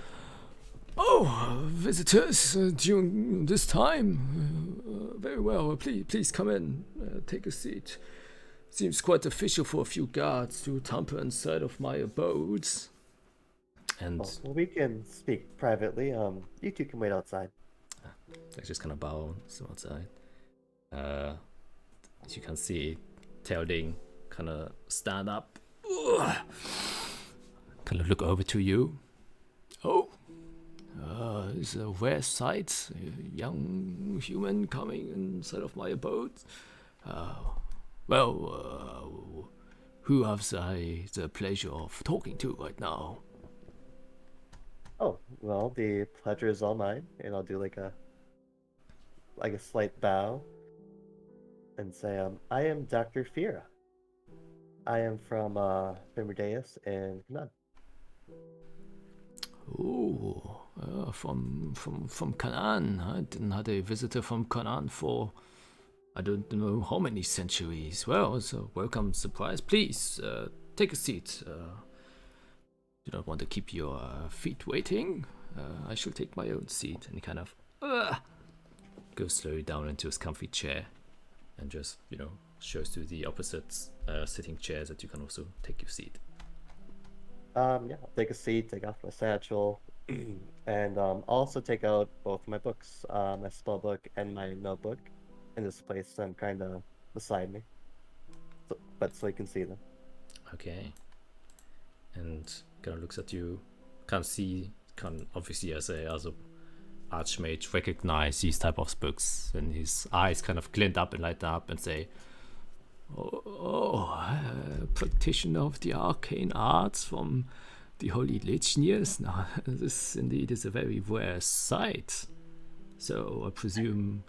"Oh, visitors during this time. Very well, please come in, take a seat. Seems quite official for a few guards to tamper inside of my abodes." And well, we can speak privately. You two can wait outside. I just kind of bow outside. As you can see, Telding kind of stand up, kind of look over to you. "Oh, it's a rare sight, a young human coming inside of my abode. Who have I the pleasure of talking to right now?" Oh, well, the pleasure is all mine, and I'll do like a slight bow and say, I am Dr. Fira. I am from Fimerdeus and Canaan. Oh, from Canaan. I didn't have a visitor from Canaan for I don't know how many centuries. Well, it's a welcome surprise. Please, take a seat. Do not want to keep your feet waiting. I shall take my own seat. And he kind of goes slowly down into his comfy chair and just, shows to the opposite sitting chairs that you can also take your seat. I'll take a seat, take off my satchel, and also take out both my books, my spell book and my notebook, and just place them kind of beside me, so you can see them. Okay. And kind of looks at you, can obviously as a archmage recognize these type of books, and his eyes kind of glint up and light up and say, practitioner of the arcane arts from the Holy Legionnaires. Now, this indeed is a very rare sight. So I presume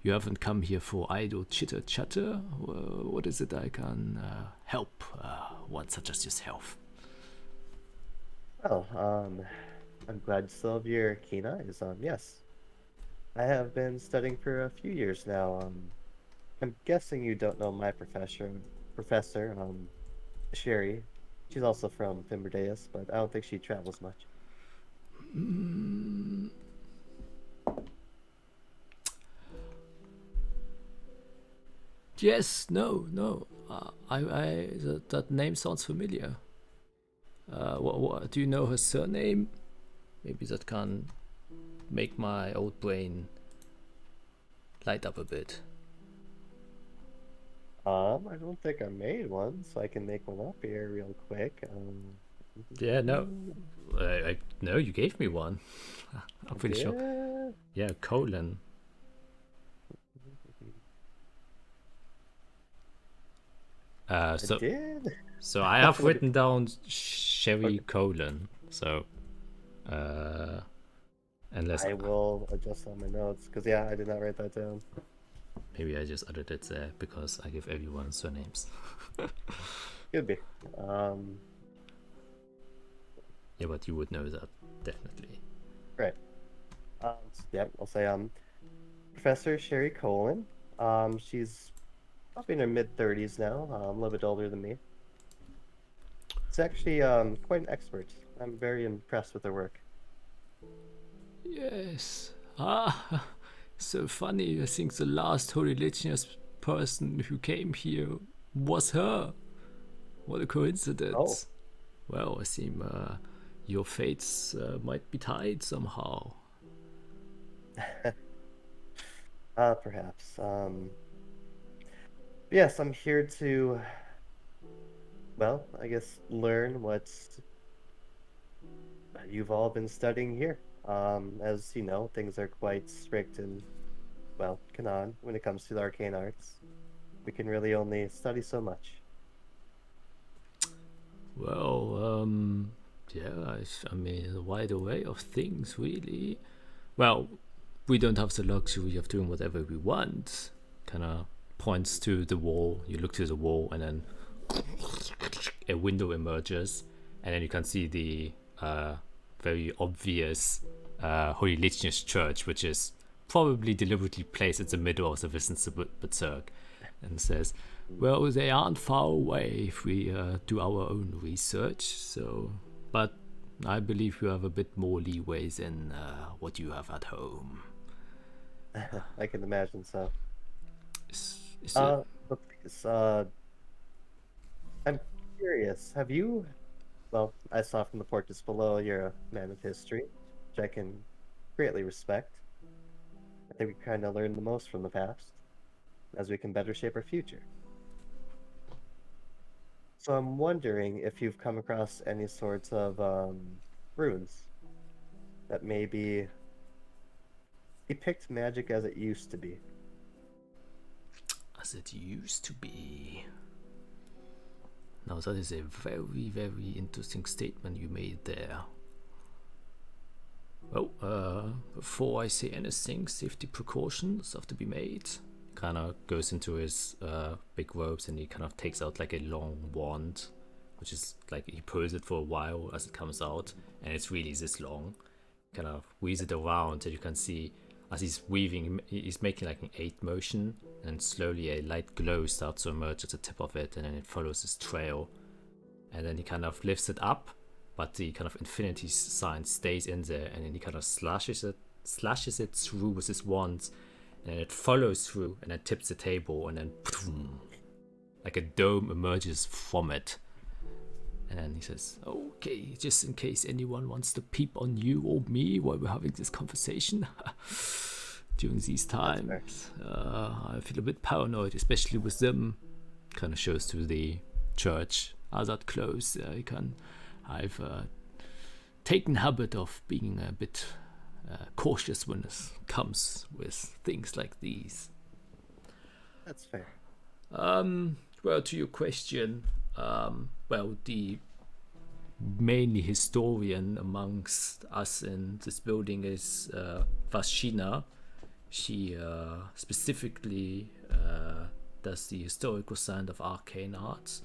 you haven't come here for idle chitter-chatter? What is it I can help one such as yourself? Well, I'm glad you still have your keen eyes. Yes. I have been studying for a few years now. I'm guessing you don't know my professor, Sherry. She's also from Fimberdeus, but I don't think she travels much. Yes, no. That name sounds familiar. What, do you know her surname? Maybe that can make my old brain light up a bit. I don't think I made one, so I can make one up here real quick. Yeah, no. No, you gave me one. I'm pretty sure. Yeah. Yeah, colon. I So did. I have written down Sherry colon. So, unless I will adjust on my notes because yeah, I did not write that down. maybe I just added it there because I give everyone surnames. Could be. Yeah, but you would know that definitely. Right. Yeah, I'll say Professor Sherry Colin. She's probably in her mid-30s now, a little bit older than me. She's actually quite an expert. I'm very impressed with her work. Yes. So funny. I think the last religious person who came here was her. What a coincidence. Well, I seem your fates might be tied somehow. Perhaps. Yes, I'm here to, well, I guess learn what you've all been studying here. As you know, things are quite strict and, well, canon when it comes to the arcane arts. We can really only study so much. Well, yeah, I mean, a wide array of things, really. Well, we don't have the luxury of doing whatever we want. Kind of points to the wall. You look to the wall, and then a window emerges, and then you can see the very obvious Holy Litanius Church, which is probably deliberately placed in the middle of the Wissensbezirk, and says, well, they aren't far away if we do our own research, so, but I believe you have a bit more leeway than what you have at home. I can imagine so. So But please, I'm curious, have you, well, I saw from the portraits below you're a man of history, which I can greatly respect. I think we kind of learn the most from the past, as we can better shape our future. So I'm wondering if you've come across any sorts of runes that maybe depict magic as it used to be. as it used to be. Now that is a very, very interesting statement you made there. Well, before I say anything, safety precautions have to be made. Kind of goes into his big robes and he kind of takes out like a long wand, which is like he pulls it for a while as it comes out, and it's really this long. Kind of weaves it around, and you can see as he's weaving, he's making like an 8 motion, and slowly a light glow starts to emerge at the tip of it, and then it follows this trail, and then he kind of lifts it up, but the kind of infinity sign stays in there, and then he kind of slashes it through with his wand, and then it follows through, and then tips the table, and then boom, like a dome emerges from it. And then he says, okay, just in case anyone wants to peep on you or me while we're having this conversation during these times, I feel a bit paranoid, especially with them. Kind of shows to the church. As that close, I've taken habit of being a bit cautious when it comes with things like these. That's fair. Well, to your question, well, the mainly historian amongst us in this building is Vashina. She specifically does the historical side of arcane arts.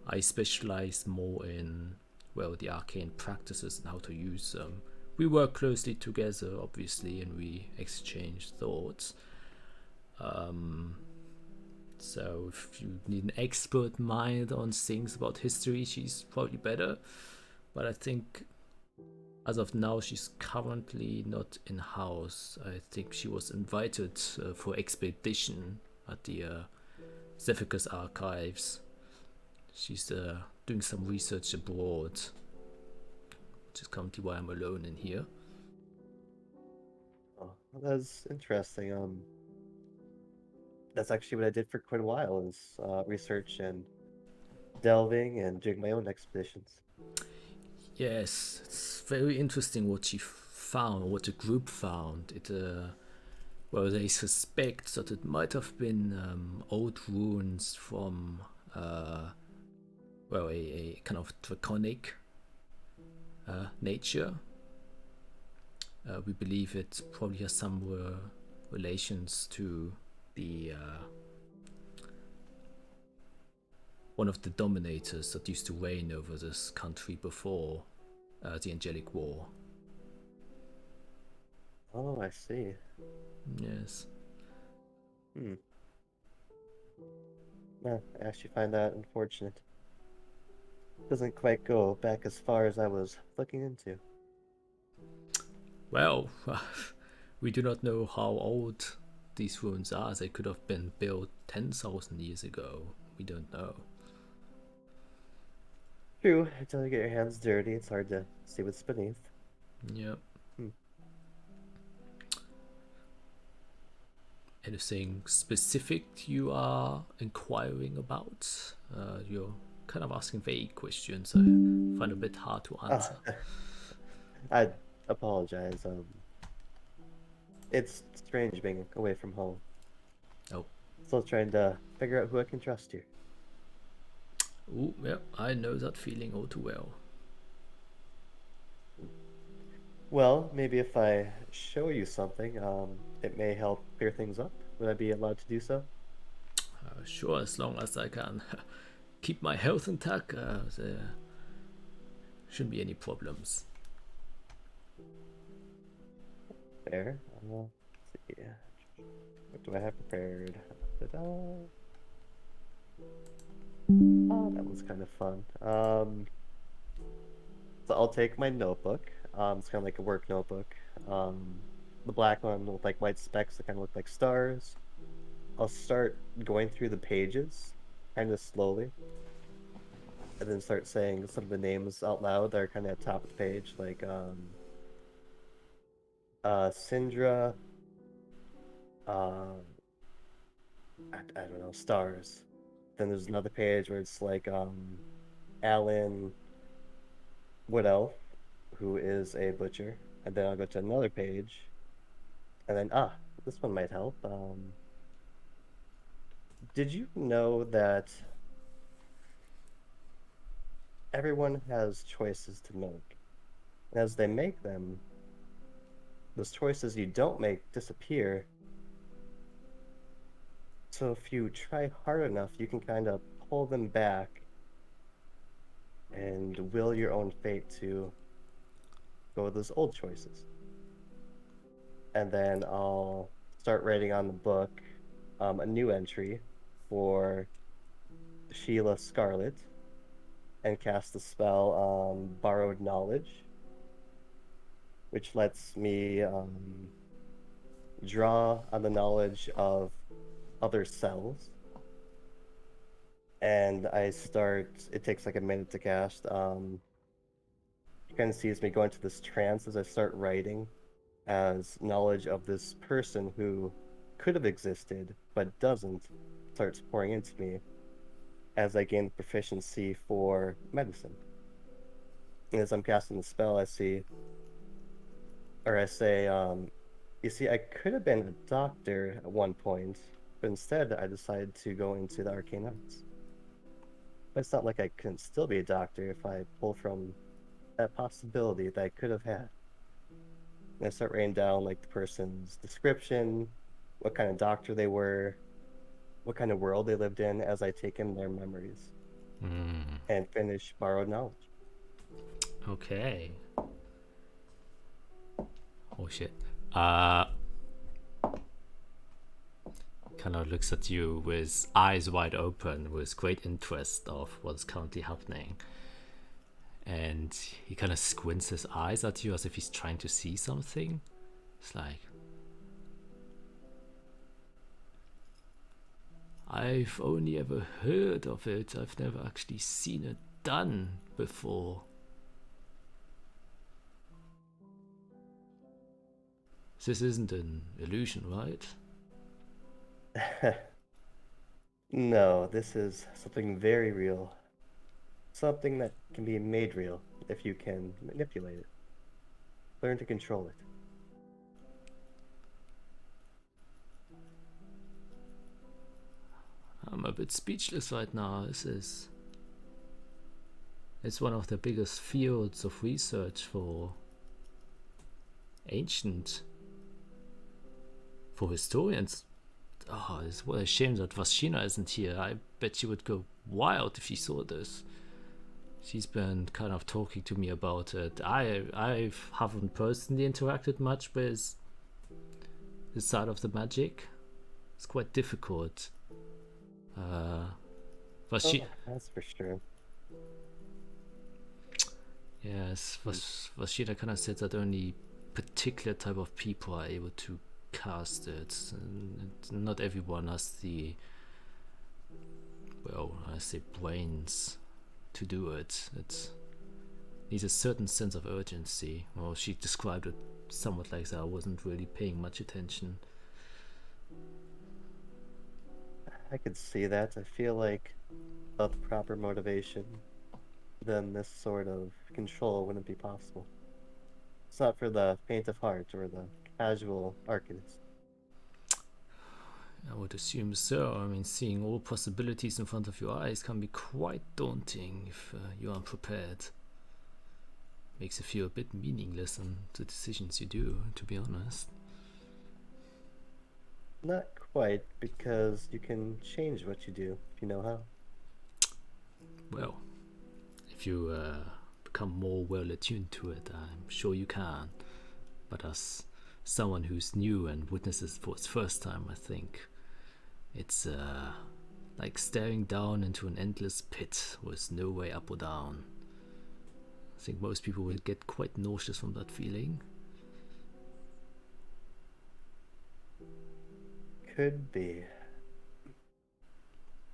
I specialize more in, well, the arcane practices and how to use them. we work closely together, obviously, and we exchange thoughts. So if you need an expert mind on things about history, she's probably better. But I think as of now, she's currently not in-house. I think she was invited for expedition at the Zephyrus archives. She's doing some research abroad, which is currently why I'm alone in here. Oh, that's interesting. That's actually what I did for quite a while, is research and delving and doing my own expeditions. Yes, it's very interesting what she found, what the group found. Well, they suspect that it might have been old ruins from, a kind of draconic nature. We believe it probably has some relations to the one of the dominators that used to reign over this country before the Angelic War. Oh, I see. Yes. I actually find that unfortunate. Doesn't quite go back as far as I was looking into. Well, we do not know how old these ruins are. They could have been built 10,000 years ago. We don't know. True, until you get your hands dirty, it's hard to see what's beneath. Yep. Anything specific you are inquiring about? You're kind of asking vague questions. I find it a bit hard to answer. I apologize. It's strange being away from home. Oh. Still trying to figure out who I can trust here. Ooh, yeah, I know that feeling all too well. Well, maybe if I show you something, it may help clear things up. Would I be allowed to do so? Sure, as long as I can keep my health intact, there shouldn't be any problems. Fair. Let's see. What do I have prepared? Ta-da. Oh, that was kind of fun. So I'll take my notebook. It's kind of like a work notebook. The black one with like white specks that kind of look like stars. I'll start going through the pages, kind of slowly, and then start saying some of the names out loud that are kind of at the top of the page, like Syndra. I don't know, stars. Then there's another page where it's like Alan Wood-Elf, who is a butcher, and then I'll go to another page, and then this one might help. Did you know that everyone has choices to make? And as they make them, those choices you don't make disappear. So if you try hard enough, you can kind of pull them back and will your own fate to go with those old choices. And then I'll start writing on the book a new entry for Sheila Scarlet and cast the spell Borrowed Knowledge, which lets me draw on the knowledge of other cells. And it takes like a minute to cast. You kind of sees me go into this trance as I start writing, as knowledge of this person who could have existed but doesn't starts pouring into me as I gain proficiency for medicine. And as I'm casting the spell, I say, you see, I could have been a doctor at one point, but instead I decided to go into the arcane arts. But it's not like I couldn't still be a doctor if I pull from that possibility that I could have had. And I start writing down like the person's description, what kind of doctor they were, what kind of world they lived in, as I take in their memories and finish Borrowed Knowledge. Okay. Oh shit. Kind of looks at you with eyes wide open with great interest of what's currently happening. And he kind of squints his eyes at you as if he's trying to see something. It's like, I've only ever heard of it. I've never actually seen it done before. This isn't an illusion, right? No, this is something very real. Something that can be made real if you can manipulate it. Learn to control it. I'm a bit speechless right now. It's one of the biggest fields of research for historians. Oh, it's what a shame that Vashina isn't here. I bet she would go wild if she saw this. She's been kind of talking to me about it. I haven't personally interacted much with this side of the magic. It's quite difficult. That's for sure. Yes, Vashina kind of said that only particular type of people are able to cast it, and not everyone has the, well, I say brains to do it. It needs a certain sense of urgency. Well, she described it somewhat like that. I wasn't really paying much attention. I could see that. I feel like without the proper motivation, then this sort of control wouldn't be possible. It's not for the faint of heart or the casual arcanist. I would assume so. I mean, seeing all possibilities in front of your eyes can be quite daunting if you're unprepared. Makes you feel a bit meaningless in the decisions you do, to be honest. Not quite, because you can change what you do if you know how. Well, if you become more well attuned to it, I'm sure you can. But as someone who's new and witnesses for its first time, I think it's like staring down into an endless pit with no way up or down. I think most people will get quite nauseous from that feeling. Could be.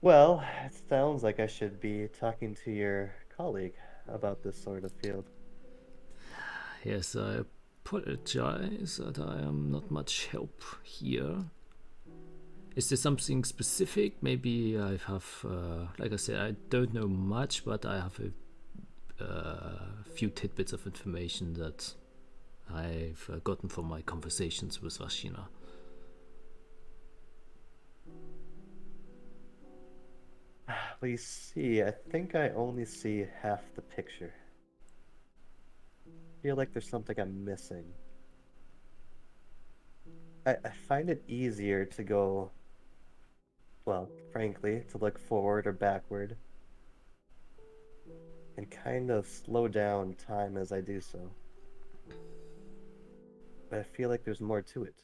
Well, it sounds like I should be talking to your colleague about this sort of field. Yes, I apologize that I am not much help here. Is there something specific? Maybe I have, like I said, I don't know much, but I have a few tidbits of information that I've gotten from my conversations with Vashina. Well, you see, I think I only see half the picture. I feel like there's something I'm missing. I find it easier to go, well, frankly, to look forward or backward and kind of slow down time as I do so. But I feel like there's more to it.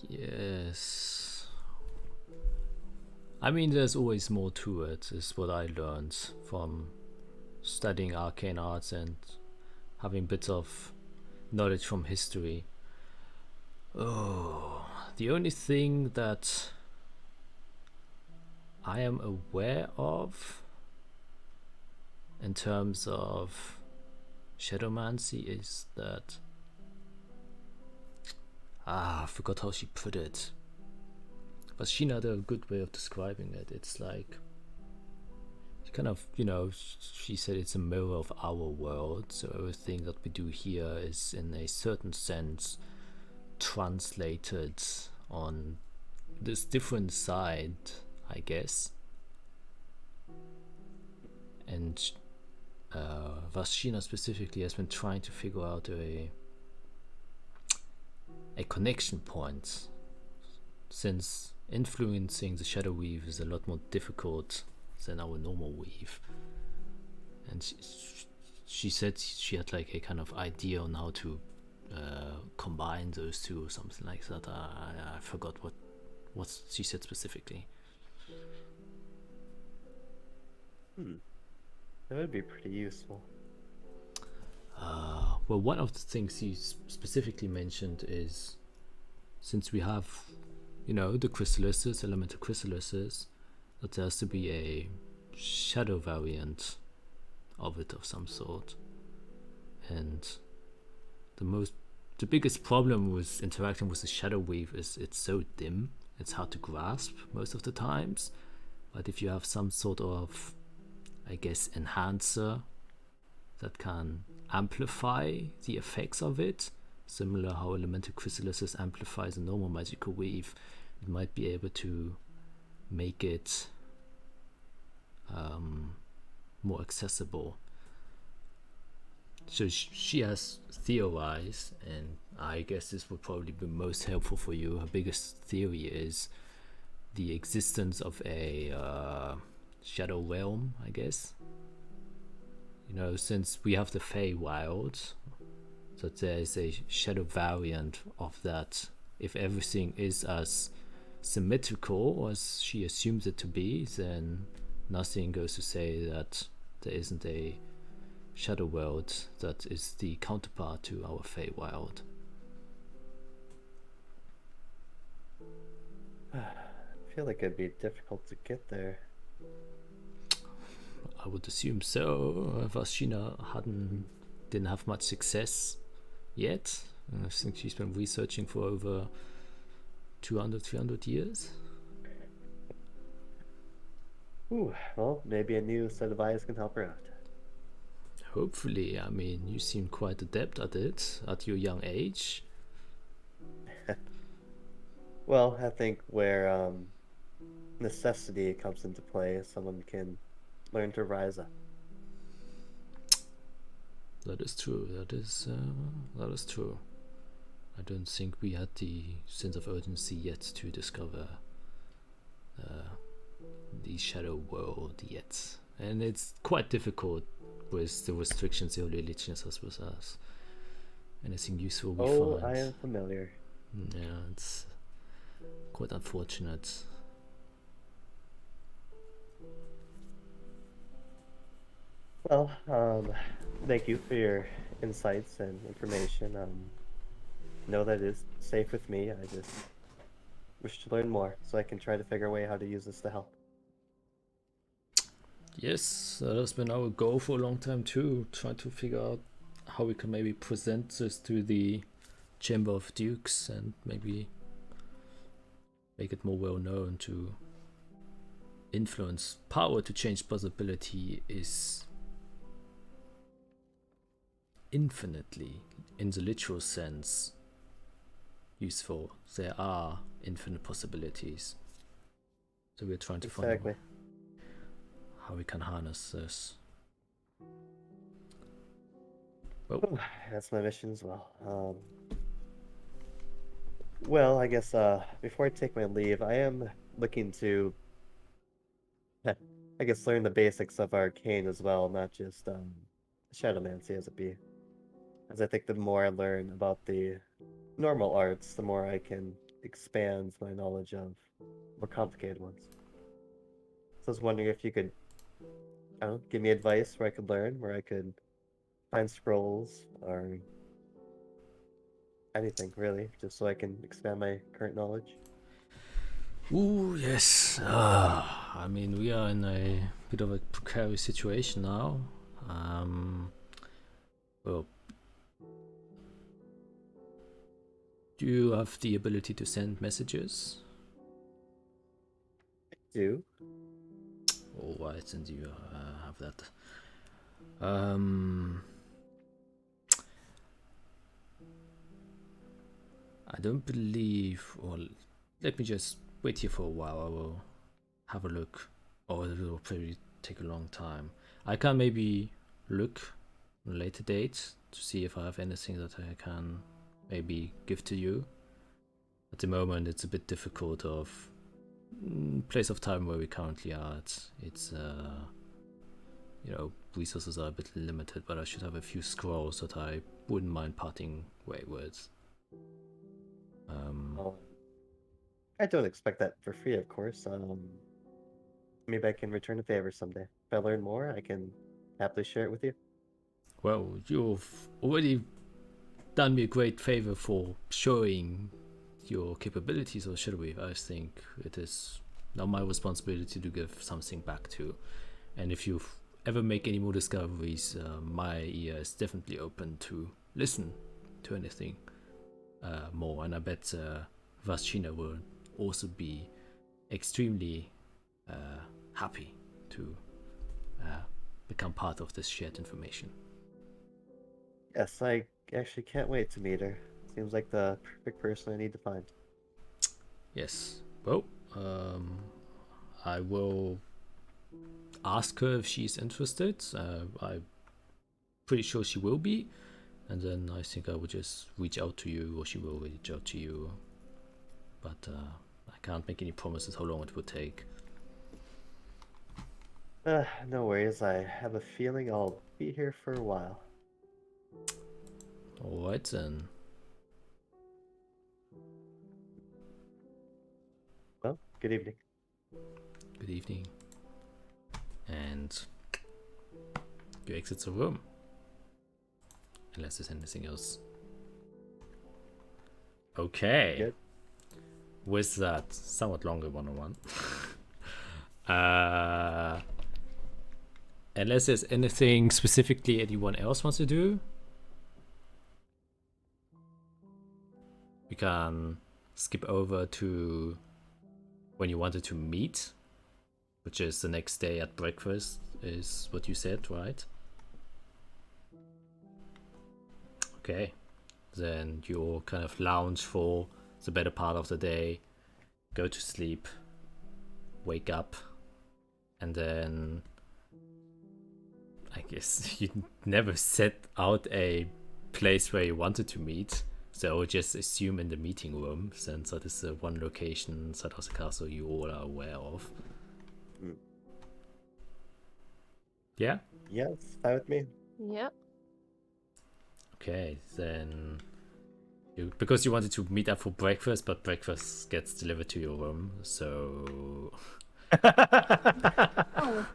Yes. I mean, there's always more to it, is what I learned from studying arcane arts and having bits of knowledge from history. Oh, the only thing that I am aware of in terms of shadowmancy is that I forgot how she put it, but Sheena had a good way of describing it. It's like she kind of, she said it's a mirror of our world, so everything that we do here is in a certain sense translated on this different side, I guess. And Vashina specifically has been trying to figure out a connection point, since influencing the shadow weave is a lot more difficult than our normal weave. and she said she had like a kind of idea on how to combine those two or something like that. I forgot what she said specifically. That would be pretty useful. Well, one of the things he specifically mentioned is, since we have, the chrysalises, elemental chrysalises, that there has to be a shadow variant of it of some sort. And the biggest problem with interacting with the shadow weave is it's so dim, it's hard to grasp most of the times. But if you have some sort of, I guess, enhancer that can amplify the effects of it, similar how elemental chrysalises amplifies a normal magical weave, it might be able to make it more accessible. So she has theorized, and I guess this would probably be most helpful for you. Her biggest theory is the existence of a shadow realm, I guess. Since we have the Feywild, that there is a shadow variant of that. If everything is as symmetrical as she assumes it to be, then nothing goes to say that there isn't a shadow world that is the counterpart to our Feywild. I feel like it'd be difficult to get there. I would assume so. Vashina didn't have much success yet. I think she's been researching for over 300 years. Ooh, well, maybe a new set of eyes can help her out. Hopefully. I mean, you seem quite adept at it at your young age. Well, I think where necessity comes into play, someone can learn to rise up. That is true. That is true. I don't think we had the sense of urgency yet to discover the shadow world yet, and it's quite difficult with the restrictions the Holy Legion has with us. Anything useful we find. I am familiar. Yeah, it's quite unfortunate. Well, thank you for your insights and information. Know that it is safe with me. I just wish to learn more so I can try to figure a way how to use this to help. Yes, that has been our goal for a long time too, trying to figure out how we can maybe present this to the Chamber of Dukes and maybe make it more well known. To influence power to change possibility is infinitely, in the literal sense, useful. There are infinite possibilities, so we're trying to find out how we can harness this. Well, that's my mission as well. Well, I guess before I take my leave, I am looking to, I guess, learn the basics of arcane as well, not just shadowmancy as it be. As I think the more I learn about the normal arts, the more I can expand my knowledge of more complicated ones. So I was wondering if you could, I don't know, give me advice where I could learn, where I could find scrolls or anything really, just so I can expand my current knowledge. Ooh, yes. I mean, we are in a bit of a precarious situation now. Well, do you have the ability to send messages? I do. All right, and you have that. I don't believe, or let me just wait here for a while. I will have a look, or it will probably take a long time. I can maybe look at a later date to see if I have anything that I can maybe give to you. At the moment, it's a bit difficult of place of time where we currently are at. It's resources are a bit limited, but I should have a few scrolls that I wouldn't mind parting wayward. I don't expect that for free, of course. Maybe I can return a favor someday. If I learn more, I can happily share it with you. Well, you've already done me a great favor for showing your capabilities, or should we? I think it is now my responsibility to give something back to. And if you ever make any more discoveries, my ear is definitely open to listen to anything more. And I bet Vaschina will also be extremely happy to become part of this shared information. Yes, I actually can't wait to meet her. Seems like the perfect person I need to find. Yes. Well, I will ask her if she's interested. I'm pretty sure she will be. And then I think I will just reach out to you, or she will reach out to you. But I can't make any promises how long it will take. No worries. I have a feeling I'll be here for a while. Alright then. Well, good evening. Good evening. And you exit the room. Unless there's anything else. Okay. Good. With that somewhat longer one-on-one. Unless there's anything specifically anyone else wants to do, we can skip over to when you wanted to meet, which is the next day at breakfast, is what you said, right? Okay, then you'll kind of lounge for the better part of the day, go to sleep, wake up, and then I guess you never set out a place where you wanted to meet, so just assume in the meeting room, since that is the one location inside of the castle you all are aware of. Yeah? Yes, fine with me. Yep. Okay, then because you wanted to meet up for breakfast, but breakfast gets delivered to your room, so Oh,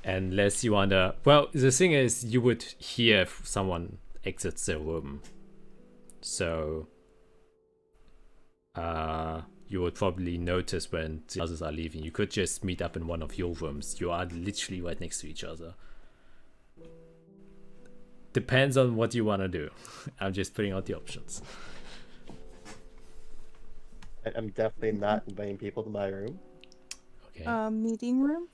unless you wanna, well, the thing is, you would hear if someone exits the room, so you would probably notice when the others are leaving. You could just meet up in one of your rooms. You are literally right next to each other. Depends on what you want to do. I'm just putting out the options. I'm definitely not inviting people to my room. Okay. meeting room.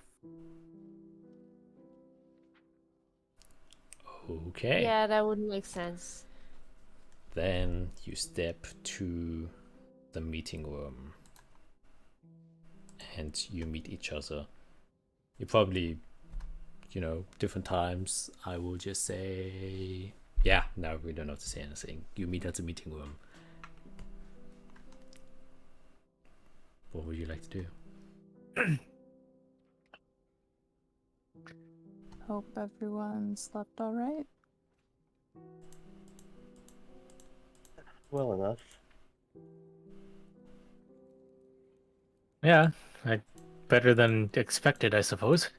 Okay. Yeah, that would make sense. Then you step to the meeting room and you meet each other. You probably, different times. I will just say, yeah, no, we don't have to say anything. You meet at the meeting room. What would you like to do? Hope everyone slept all right. Well enough. Yeah, better than expected, I suppose.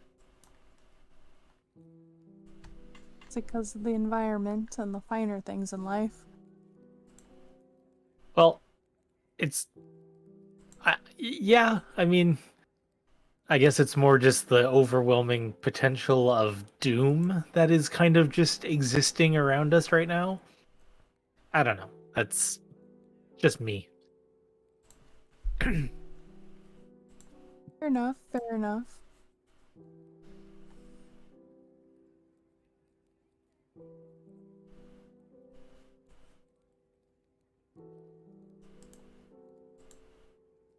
It's because of the environment and the finer things in life. Well, it's... yeah, I mean... I guess it's more just the overwhelming potential of doom that is kind of just existing around us right now. I don't know. That's just me. Fair enough, fair enough.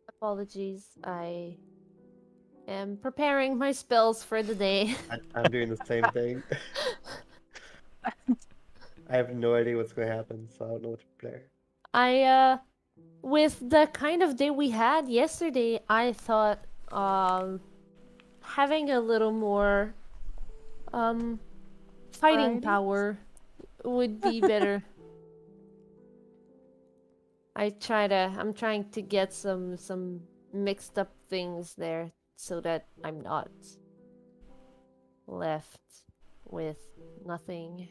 Apologies, I am preparing my spells for the day. I'm doing the same thing. I have no idea what's going to happen, so I don't know what to prepare. With the kind of day we had yesterday, I thought, having a little more fighting Variety? power would be better. I'm trying to get some mixed up things there so that I'm not left with nothing.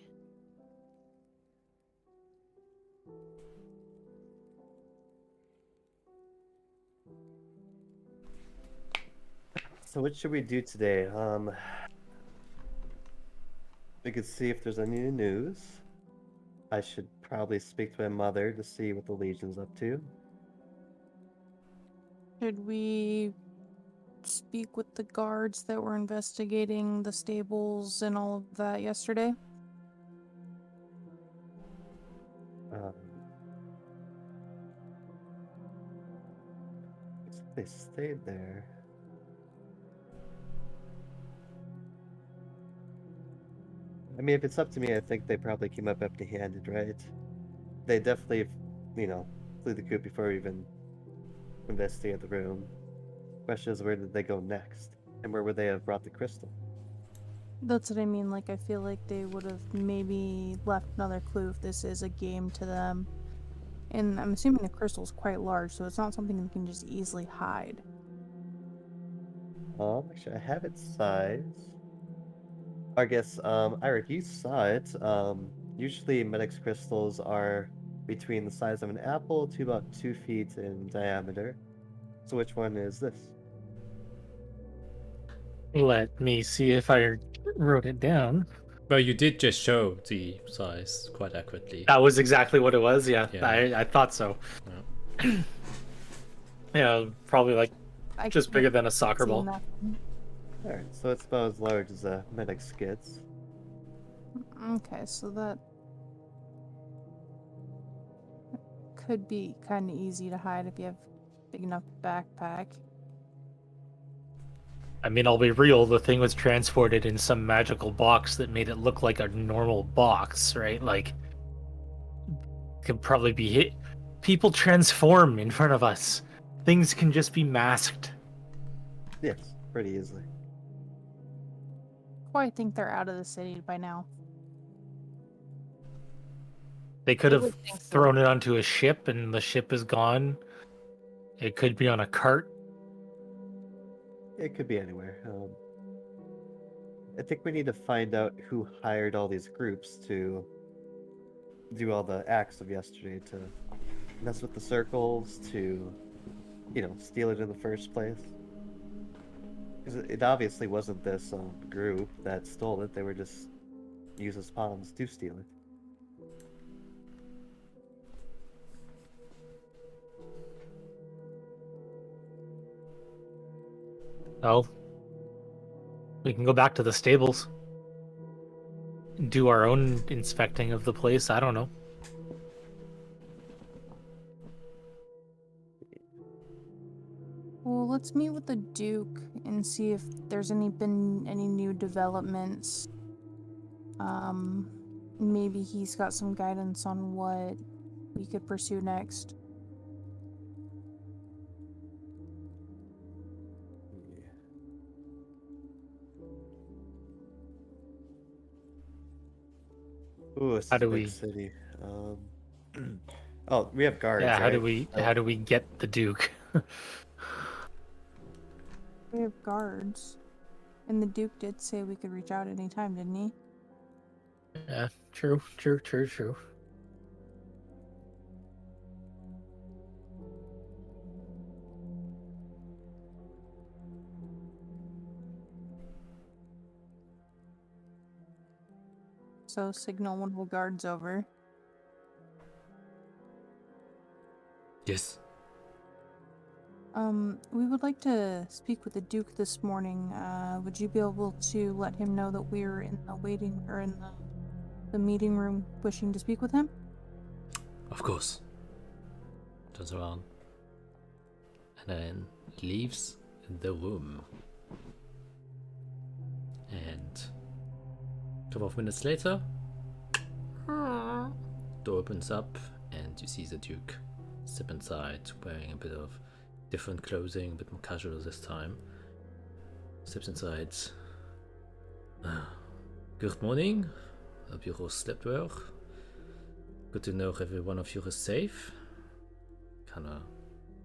So what should we do today? We could see if there's any news. I should probably speak to my mother to see what the Legion's up to. Should we speak with the guards that were investigating the stables and all of that yesterday? Um, they stayed there. I mean, if it's up to me, I think they probably came up empty-handed, right? They definitely, flew the coop before we even investigated the room. Question is, where did they go next? And where would they have brought the crystal? That's what I mean. Like, I feel like they would have maybe left another clue if this is a game to them. And I'm assuming the crystal's quite large, so it's not something they can just easily hide. Actually, I have its size. I guess, Eric, you saw it. Usually Medix crystals are between the size of an apple to about 2 feet in diameter. So which one is this? Let me see if I wrote it down. Well, you did just show the size quite accurately. That was exactly what it was. Yeah, Yeah. I thought so. Yeah. Yeah, probably like I just can't bigger than a soccer see ball. nothing. Alright, so it's about as large as a Medix gets. Okay, so that could be kind of easy to hide if you have a big enough backpack. I mean, I'll be real, the thing was transported in some magical box that made it look like a normal box, right? Like, could probably be hit. People transform in front of us. Things can just be masked. Yes, pretty easily. Well, I think they're out of the city by now. They could I have would think so. thrown it onto a ship and the ship is gone. It could be on a cart. It could be anywhere. I think we need to find out who hired all these groups to do all the acts of yesterday, to mess with the circles, to, steal it in the first place. Because it obviously wasn't this group that stole it, they were just used as pawns to steal it. Oh. We can go back to the stables. Do our own inspecting of the place. I don't know. Well, let's meet with the Duke and see if there's been any new developments. Maybe he's got some guidance on what we could pursue next. Ooh, it's How a do big we- city. Oh, we have guards, Yeah, how right? do we get the Duke? We have guards. And the Duke did say we could reach out anytime, didn't he? Yeah, true. So signal one of the guards over. Yes. We would like to speak with the Duke this morning. Would you be able to let him know that we're in the meeting room wishing to speak with him? Of course. Turns around and then leaves the room. And a couple of minutes later, door opens up and you see the Duke step inside, wearing a bit of different clothing, a bit more casual this time. Steps inside. Good morning. Hope you all slept well. Good to know every one of you is safe. Kinda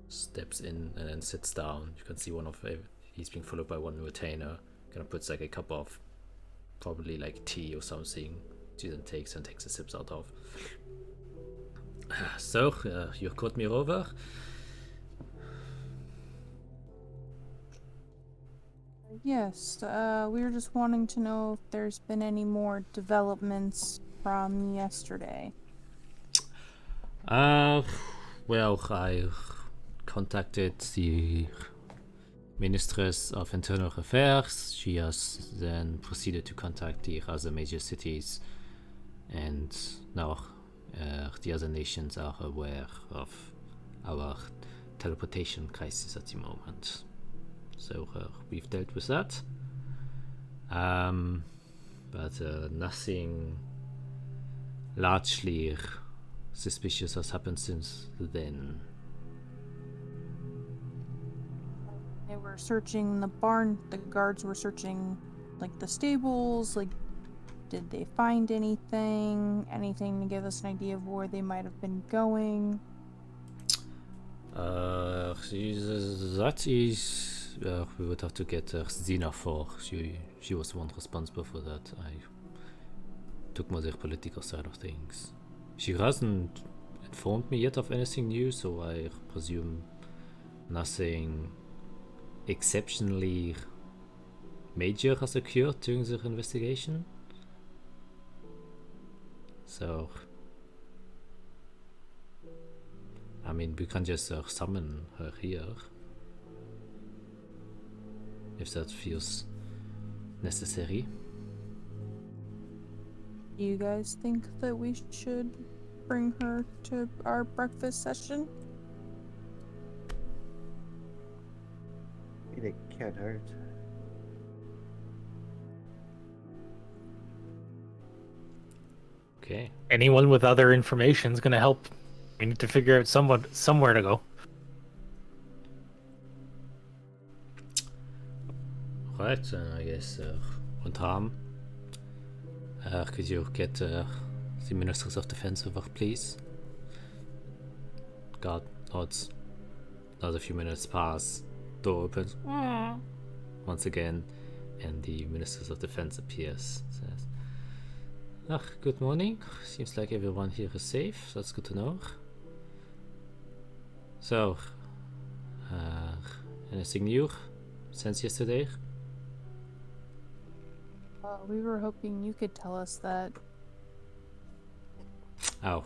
steps in and then sits down. You can see he's being followed by one retainer. Kinda puts like a cup of probably like tea or something. She then takes the sips out of. So, you called me over. Yes, we were just wanting to know if there's been any more developments from yesterday. Well, I contacted the Mistress of Internal Affairs. She has then proceeded to contact the other major cities, and now the other nations are aware of our teleportation crisis at the moment. So we've dealt with that. But nothing largely suspicious has happened since then. They were searching the barn, the guards were searching like the stables, like did they find anything to give us an idea of where they might have been going? That is we would have to get Zina for. She was the one responsible for that. I took more the political side of things. She hasn't informed me yet of anything new, so I presume nothing exceptionally major has occurred during the investigation. So, I mean, we can just summon her here if that feels necessary. Do you guys think that we should bring her to our breakfast session? It can't hurt. Okay. Anyone with other information is going to help. We need to figure out somewhere to go. Right, I guess Ram, could you get the Ministers of Defense over, please? God nods. Another few minutes pass. Door opens once again, and the Ministers of Defense appears. Says, good morning. Seems like everyone here is safe. That's good to know. So, anything new since yesterday? We were hoping you could tell us that. Oh,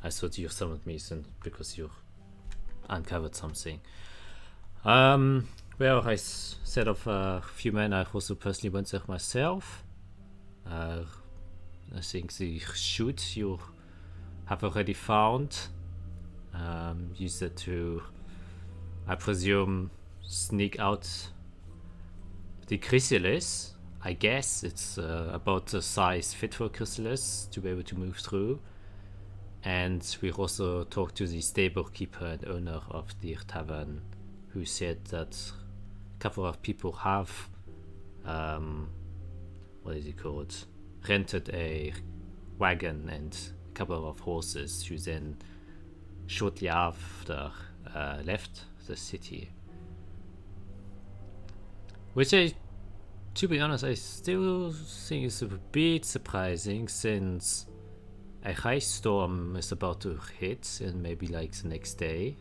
I thought you summoned me because you uncovered something. Well, I set off a few men. I also personally went there myself. I think the chute you have already found. Use it to, I presume, sneak out the chrysalis. I guess it's about the size fit for a chrysalis to be able to move through. And we also talked to the stable keeper and owner of the tavern, who said that a couple of people have, what is it called, rented a wagon and a couple of horses, who then shortly after left the city. Which to be honest, I still think it's a bit surprising, since a high storm is about to hit and maybe like the next day.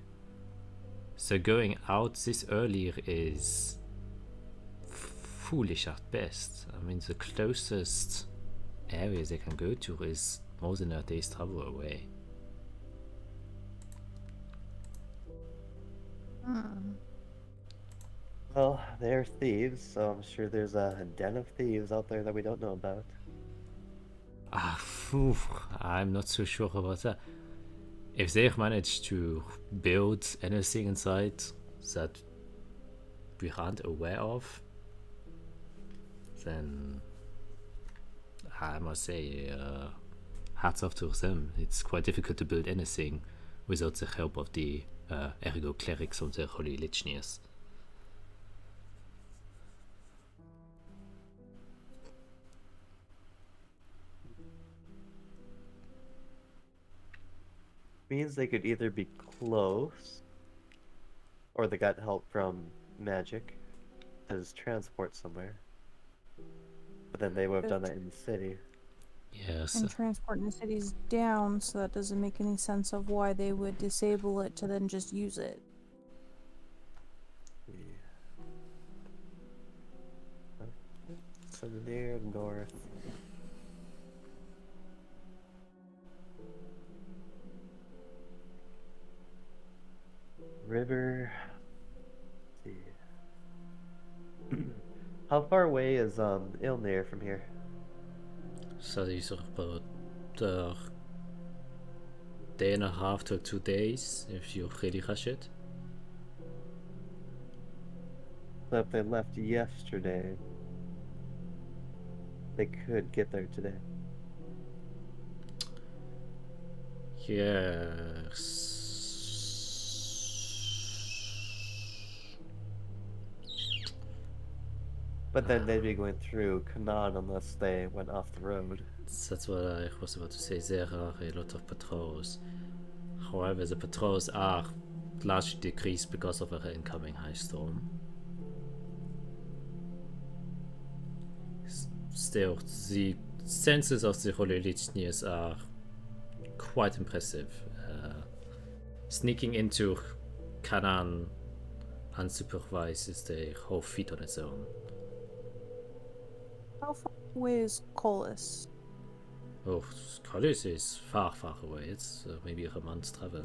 So going out this early is foolish at best. I mean, the closest area they can go to is more than a day's travel away. Well, they're thieves, so I'm sure there's a den of thieves out there that we don't know about. I'm not so sure about that. If they've managed to build anything inside that we aren't aware of, then I must say, hats off to them. It's quite difficult to build anything without the help of the ergo clerics of the Holy Lichnius. means they could either be close, or they got help from magic as transport somewhere. But then they would have done that in the city. Yes. And transport in the city's down, so that doesn't make any sense of why they would disable it to then just use it. Yeah. So near north. River. Let's see. How far away is Ilnir from here? So these are about day and a half to 2 days if you really rush it. So if they left yesterday, they could get there today. Yes. But then they'd be going through Canaan unless they went off the road. That's what I was about to say. There are a lot of patrols. However, the patrols are largely decreased because of an incoming high storm. Still, the senses of the holy legionnaires are quite impressive. Sneaking into Canaan unsupervised is the whole feat on its own. How far away is Colas? Oh, Collis is far, far away. It's maybe a month's travel.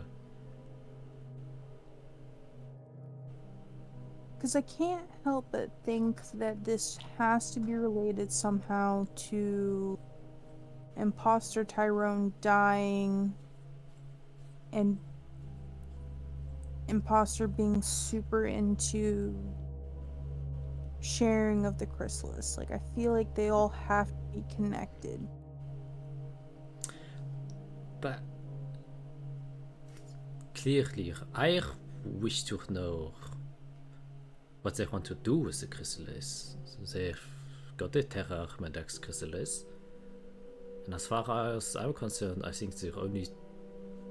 Because I can't help but think that this has to be related somehow to Imposter Tyrone dying and Imposter being super into sharing of the chrysalis. Like, I feel like they all have to be connected. But clearly, I wish to know what they want to do with the chrysalis. They've got the Terra Archmedex chrysalis, and as far as I'm concerned, I think the only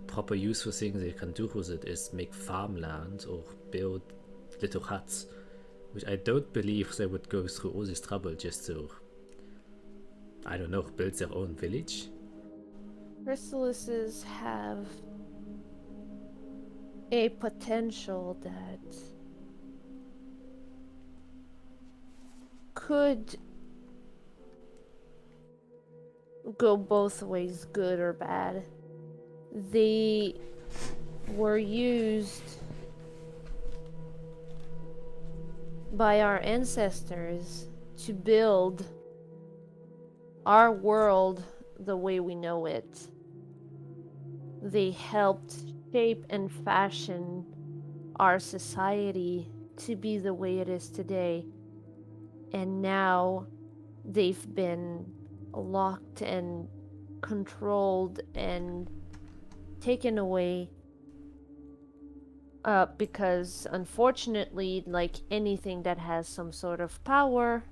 proper useful thing they can do with it is make farmland or build little huts, which I don't believe they would go through all this trouble just to, I don't know, build their own village. Chrysalises have a potential that could go both ways, good or bad. They were used by our ancestors to build our world the way we know it. They helped shape and fashion our society to be the way it is today. And now they've been locked and controlled and taken away because unfortunately, like anything that has some sort of power,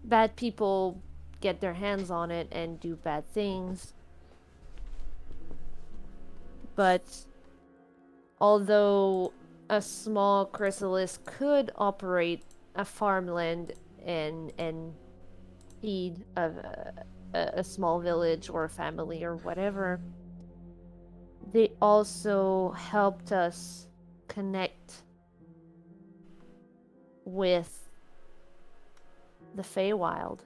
bad people get their hands on it and do bad things. But although a small chrysalis could operate a farmland and feed a small village or a family or whatever, they also helped us connect with the Feywild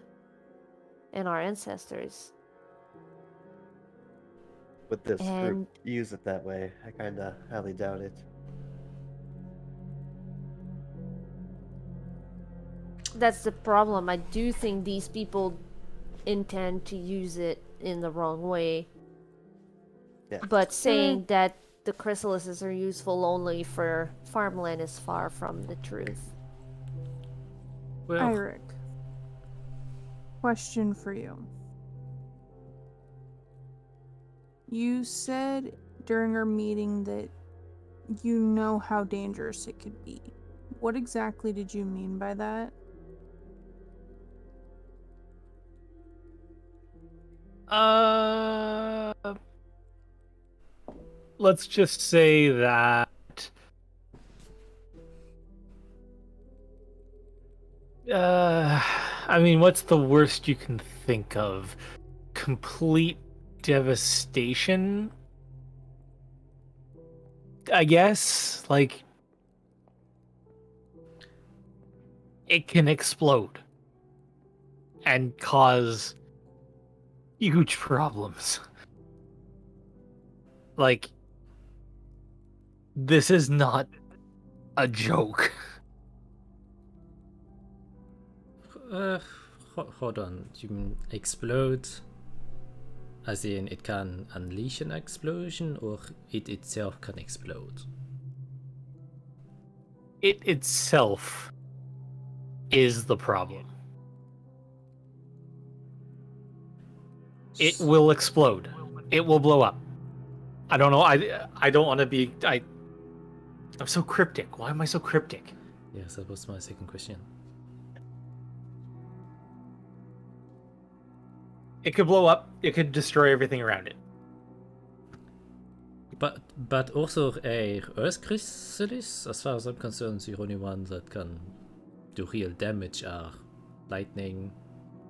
and our ancestors. Would this And group use it that way? I kinda highly doubt it. that's the problem. I do think these people intend to use it in the wrong way. Yeah. But saying that the chrysalises are useful only for farmland is far from the truth. Well, Eirik, question for you. You said during our meeting that you know how dangerous it could be. What exactly did you mean by that? let's just say that I mean, what's the worst you can think of? Complete devastation? I guess, like, it can explode and cause huge problems. Like, this is not a joke. Hold on. You mean explode? As in, it can unleash an explosion, or it itself can explode? It itself is the problem. It will explode. It will blow up. I don't know. I don't want to be. I'm so cryptic. Why am I so cryptic? Yes, that was my second question. It could blow up. It could destroy everything around it. But also a Earth Chrysalis, as far as I'm concerned, the only one that can do real damage are lightning,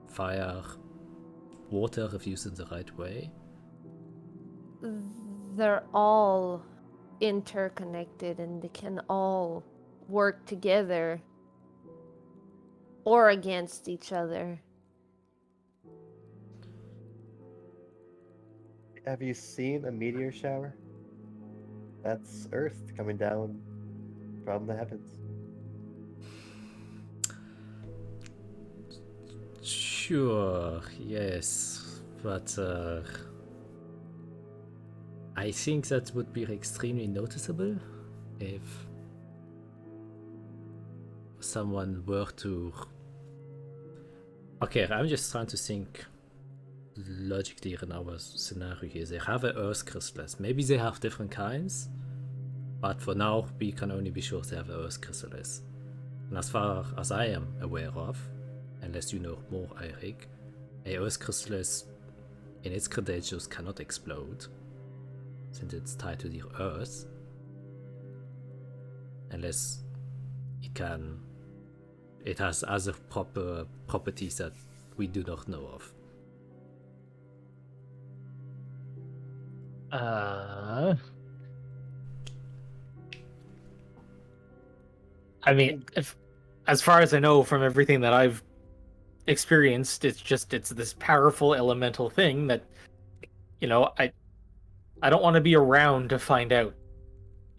fire, water if used in the right way. They're all interconnected and they can all work together or against each other. Have you seen a meteor shower? That's Earth coming down from the heavens. Sure, yes, but I think that would be extremely noticeable if someone were to... Okay, I'm just trying to think logically in our scenario here. They have an Earth Chrysalis. Maybe they have different kinds, but for now we can only be sure they have an Earth Chrysalis. And as far as I am aware of, unless you know more, Eirik, a Earth Chrysalis in its credentials cannot explode, since it's tied to the Earth, unless it can. It has other proper properties that we do not know of. I mean, as far as I know from everything that I've experienced, it's this powerful elemental thing that, you know, I don't want to be around to find out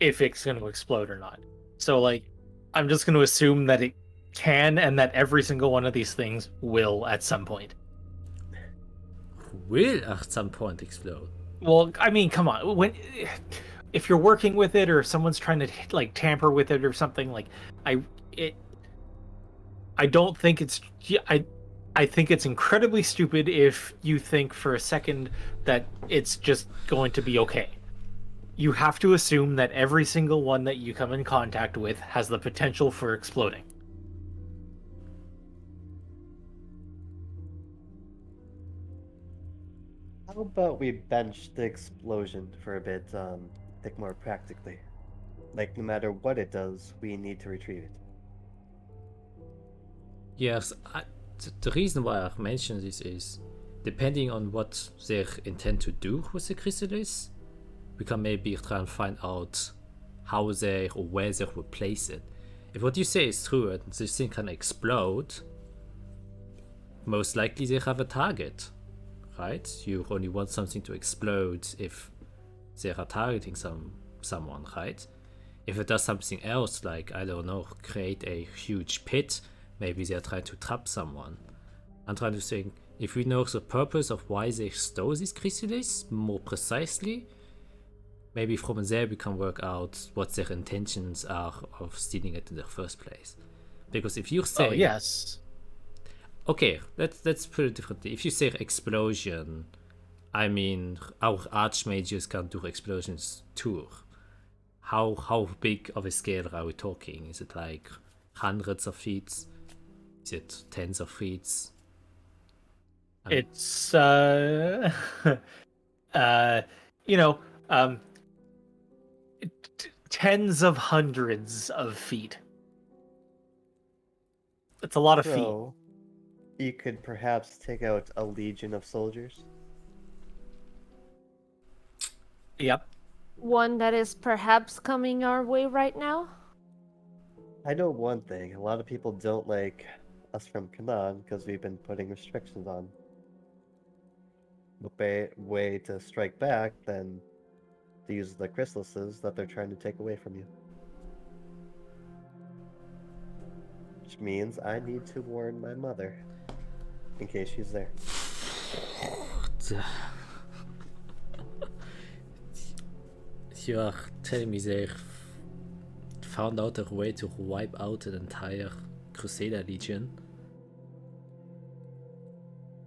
if it's going to explode or not. So, like, I'm just going to assume that it can, and that every single one of these things will at some point. Will at some point explode. Well, I mean, come on. If you're working with it, or someone's trying to like tamper with it or something, like I don't think it's. I think it's incredibly stupid if you think for a second that it's just going to be okay. You have to assume that every single one that you come in contact with has the potential for exploding. How about we bench the explosion for a bit, think more practically. Like, no matter what it does, we need to retrieve it. Yes, the reason why I mentioned this is, depending on what they intend to do with the chrysalis, we can maybe try and find out how they or where they will place it. If what you say is true and this thing can explode, most likely they have a target, right? You only want something to explode if they are targeting someone, right? If it does something else, like, I don't know, create a huge pit, maybe they're trying to trap someone. I'm trying to think, if we know the purpose of why they stole this chrysalis more precisely, maybe from there we can work out what their intentions are of stealing it in the first place. Because if you say... Oh, yes. Okay, let's put it differently. If you say explosion, I mean, our archmages can do explosions too. How big of a scale are we talking? Is it like hundreds of feet? Is it tens of feet? It's you know, tens of hundreds of feet. It's a lot of feet. So, you could perhaps take out a legion of soldiers. Yep. One that is perhaps coming our way right now? I know one thing. A lot of people don't like us from Canaan because we've been putting restrictions on. The way to strike back than to use the chrysalises that they're trying to take away from you. Which means I need to warn my mother in case she's there. You are telling me they found out a way to wipe out an entire Crusader Legion?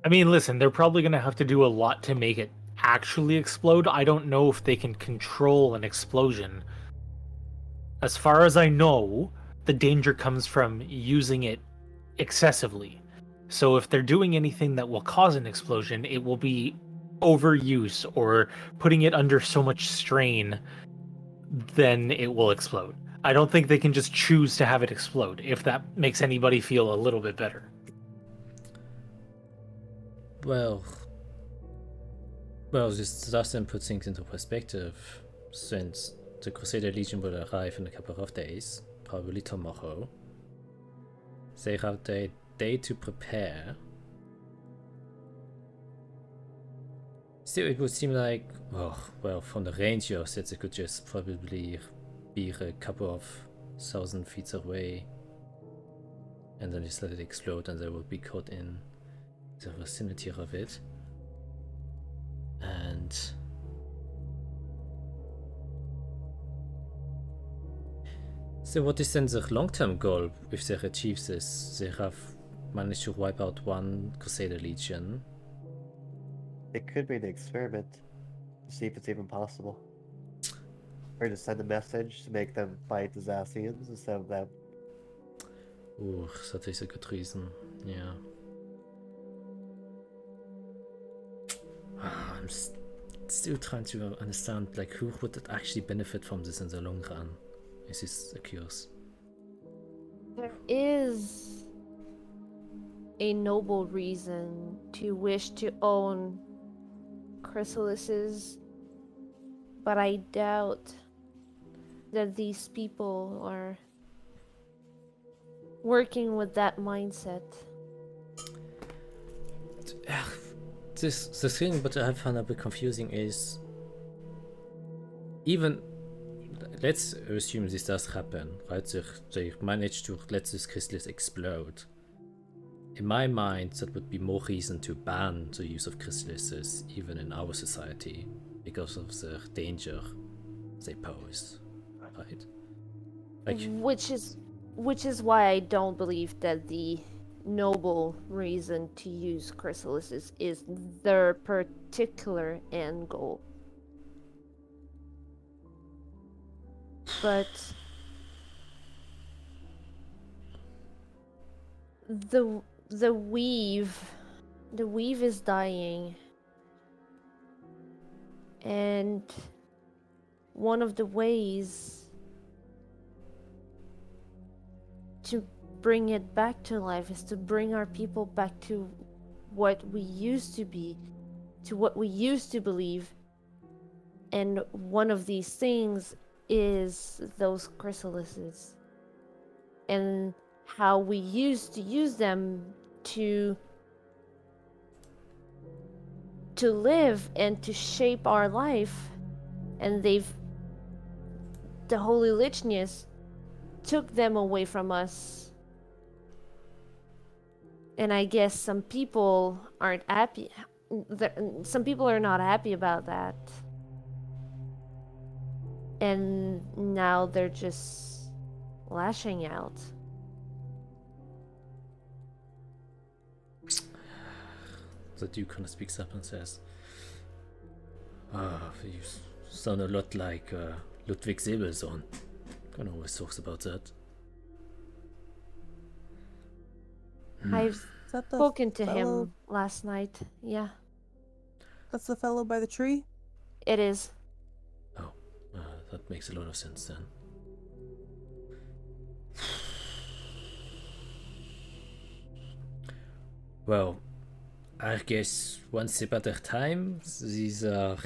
I mean, listen, they're probably going to have to do a lot to make it actually explode. I don't know if they can control an explosion. As far as I know, the danger comes from using it excessively. So if they're doing anything that will cause an explosion, it will be overuse or putting it under so much strain, then it will explode. I don't think they can just choose to have it explode, if that makes anybody feel a little bit better. Well, this does then put things into perspective, since the Crusader Legion will arrive in a couple of days, probably tomorrow. They have a day to prepare. Still, it would seem like, well, from the range you said, they could just probably be a couple of thousand feet away, and then just let it explode, and they will be caught in the vicinity of it. And so what is then their long-term goal if they achieve this? They have managed to wipe out one Crusader Legion. It could be an experiment to see if it's even possible. Or to send a message to make them fight the Zathians instead of them. Ooh, that is a good reason, yeah. I'm still trying to understand, like, who would actually benefit from this in the long run? Is this occurs? There is a noble reason to wish to own chrysalises, but I doubt that these people are working with that mindset. The thing but I find a bit confusing is, even let's assume this does happen, right? They manage to let this chrysalis explode. In my mind, that would be more reason to ban the use of chrysalises even in our society because of the danger they pose, right? Like, Which is why I don't believe that the noble reason to use chrysalises is their particular end goal. But the weave is dying, and one of the ways to bring it back to life is to bring our people back to what we used to be, to what we used to believe. And one of these things is those chrysalises and how we used to use them to live and to shape our life, and the Holy Lichnius took them away from us. And I guess some people aren't happy. Some people are not happy about that. And now they're just lashing out. the Duke kind of speaks up and says, you sound a lot like Ludwig Säbelsohn. Kind of always talks about that. I've Is that the spoken to fellow... him last night. Yeah, That's the fellow by the tree? it is. Oh, that makes a lot of sense then. Well, I guess one step at a time. These are.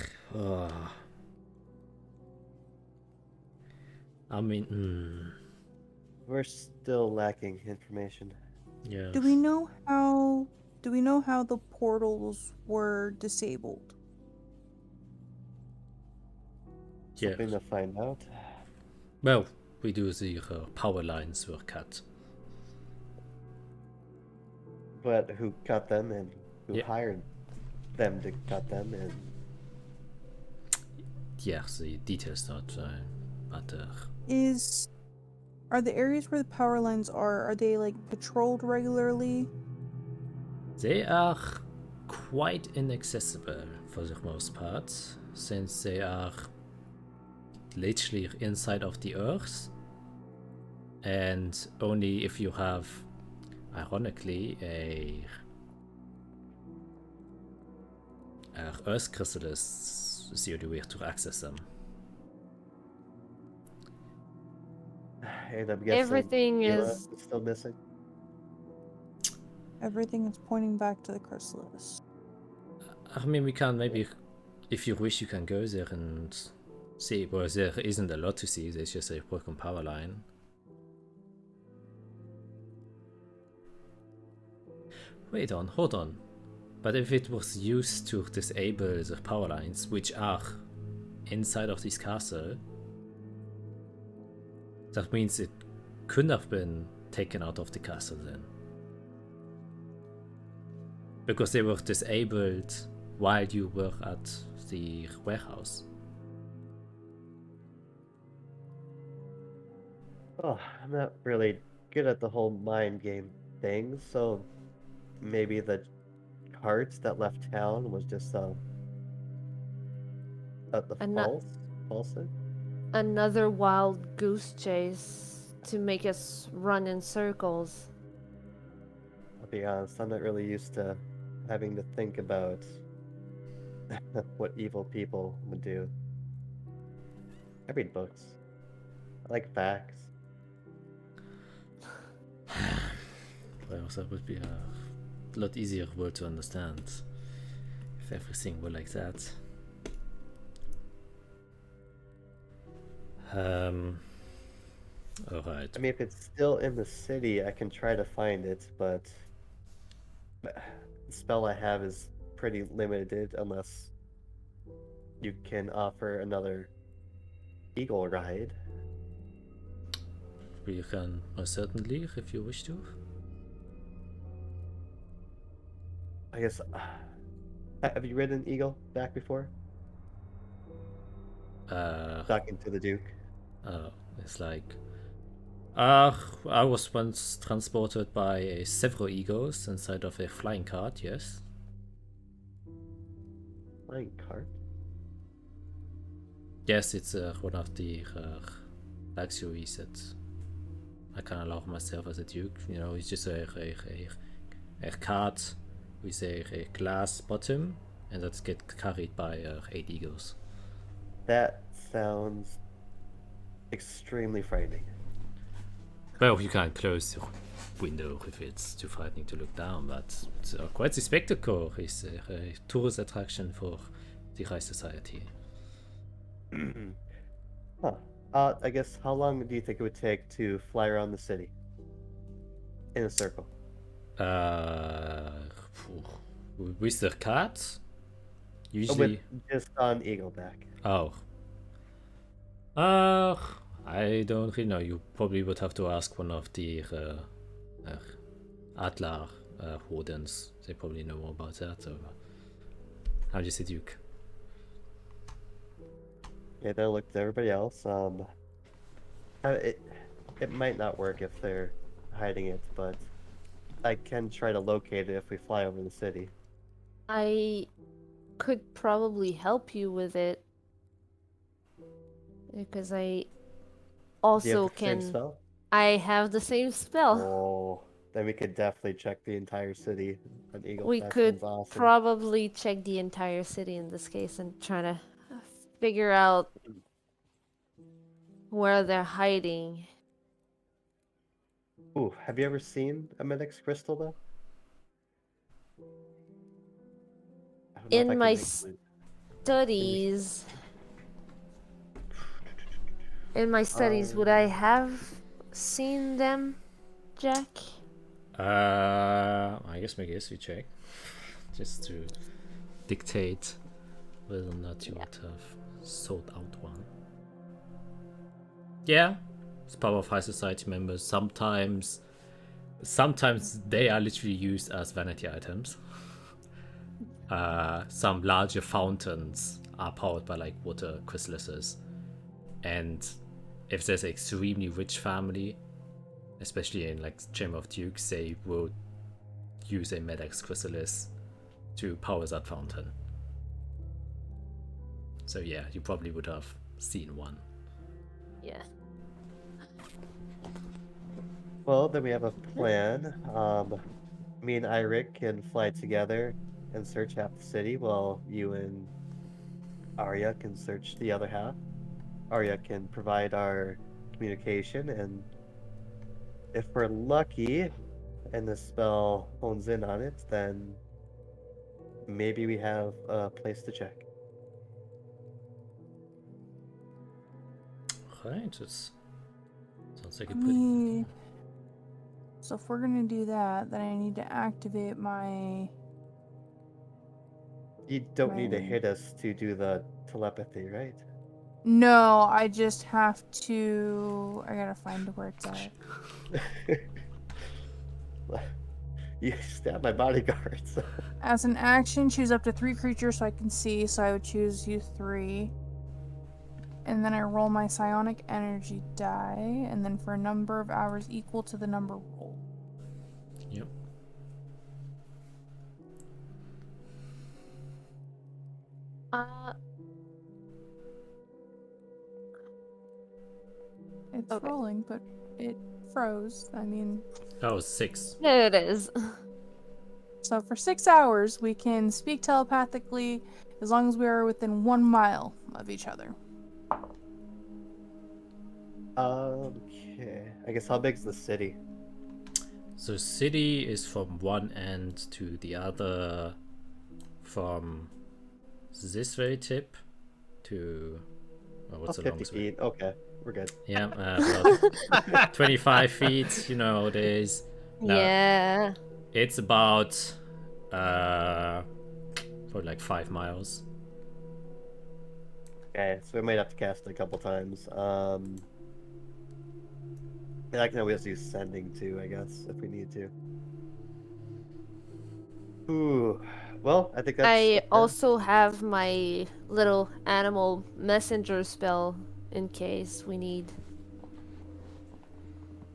I mean, We're still lacking information. yeah. Do we know how the portals were disabled? Yeah. Something to find out. Well, we do the power lines were cut. But who cut them and who Yeah. hired them to cut them and Yeah, the details not matter. Are the areas where the power lines are they like patrolled regularly? They are quite inaccessible for the most part, since they are literally inside of the earth, and only if you have, ironically, a earth chrysalis is the only way to access them. and I'm guessing Everything Mila is still missing. Everything is pointing back to the chrysalis. I mean, we can maybe, if you wish, you can go there and see. Well, there isn't a lot to see. There's just a broken power line. Wait on, hold on. But if it was used to disable the power lines, which are inside of this castle, that means it couldn't have been taken out of the castle then. Because they were disabled while you were at the warehouse. Oh, I'm not really good at the whole mind game thing, so maybe the cart that left town was just the Ano- false thing? another wild goose chase to make us run in circles. I'll be honest, I'm not really used to having to think about what evil people would do. I read books. I like facts. Well, that would be a lot easier word to understand if everything were like that. Alright. I mean, if it's still in the city, I can try to find it, but the spell I have is pretty limited unless you can offer another eagle ride. We can most certainly, if you wish to. I guess. Have you ridden eagle back before? Talking to the Duke. It's like, I was once transported by several eagles inside of a flying cart, yes. Flying cart? Yes, it's one of the luxuries that I can allow myself as a duke. You know, it's just a cart with a glass bottom, and that's get carried by 8 eagles. That sounds extremely frightening. Well, you can close the window if it's too frightening to look down, but it's quite a spectacle. It's a tourist attraction for the high society. Huh. I guess how long do you think it would take to fly around the city? In a circle. With the cart? Oh, Usually. with just on Eagleback. Oh. I don't really know. You probably would have to ask one of the Adler wardens. They probably know more about that. So, I'm just a duke. Yeah, they'll look to everybody else. It might not work if they're hiding it, but I can try to locate it if we fly over the city. I could probably help you with it. Because I Do you also have the same can. spell? I have the same spell. Oh, then we could definitely check the entire city on Eagle. We That could sounds awesome. probably check the entire city in this case and try to figure out where they're hiding. Ooh, have you ever seen a Medic's crystal though? I don't know if I In my can include. studies, would Um, I have seen them, Jack? I guess we check just to dictate whether or not you would have sought out one. Yeah, it's power of high society members. Sometimes they are literally used as vanity items. Some larger fountains are powered by like water chrysalises, and if there's an extremely rich family, especially in like Chamber of Dukes, they will use a Medex chrysalis to power that fountain. So yeah, you probably would have seen one. Yeah. well, then we have a plan. Me and Eirik can fly together and search half the city, while you and Arya can search the other half. Arya can provide our communication, and if we're lucky and the spell hones in on it, then maybe we have a place to check. Right, it sounds like a I pretty. mean, so if we're gonna do that, then I need to activate my. You don't need to My- hit us to do the telepathy, right? No, I just have to. I gotta find where it's at. You stabbed my bodyguard. So. As an action, choose up to 3 creatures so I can see. So I would choose you 3. And then I roll my psionic energy die, and then for a number of hours equal to the number rolled. Yep. It's Okay. rolling, but it froze. I mean, That was 6. There it is. so for 6 hours, we can speak telepathically as long as we are within 1 mile of each other. Okay. I guess how big's the city? So city is from one end to the other, from this very tip to what's the 50 longest way? feet. Okay, we're good. Yeah, about 25 feet. You know how it is. No, Yeah. it's about for like 5 miles. Okay, so we might have to cast it a couple times. And I can always do sending too, I guess, if we need to. Ooh, well, I think that's. I also have my little animal messenger spell in case we need.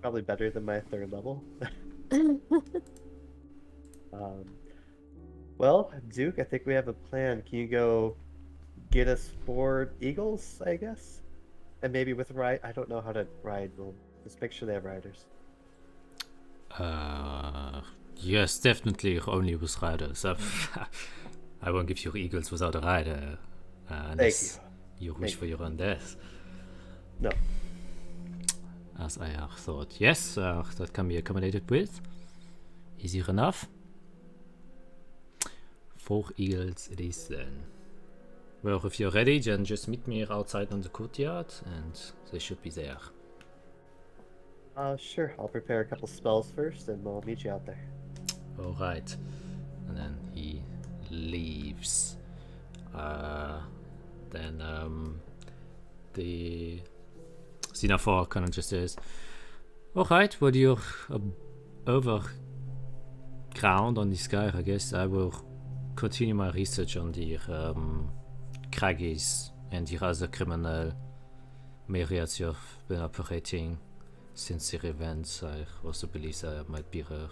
Probably better than my 3rd level. Well, Duke, I think we have a plan. Can you go get us 4 eagles, I guess? And maybe with ride. I don't know how to ride. We'll just make sure they have riders. Yes, definitely only with riders. I won't give you eagles without a rider, unless you wish for your own death. No. As I thought. Yes, that can be accommodated with. Easy enough. 4 eagles it is then. Well, if you're ready, then just meet me outside on the courtyard, and they should be there. Sure. I'll prepare a couple spells first, and we'll meet you out there. Alright. And then he leaves. Then the Xenophore kind of just says, alright, well, you're over ground on the sky, I guess. I will continue my research on the Craggies and the other criminal myriads you've been operating since the events. I also believe there might be a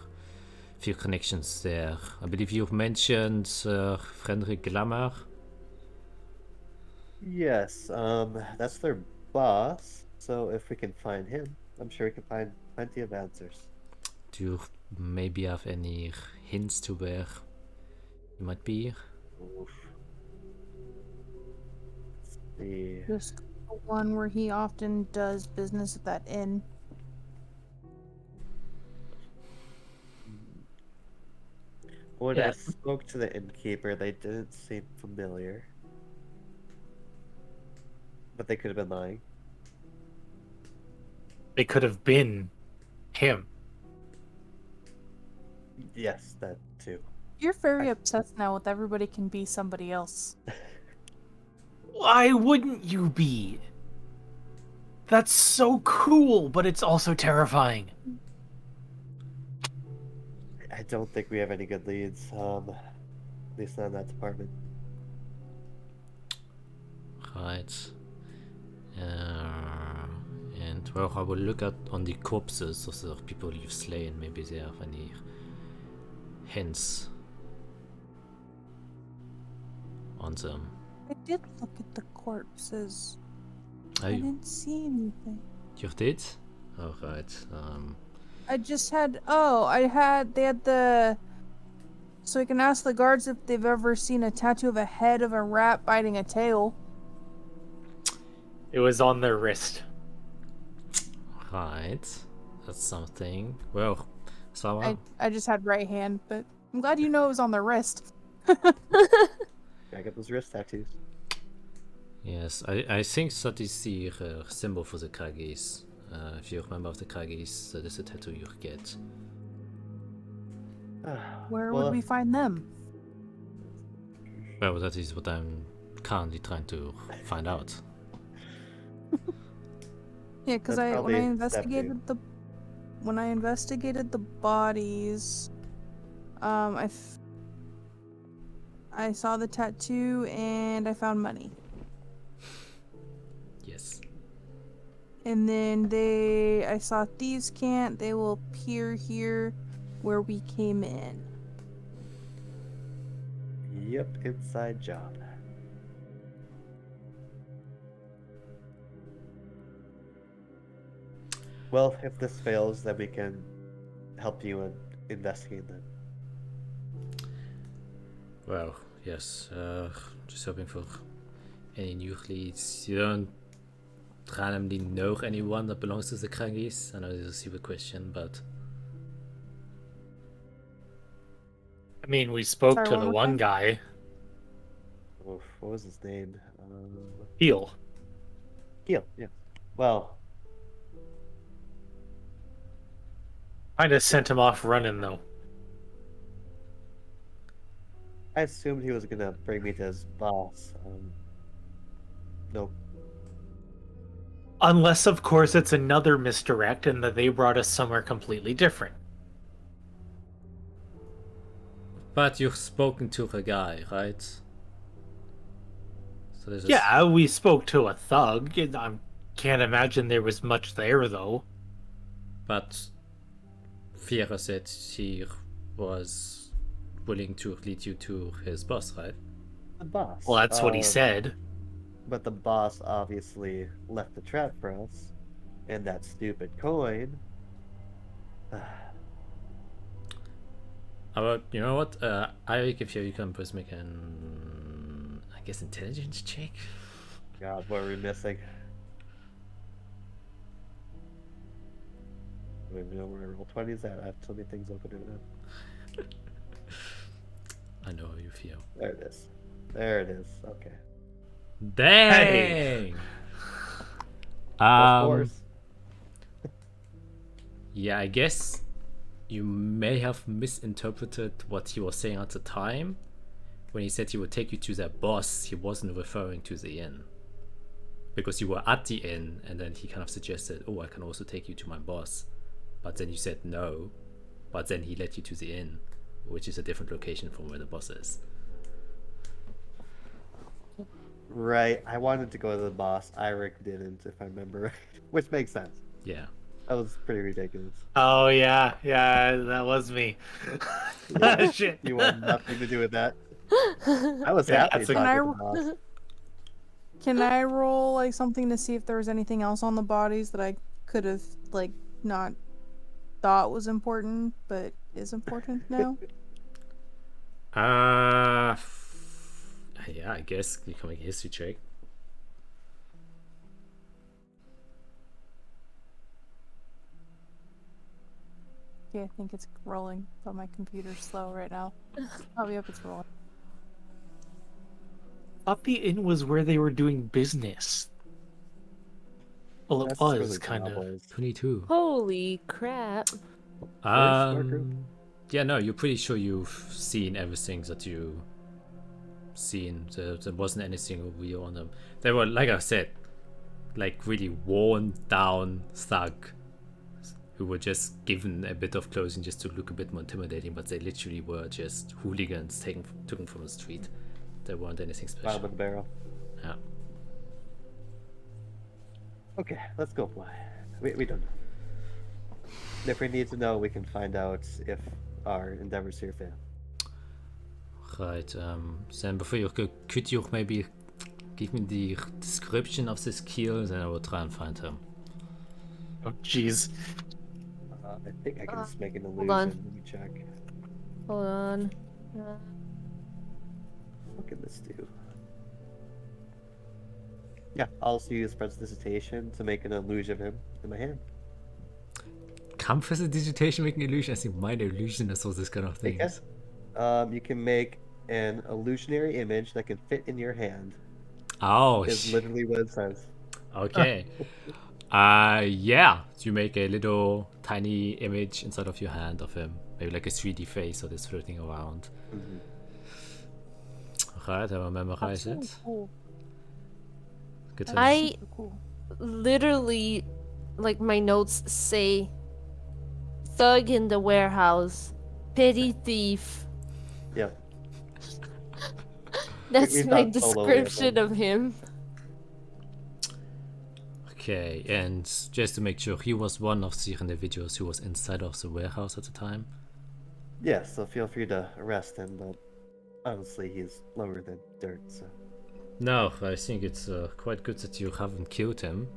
few connections there. I believe you've mentioned Frederick Glamour. Yes, that's their boss. So if we can find him, I'm sure we can find plenty of answers. Do you maybe have any hints to where he might be? Oof. Let's see. Just the one where he often does business at that inn. When I Yeah. spoke to the innkeeper, they didn't seem familiar. But they could have been lying. They could have been him. Yes, that too. You're very obsessed now with everybody can be somebody else. Why wouldn't you be? That's so cool, but it's also terrifying. I don't think we have any good leads. At least not in that department. Right. And well, I will look at on the corpses of the people you've slain. Maybe they have any hints on them. I did look at the corpses. Oh, I didn't see anything. you did? Oh, right. I just had. They had the. So I can ask the guards if they've ever seen a tattoo of a head of a rat biting a tail. It was on their wrist. Right. That's something. Well, so I just had right hand, but I'm glad you know it was on their wrist. I got those wrist tattoos. yes, I think that is the symbol for the Kragis. If you remember of the Kragis, that is the tattoo you get. Where Well, would we find them? Well, that is what I'm currently trying to find out. Yeah, because That's when I probably investigated the bodies, I saw the tattoo and I found money. Yes. And then I saw thieves' cant. They will appear here where we came in. Yep, inside job. Well, if this fails, then we can help you in investigating them. Well, yes. Just hoping for any new leads. You don't randomly know anyone that belongs to the Kragis? I know this is a stupid question, but I mean, we spoke Sorry, to one the more one time? guy, Oof, what was his name? Heel. Keel, yeah. Well, Kind of sent him off running, though. I assumed he was gonna bring me to his boss. Nope. Unless, of course, it's another misdirect and that they brought us somewhere completely different. but you've spoken to a guy, right? So this is Yeah, we spoke to a thug. I can't imagine there was much there, though. But Fiera said he was willing to lead you to his boss, right? The boss. Well, that's what he said. But the boss obviously left the trap for us. And that stupid coin. How about, you know what? Eirik, if you can please make an, I guess, intelligence check? God, what are we missing? I don't even know where roll 20 is at. I have so many things open right now. I know how you feel. There it is. There it is. Okay. Dang! Of course. Yeah, I guess you may have misinterpreted what he was saying at the time. When he said he would take you to their boss, he wasn't referring to the inn. Because you were at the inn, and then he kind of suggested, oh, I can also take you to my boss. But then you said no. But then he led you to the inn, which is a different location from where the boss is. Right. I wanted to go to the boss. Eirik didn't, if I remember right. Which makes sense. Yeah. That was pretty ridiculous. Oh, yeah, that was me. Shit. You want nothing to do with that. I was Yeah, happy that's to a- talk with the boss. Can I roll like something to see if there was anything else on the bodies that I could have like not thought was important but is important now? Yeah, I guess you can make a history check. Okay, I think it's rolling, but my computer's slow right now. Oh, yep, it's rolling. Thought the inn was where they were doing business. Well, it That's where was the kind job of. was. 22. Holy crap. Very smart group. Yeah, no, you're pretty sure you've seen everything that you seen. There wasn't anything real on them. They were, like I said, like really worn down thug who were just given a bit of clothing just to look a bit more intimidating, but they literally were just hooligans taken from the street. They weren't anything special. Bottom of the barrel. Yeah. Okay, let's go fly. We don't know. If we need to know, we can find out if our endeavors here fail. Right. Then before you go, could you maybe give me the description of this kill? Then I will try and find him. Oh, jeez. I think I can just make an hold on. illusion. Let me check. Hold on. What can this do? Yeah, I'll also use prestidigitation to make an illusion of him in my hand. Can prestidigitation make an illusion? I think minor illusion is all this kind of It can. things. You can make an illusionary image that can fit in your hand. Oh, Is literally what it says. okay. Yeah. You make a little tiny image inside of your hand of him, maybe like a 3D face that is floating around. Mm-hmm. Right, I will memorize That's it. cool. Good to That's know. super cool. Literally, like my notes say, thug in the warehouse, petty thief. Yep. That's we my thought solely of description him. of him. Okay, and just to make sure, he was one of the individuals who was inside of the warehouse at the time. Yeah, so feel free to arrest him, but honestly, he's lower than dirt, so. No, I think it's quite good that you haven't killed him,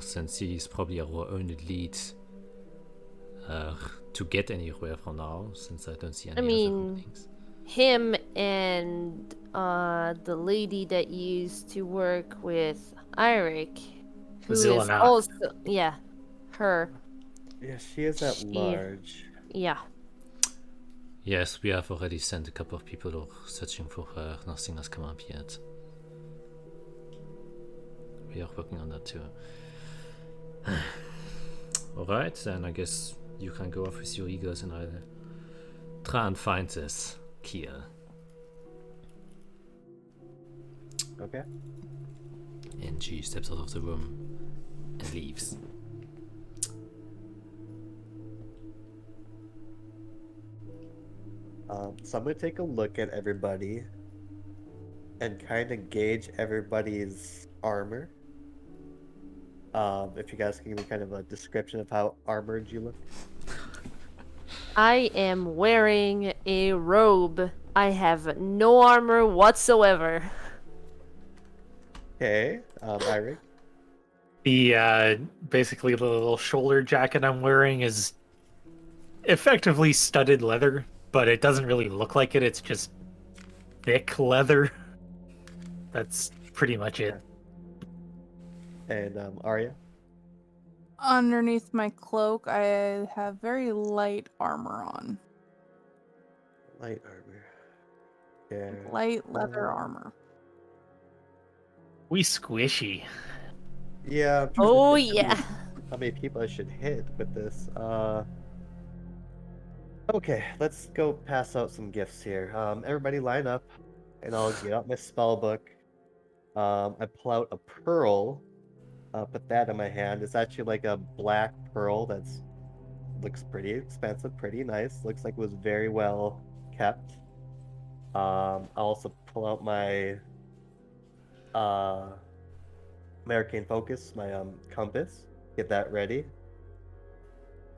since he's probably our only lead to get anywhere for now, since I don't see any I other mean, things. him and the lady that used to work with Eirik, who is Zilana. also, yeah, her. Yeah, she is at She- large. Yeah. Yes, we have already sent a couple of people who are searching for her. Nothing has come up yet. We are working on that too. Alright, then I guess you can go off with your egos and I'll try and find this kill. Okay. And she steps out of the room and leaves. So I'm gonna take a look at everybody and kind of gauge everybody's armor. If you guys can give me kind of a description of how armored you look. I am wearing a robe. I have no armor whatsoever. Okay, Eirik. The basically the little shoulder jacket I'm wearing is effectively studded leather, but it doesn't really look like it. It's just thick leather. That's pretty much it. And Arya. Underneath my cloak, I have very light armor on. Light armor. Yeah. Light leather armor. We squishy. Yeah. I'm trying to Oh think yeah. how many people I should hit with this. Okay, let's go pass out some gifts here. Everybody line up, and I'll get out my spell book. I pull out a pearl. Put that in my hand. It's actually like a black pearl that's looks pretty expensive, pretty nice. Looks like it was very well kept. I'll also pull out my arcane focus, my compass. Get that ready.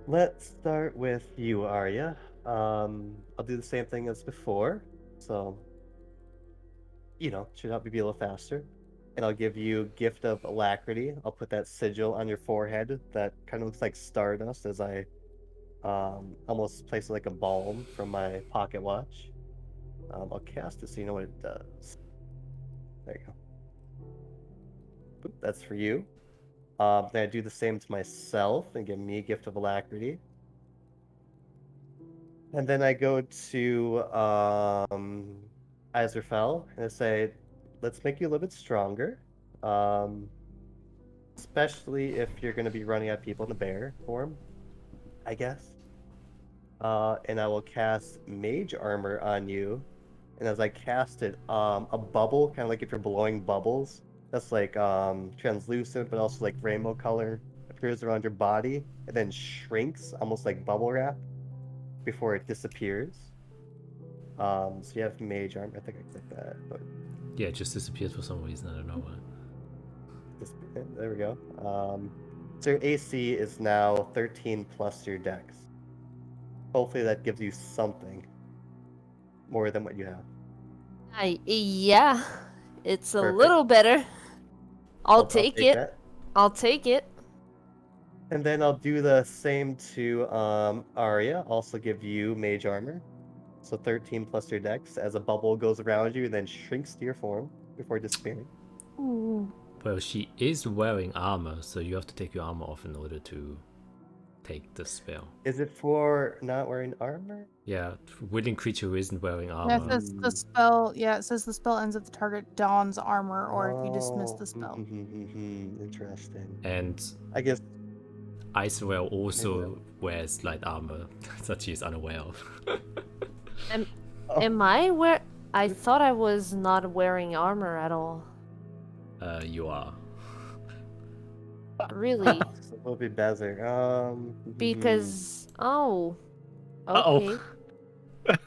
Let's start with you, Arya. I'll do the same thing as before. So, should help you be a little faster. And I'll give you Gift of Alacrity. I'll put that sigil on your forehead that kind of looks like stardust as I almost place it like a balm from my pocket watch. I'll cast it so you know what it does. There you go. Boop, that's for you. Then I do the same to myself and give me Gift of Alacrity. And then I go to Azrael and I say, let's make you a little bit stronger. Especially if you're going to be running at people in the bear form, I guess. And I will cast Mage Armor on you. And as I cast it, a bubble, kind of like if you're blowing bubbles, that's like translucent, but also like rainbow color, appears around your body and then shrinks, almost like bubble wrap, before it disappears. So you have Mage Armor. I think I clicked that, but Yeah, it just disappeared for some reason. I don't know why. there we go. So your AC is now 13 plus your dex. Hopefully that gives you something more than what you have. Yeah, it's a Perfect. little better. I'll take it. that. I'll take it. And then I'll do the same to Arya. Also give you Mage Armor. So 13 plus your dex as a bubble goes around you and then shrinks to your form before disappearing. Ooh. Well, she is wearing armor, so you have to take your armor off in order to take the spell. Is it for not wearing armor? Yeah, willing creature who isn't wearing Yeah, armor. it says the spell. Yeah, it says the spell ends if the target dons armor, or if you dismiss the spell. Interesting. And I guess Icewell also wears light armor that she is unaware of. Am I where? I thought I was not wearing armor at all. You are. Really? it's a little bit better. Because oh, Uh-oh. okay.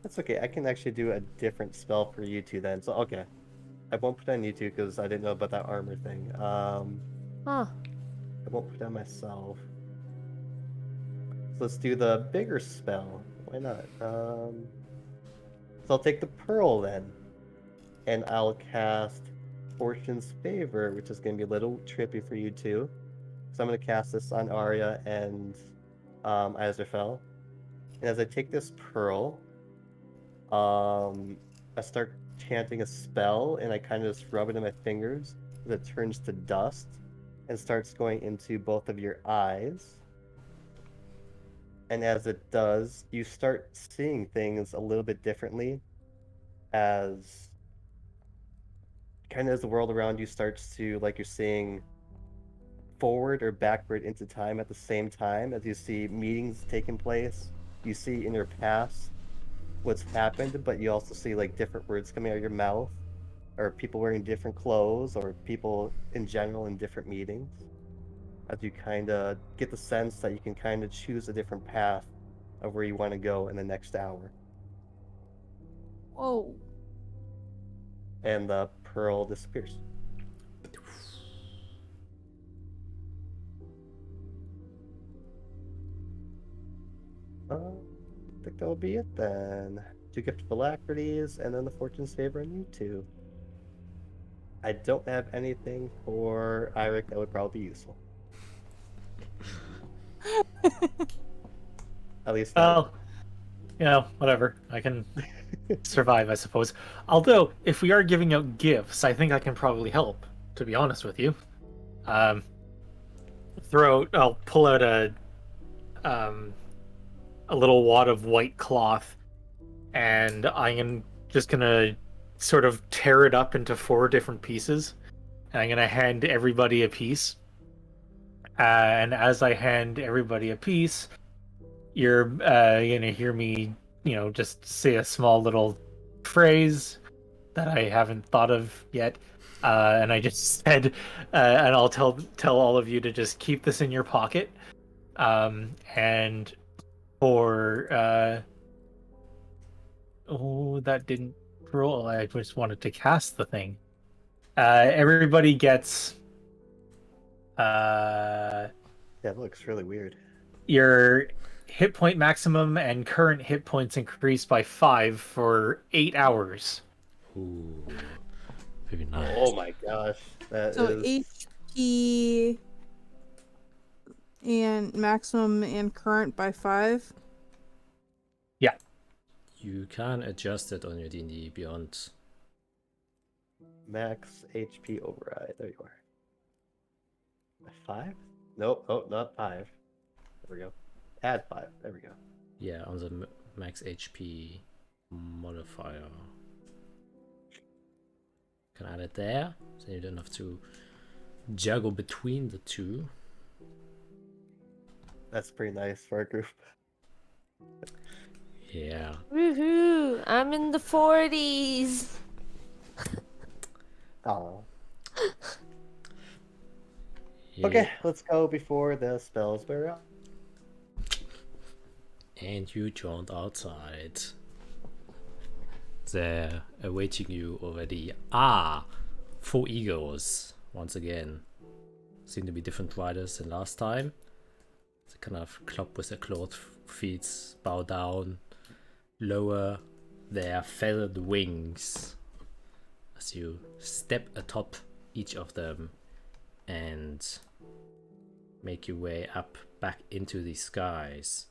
That's okay. I can actually do a different spell for you two then. So okay, I won't put on you two because I didn't know about that armor thing. Huh. I won't put on myself. So let's do the bigger spell. Why not? So I'll take the pearl then, and I'll cast Fortune's Favor, which is going to be a little trippy for you two. So I'm going to cast this on Arya and Azrael. And as I take this pearl, I start chanting a spell, and I kind of just rub it in my fingers as it turns to dust and starts going into both of your eyes. And as it does, you start seeing things a little bit differently as kind of as the world around you starts to, like, you're seeing forward or backward into time at the same time as you see meetings taking place. You see in your past what's happened, but you also see like different words coming out of your mouth, or people wearing different clothes, or people in general in different meetings. As you kind of get the sense that you can kind of choose a different path of where you want to go in the next hour. Whoa. And the pearl disappears. I think that will be it then. 2 gift of alacrities, and then the fortune's favor on you two. I don't have anything for Eirik that would probably be useful. At least not. Well, whatever. I can survive, I suppose. Although, if we are giving out gifts, I think I can probably help, to be honest with you. I'll pull out a little wad of white cloth, and I'm just gonna sort of tear it up into 4 different pieces, and I'm gonna hand everybody a piece. And as I hand everybody a piece, you're gonna hear me, just say a small little phrase that I haven't thought of yet. And I just said, and I'll tell all of you to just keep this in your pocket. And for that didn't roll. I just wanted to cast the thing. Everybody gets Yeah, it looks really weird. your hit point maximum and current hit points increased by 5 for 8 hours. Ooh, very nice. Oh my gosh, that So is... HP and maximum and current by 5. Yeah. You can adjust it on your D&D Beyond. Max HP override. There you are. 5? Nope. Oh, not 5. There we go. Add 5. There we go. Yeah, on the max HP modifier. Can add it there, so you don't have to juggle between the two. That's pretty nice for a group. Yeah. Woohoo! I'm in the 40s. Oh. Yeah. Okay, let's go before the spells wear out. And you joined outside. They're awaiting you already. 4 eagles. Once again. Seem to be different riders than last time. They kind of club with their clawed feet, bow down, lower their feathered wings as you step atop each of them and make your way up back into the skies,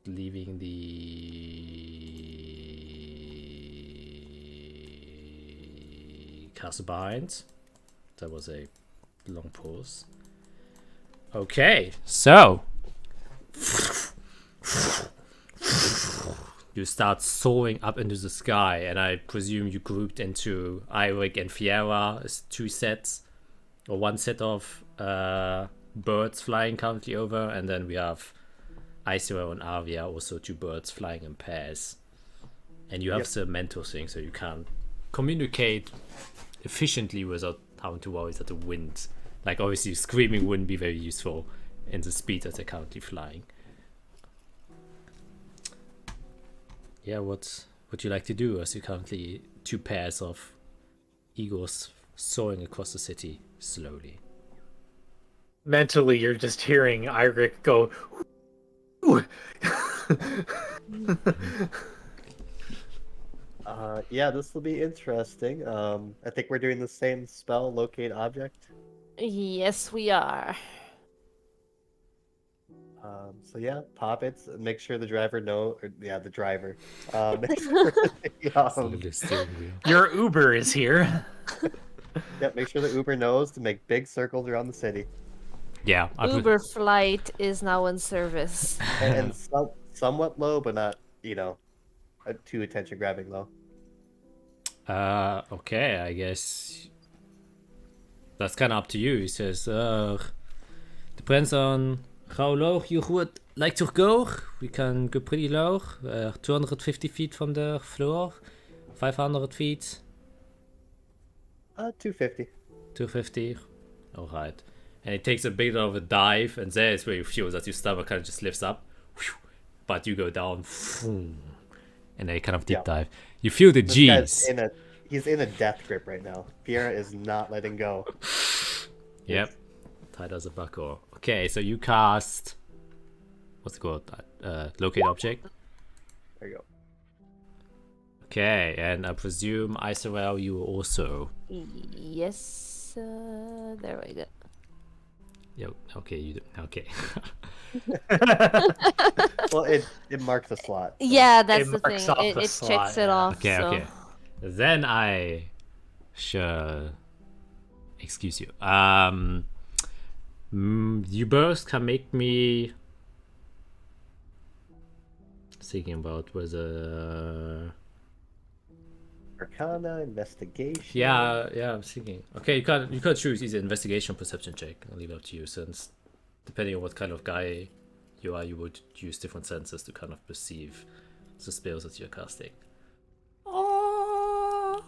leaving the castle behind. That was a long pause. Okay, so you start soaring up into the sky, and I presume you grouped into Irik and Fiera as 2 sets, or 1 set of birds flying currently over, and then we have Isero and Avia, also 2 birds flying in pairs. And you have the mental thing, so you can communicate efficiently without having to worry that the wind, like obviously screaming wouldn't be very useful in the speed that they're currently flying. Yeah, what would you like to do as you currently 2 pairs of eagles soaring across the city slowly? Mentally, you're just hearing Irik go. "Ooh." Yeah, this will be interesting. I think we're doing the same spell, locate object. Yes, we are. So yeah, pop it. Make sure the driver the driver. Make sure Slowly steering wheel. Your Uber is here. make sure the Uber knows to make big circles around the city. Yeah, Uber flight is now in service. And somewhat low, but not, too attention grabbing low. Okay, I guess that's kind of up to you. He says, depends on how low you would like to go. We can go pretty low, 250 feet from the floor, 500 feet. 250. 250. All right. And it takes a bit of a dive, and there is where you feel that your stomach kind of just lifts up, but you go down, and they kind of deep dive. You feel the G's. He's in a death grip right now. Fiera is not letting go. Yep. Tight as a buckle. Okay, so you cast. What's it called? Locate object. There you go. Okay, and I presume Isorel, you also. Yes. There we go. Yo, okay, you do. Okay. Well, it marks a slot. So. Yeah, that's It the marks thing. off It the checks slot, it yeah. off. Okay, so. okay. Then I shall excuse you. You both can make me thinking about whether Arcana, investigation. yeah, I'm thinking. Okay, you can choose either investigation or perception check. I'll leave it up to you, since depending on what kind of guy you are, you would use different senses to kind of perceive the spells that you're casting. Oh,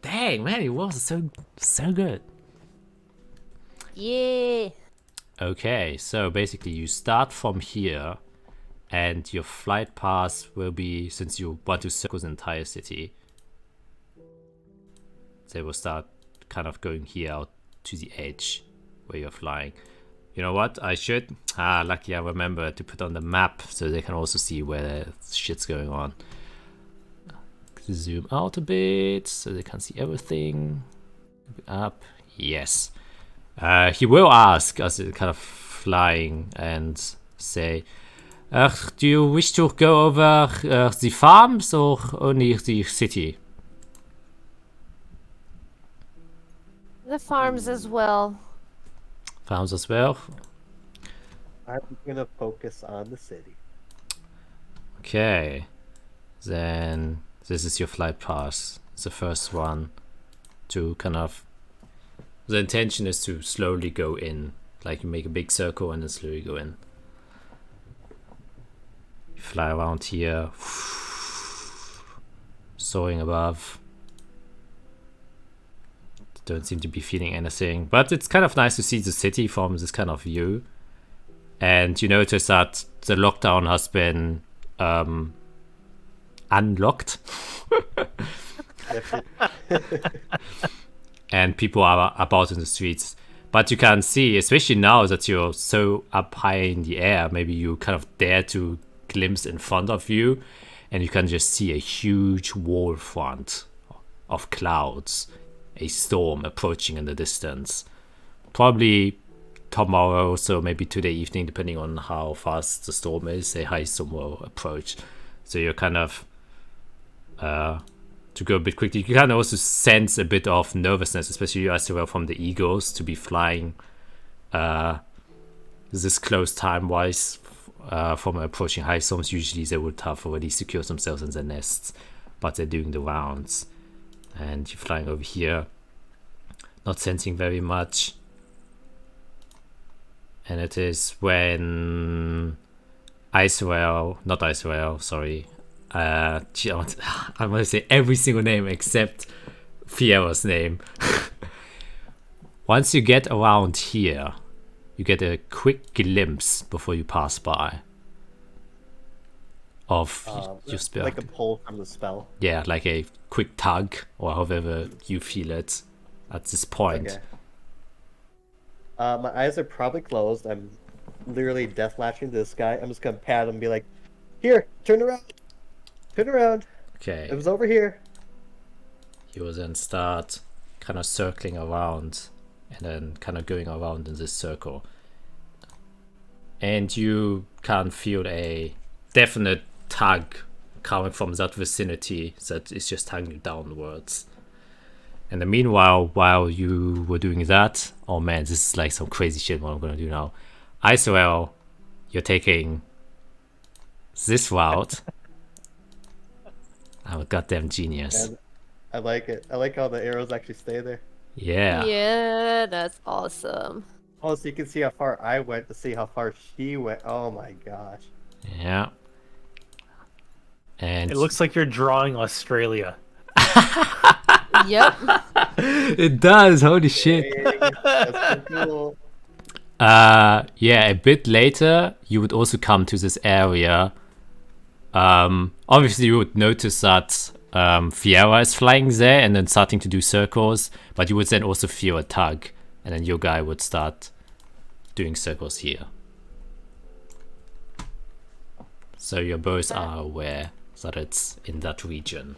dang, man, it was so good. Yeah. Okay, so basically you start from here, and your flight path will be, since you want to circle the entire city, they will start kind of going here out to the edge where you're flying. You know what? I should. Lucky I remember to put on the map so they can also see where shit's going on. Zoom out a bit so they can see everything. Up. Yes. He will ask as it kind of flying and say, do you wish to go over the farms or only the city? The farms as well. Farms as well. I'm gonna focus on the city. Okay. Then this is your flight path. It's the first one to kind of... The intention is to slowly go in. Like you make a big circle and then slowly go in. You fly around here. Soaring above. Don't seem to be feeling anything. But it's kind of nice to see the city from this kind of view. And you notice that the lockdown has been unlocked. And people are about in the streets. But you can see, especially now that you're so up high in the air, maybe you kind of dare to glimpse in front of you, and you can just see a huge wall front of clouds, a storm approaching in the distance. Probably tomorrow, so maybe today evening, depending on how fast the storm is, a high storm will approach. So you're kind of to go a bit quickly. You can also sense a bit of nervousness, especially as well from the eagles, to be flying this close time-wise from approaching high storms. Usually they would have already secured themselves in their nests, but they're doing the rounds. And you're flying over here, not sensing very much. And it is when sorry. I want to say every single name except Fiera's name. Once you get around here, you get a quick glimpse before you pass by of your spell. Like a pull from the spell. Yeah, like a quick tug, or however you feel it at this point. Okay. My eyes are probably closed. I'm literally death latching this guy. I'm just gonna pat him and be like, "Here, turn around. Turn around. Okay. It was over here." You will then start kind of circling around and then kind of going around in this circle. And you can feel a definite tug coming from that vicinity that is just tugging you downwards. And then meanwhile, while you were doing that, oh man, this is like some crazy shit what I'm gonna do now. I swear you're taking this route. I'm a goddamn genius. And I like it. I like how the arrows actually stay there. Yeah. Yeah, that's awesome. Oh, so you can see how far I went to see how far she went. Oh my gosh. Yeah. And It looks like you're drawing Australia. Yep. it does, holy shit. That's so cool. Yeah, a bit later you would also come to this area. Obviously you would notice that Fiera is flying there and then starting to do circles, but you would then also feel a tug, and then your guy would start doing circles here. So your both are aware that it's in that region.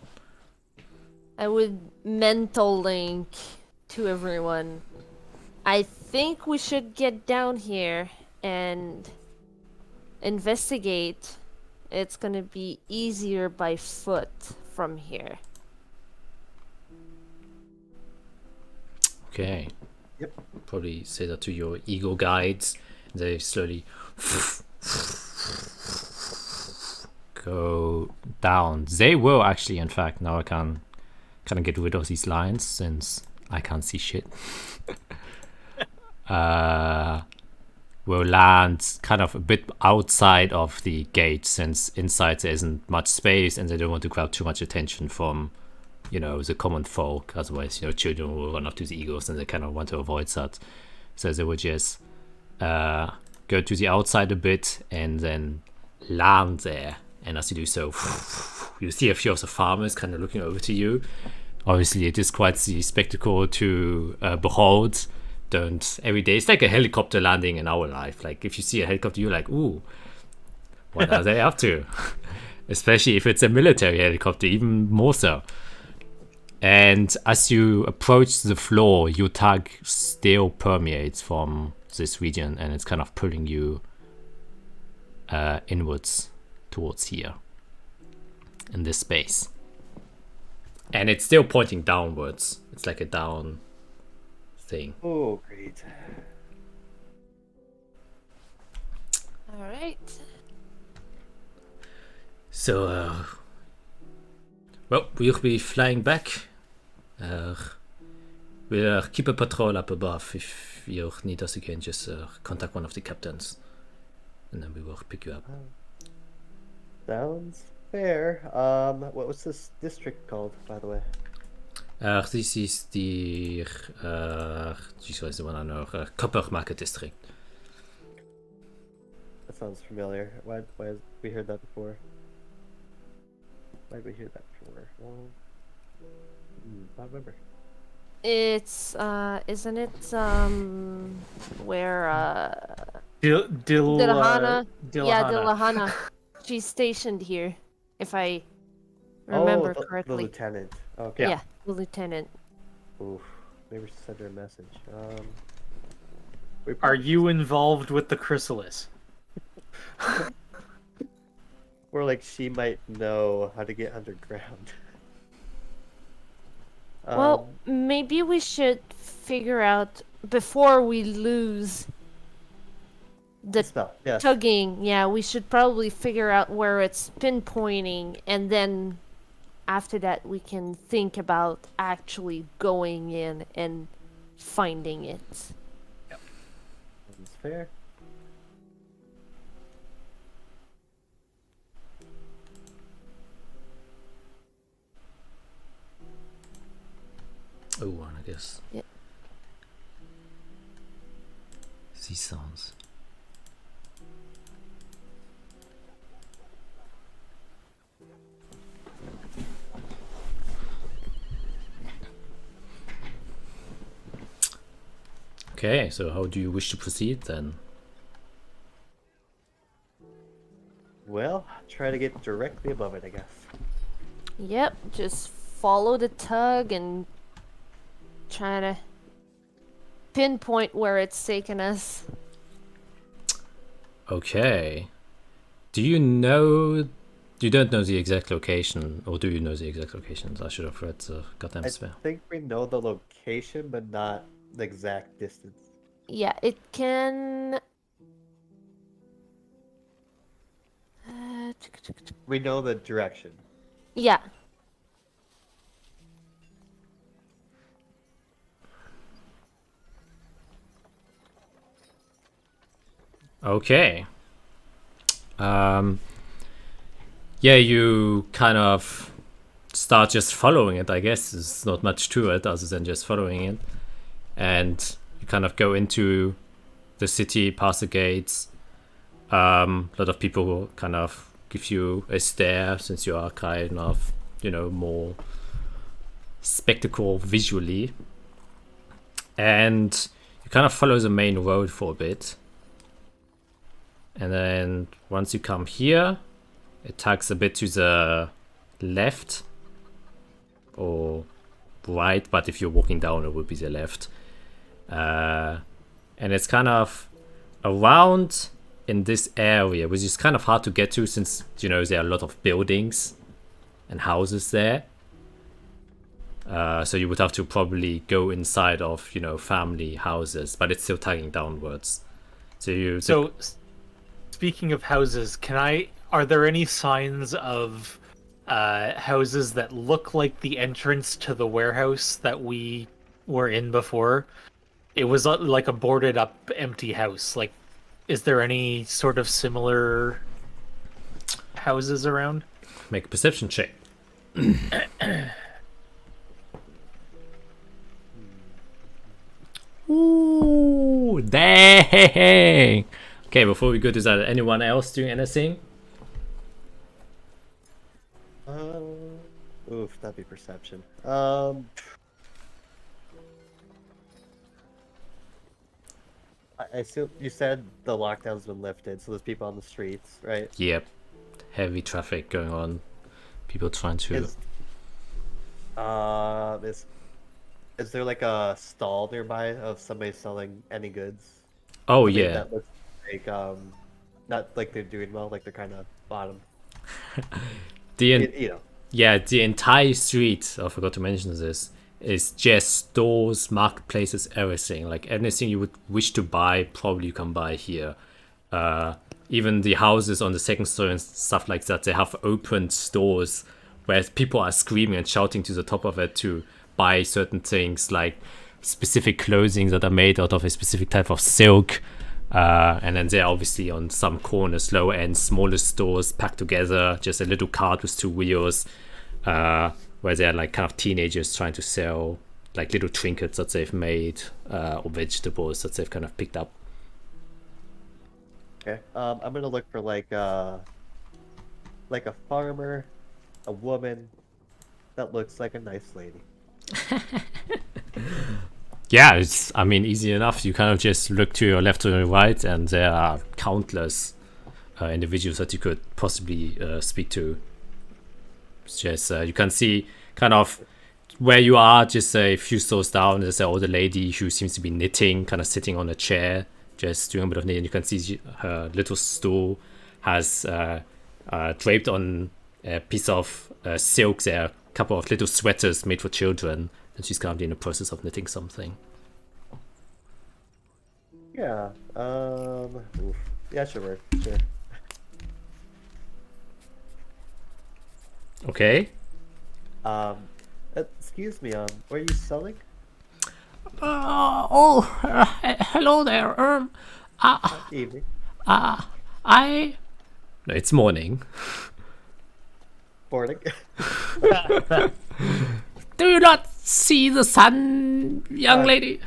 I would mental link to everyone. I think we should get down here and investigate. It's gonna be easier by foot from here. Okay. Yep. Probably say that to your eagle guides. They slowly go down. They will actually, in fact, now I can kind of get rid of these lines since I can't see shit. Will land kind of a bit outside of the gate, since inside there isn't much space and they don't want to grab too much attention from, you know, the common folk. Otherwise, you know, children will run up to the eagles and they kind of want to avoid that. So they would just go to the outside a bit and then land there. And as you do so, you see a few of the farmers kind of looking over to you. Obviously, it is quite the spectacle to behold. Don't every day. It's like a helicopter landing in our life. Like if you see a helicopter, you're like, ooh, what are they up to? Especially if it's a military helicopter, even more so. And as you approach the floor, your tug still permeates from this region, and it's kind of pulling you inwards towards here in this space. And it's still pointing downwards. It's like a down thing. Oh, great. All right. So, well, we'll be flying back. We'll keep a patrol up above. If you need us again, just contact one of the captains, and then we will pick you up. Sounds fair. What was this district called, by the way? This is the geez, what is the one I know? Copper Market District. That sounds familiar. Why have we heard that before? Why did we hear that before? Well, I don't remember. It's isn't it where Dilahana. Yeah, Dilahana. She's stationed here, if I remember the correctly. lieutenant. Okay. Yeah, the lieutenant. Oof. Maybe we should send her a message. Are you involved with the chrysalis? Or like she might know how to get underground. Well, maybe we should figure out before we lose the spell. Yes. tugging. Yeah, we should probably figure out where it's pinpointing, and then after that we can think about actually going in and finding it. That's fair. Oh, one, I guess. Yep. These sounds. Okay, so how do you wish to proceed then? Well, try to get directly above it, I guess. Yep, just follow the tug and try to pinpoint where it's taken us. Okay. Do you know... You don't know the exact location, or do you know the exact locations? I should have read the goddamn spell. I think we know the location, but not the exact distance. Yeah, it can... We know the direction. Yeah. Okay. Yeah, you kind of start just following it, I guess. There's not much to it other than just following it. And you kind of go into the city, past the gates. A lot of people will kind of give you a stare since you are kind of, you know, more spectacle visually. And you kind of follow the main road for a bit. And then once you come here, it tugs a bit to the left or right, but if you're walking down, it would be the left. And it's kind of around in this area, which is kind of hard to get to since, you know, there are a lot of buildings and houses there. So you would have to probably go inside of, you know, family houses, but it's still tugging downwards. So speaking of houses, are there any signs of houses that look like the entrance to the warehouse that we were in before? It was like a boarded up empty house. Like, is there any sort of similar houses around? Make a perception check. Ooh, dang! Okay, before we go to that, anyone else doing anything? Oof, that'd be perception. I assume you said the lockdown's been lifted, so there's people on the streets, right? Yep. Heavy traffic going on. People trying to... Is there like a stall nearby of somebody selling any goods? Oh, Something yeah. That looks like, not like they're doing well, like they're kind of bottom. You know. Yeah, the entire street, I forgot to mention this, is just stores, marketplaces, everything. Like anything you would wish to buy, probably you can buy here. even the houses on the second story and stuff like that, they have open stores where people are screaming and shouting to the top of it to buy certain things, like specific clothing that are made out of a specific type of silk. And then they're obviously on some corners, lower end, smaller stores packed together, just a little cart with 2 wheels, where they're like kind of teenagers trying to sell like little trinkets that they've made, or vegetables that they've kind of picked up. Okay. I'm gonna look for like a farmer, a woman that looks like a nice lady. Yeah, it's, I mean, easy enough. You kind of just look to your left or your right, and there are countless individuals that you could possibly speak to. It's just, you can see kind of where you are, just a few stores down, there's an older lady who seems to be knitting, kind of sitting on a chair, just doing a bit of knitting. You can see her little stool has draped on a piece of silk there, a couple of little sweaters made for children, and she's currently in the process of knitting something. Yeah. Oof. Yeah, should work. Sure. Okay. Excuse me. What are you selling? Hello there. Evening. No, it's morning. Morning. Do you not see the sun, young lady?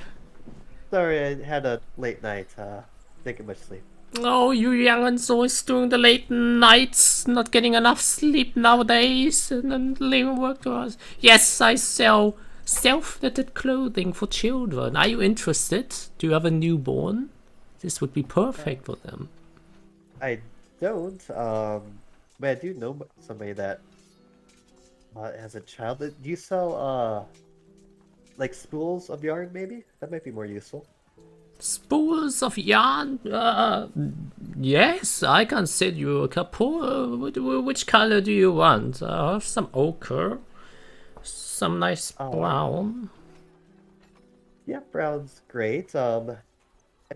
Sorry, I had a late night. Didn't get much sleep. Oh, you young'uns always doing the late nights, not getting enough sleep nowadays, and then leaving work to us. Yes, I sell self-knitted clothing for children. Are you interested? Do you have a newborn? This would be perfect for them. I don't. But I do know somebody that has a child. Do you sell like spools of yarn? Maybe that might be more useful. Spools of yarn? Yes, I can send you a couple. Which color do you want? I have some ochre, some nice brown. Yeah, brown's great. And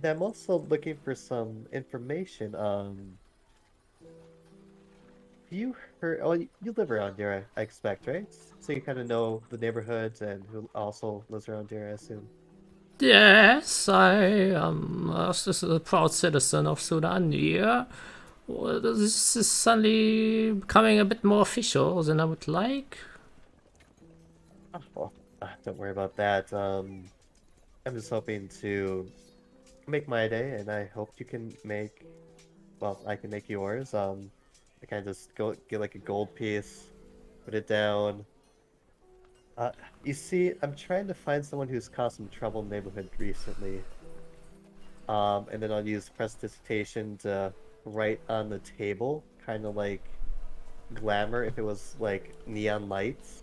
I'm also looking for some information. You heard? Oh, you live around here, I expect, right? So you kind of know the neighborhoods and who also lives around here, I assume. Yes, I am a proud citizen of Sudan here. Well, this is suddenly becoming a bit more official than I would like. Oh, well, don't worry about that. I'm just hoping to make my day, and I hope you can make. Well, I can make yours. I kind of just go get like a gold piece, put it down. You see, I'm trying to find someone who's caused some trouble in the neighborhood recently. And then I'll use prestidigitation to write on the table, kind of like glamour if it was like neon lights.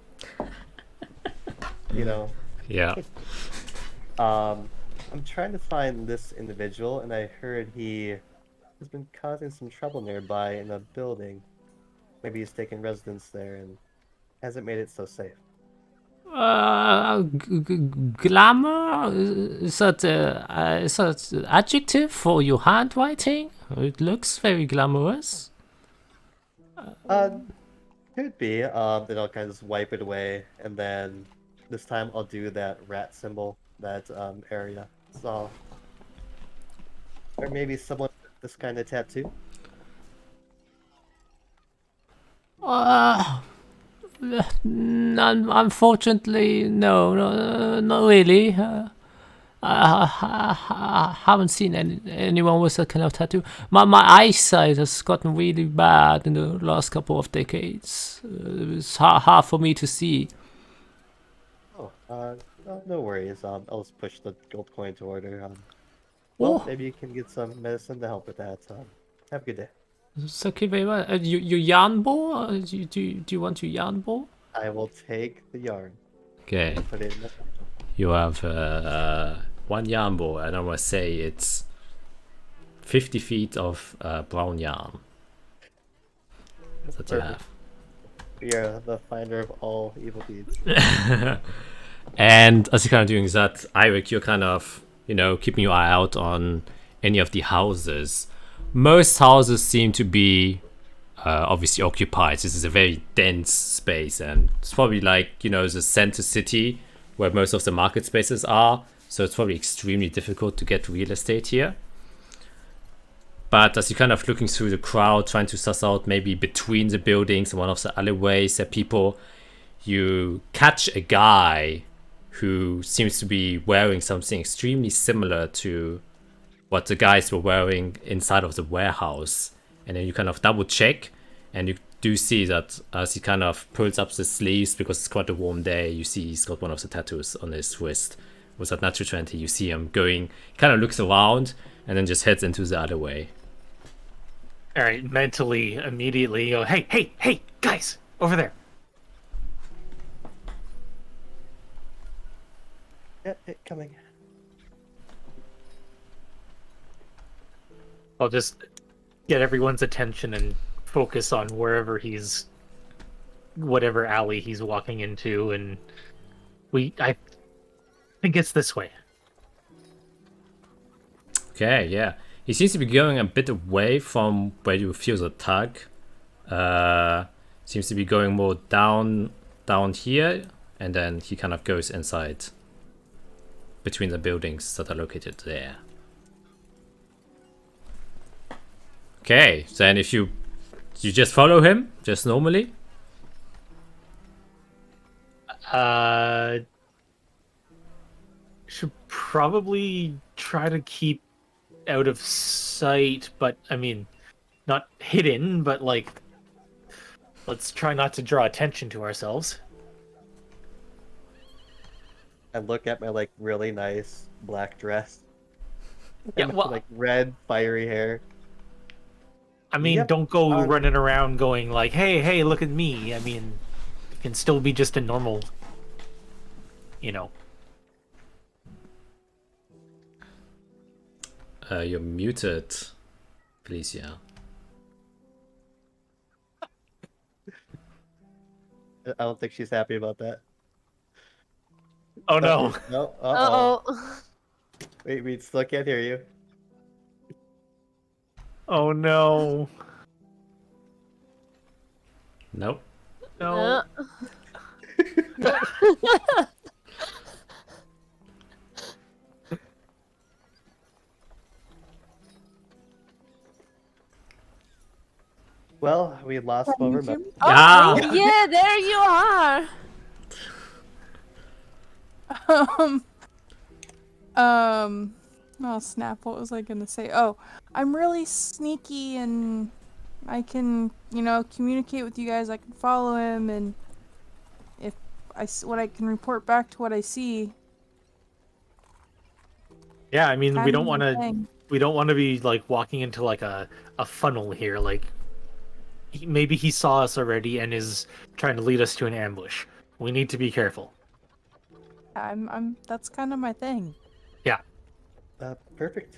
You know? Yeah. I'm trying to find this individual, and I heard he has been causing some trouble nearby in a building. Maybe he's taken residence there and hasn't made it so safe. Glamour? Is that an adjective for your handwriting? It looks very glamorous. Could be. Then I'll kind of just wipe it away, and then this time I'll do that rat symbol, that area. So, or maybe someone with this kind of tattoo. Unfortunately, no, not really. I haven't seen anyone with that kind of tattoo. My eyesight has gotten really bad in the last couple of decades. It's hard for me to see. Oh, no worries. I'll just push the gold coin toward her. Well, maybe you can get some medicine to help with that. Have a good day. Thank you very much. You yarn ball? Do you want your yarn ball? I will take the yarn. Okay. Put it in the... You have one yarn ball, and I must say it's 50 feet of brown yarn that you have. You're the finder of all evil deeds. And as you're kind of doing that, Eirik, you're kind of, keeping your eye out on any of the houses. most houses seem to be obviously occupied. This is a very dense space, and it's probably like, you know, the center city where most of the market spaces are, so it's probably extremely difficult to get real estate here. But as you're kind of looking through the crowd, trying to suss out maybe between the buildings and one of the alleyways there are people, you catch a guy who seems to be wearing something extremely similar to what the guys were wearing inside of the warehouse. And then you kind of double check, and you do see that as he kind of pulls up the sleeves, because it's quite a warm day, you see he's got one of the tattoos on his wrist. With that natural 20, you see him going, kind of looks around, and then just heads into the other way. All right, mentally, immediately, go, hey, guys, over there. Yep, coming. I'll just get everyone's attention and focus on wherever whatever alley he's walking into, and I think it's this way. Okay, yeah. He seems to be going a bit away from where you feel the tug. Seems to be going more down here, and then he kind of goes inside between the buildings that are located there. Okay, then if you just follow him, just normally? Should probably try to keep out of sight, but I mean, not hidden, but like, let's try not to draw attention to ourselves. I look at my like really nice black dress. Yeah, And my, well, like red fiery hair. I mean, Yep. don't go running around going like, hey, look at me. I mean, it can still be just a normal, you know. You're muted, Felicia. I don't think she's happy about that. Oh no. No. Uh-oh. Wait, we still can't hear you. Oh no. Nope. No. Well, we lost Can you over. hear me? Ah! Yeah, there you are. Oh snap, what was I gonna say? Oh, I'm really sneaky and I can, communicate with you guys. I can follow him, and if what I can report back to what I see. Yeah, I mean, we don't want to. Thing. We don't want to be like walking into like a funnel here. Like, maybe he saw us already and is trying to lead us to an ambush. We need to be careful. That's kind of my thing. Yeah. Perfect.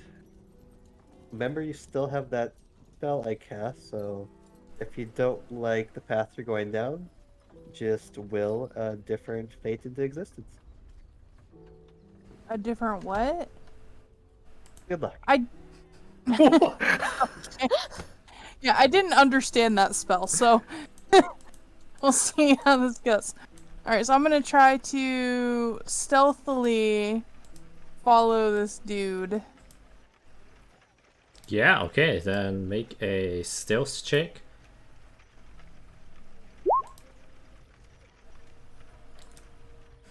Remember, you still have that spell I cast, so if you don't like the path you're going down, just will a different fate into existence. A different what? Good luck. Yeah, I didn't understand that spell, so we'll see how this goes. Alright, so I'm gonna try to stealthily follow this dude. Yeah, okay, then make a stealth check.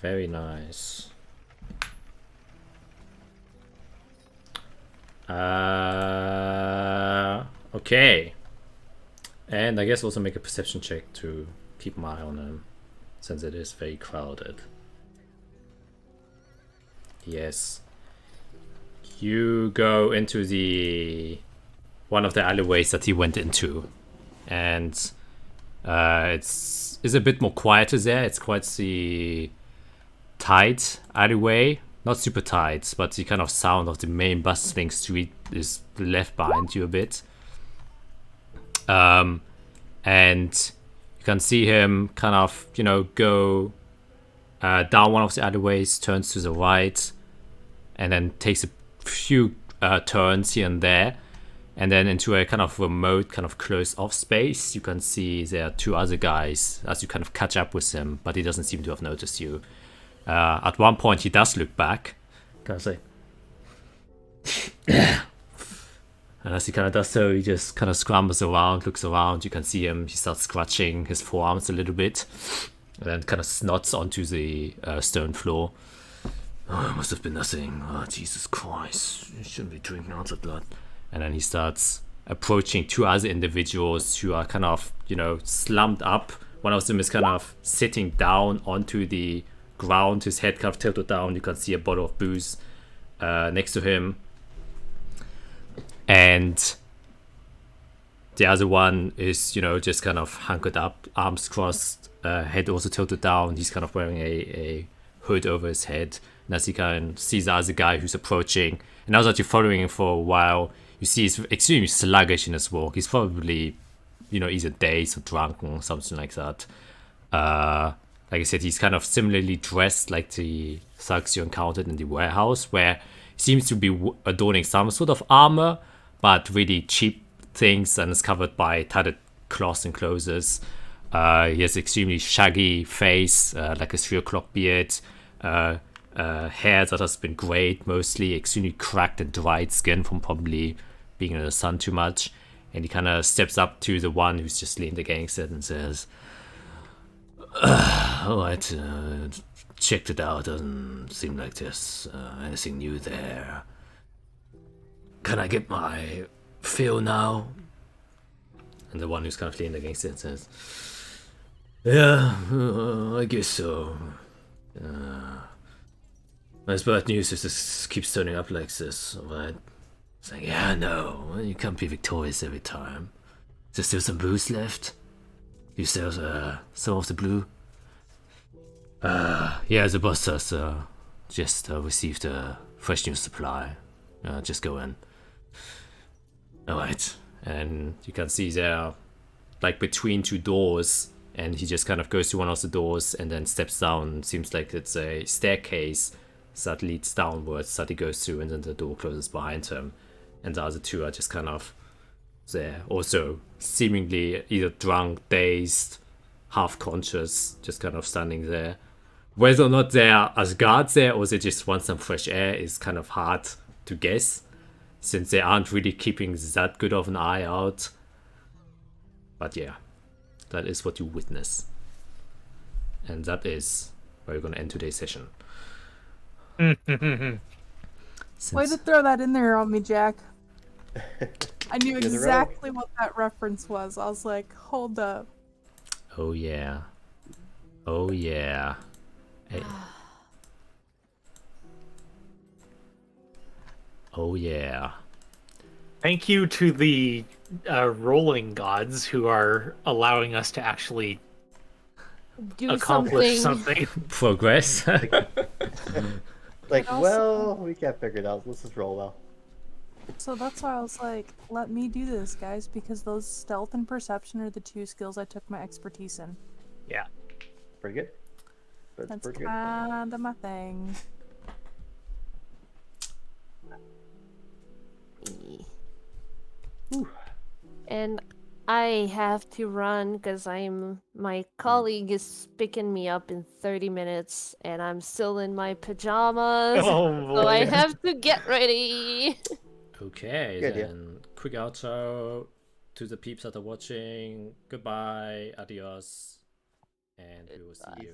Very nice. Okay. And I guess also make a perception check to keep my eye on him, since it is very crowded. Yes. You go into one of the alleyways that he went into, and it's a bit more quieter there. It's quite the tight alleyway, not super tight, but the kind of sound of the main bustling street is left behind you a bit. And you can see him kind of, go down one of the alleyways, turns to the right, and then takes a few turns here and there, And then into a kind of remote, kind of closed off space, you can see there are 2 other guys as you kind of catch up with him, but he doesn't seem to have noticed you. At one point, he does look back. Kind of say, and as he kind of does so, he just kind of scrambles around, looks around. You can see him. He starts scratching his forearms a little bit, and then kind of snots onto the stone floor. Oh, it must have been nothing. Oh, Jesus Christ. You shouldn't be drinking out of blood. And then he starts approaching 2 other individuals who are kind of, slumped up. One of them is kind of sitting down onto the ground, his head kind of tilted down. You can see a bottle of booze next to him. And the other one is, just kind of hunkered up, arms crossed, head also tilted down. He's kind of wearing a hood over his head. And as he kind of sees the other guy who's approaching, and now that you're following him for a while, you see he's extremely sluggish in his walk. He's probably, either dazed or drunken, something like that. Like I said, he's kind of similarly dressed like the thugs you encountered in the warehouse, where he seems to be adorning some sort of armor, but really cheap things, and is covered by tattered cloths and clothes. He has extremely shaggy face, like a 3 o'clock beard, hair that has been grayed mostly, extremely cracked and dried skin from probably being in the sun too much. And he kind of steps up to the one who's just leaned against it and says, alright, checked it out, doesn't seem like there's anything new there. Can I get my fill now? And the one who's kind of leaned against it says, yeah, I guess so. It's bad news if this keeps turning up like this, alright? It's like, yeah, no, you can't be victorious every time. Is there still some booze left? You sell some of the blue? Yeah, the boss has just received a fresh new supply. Just go in. Alright, and you can see there, like between 2 doors, and he just kind of goes to one of the doors and then steps down. Seems like it's a staircase that leads downwards that he goes through, and then the door closes behind him. And the other 2 are just kind of there, also seemingly either drunk, dazed, half conscious, just kind of standing there. Whether or not they're as guards there or they just want some fresh air is kind of hard to guess, since they aren't really keeping that good of an eye out. But yeah, that is what you witness. And that is where we're going to end today's session. Way to throw that in there on me, Jack. I knew exactly what that reference was. I was like, hold up. Oh yeah. Oh yeah. Hey. Oh yeah. Thank you to the rolling gods who are allowing us to actually Do accomplish something. Progress. Like, also- well, we can't figure it out. Let's just roll well. So that's why I was like, let me do this, guys, because those stealth and perception are the 2 skills I took my expertise in. Yeah. Pretty good. That's pretty good. kinda my thing. And I have to run because my colleague is picking me up in 30 minutes and I'm still in my pajamas. Oh So I boy. have to get ready. Okay, Good, yeah. then quick outro to the peeps that are watching. Goodbye, adios, and we will see you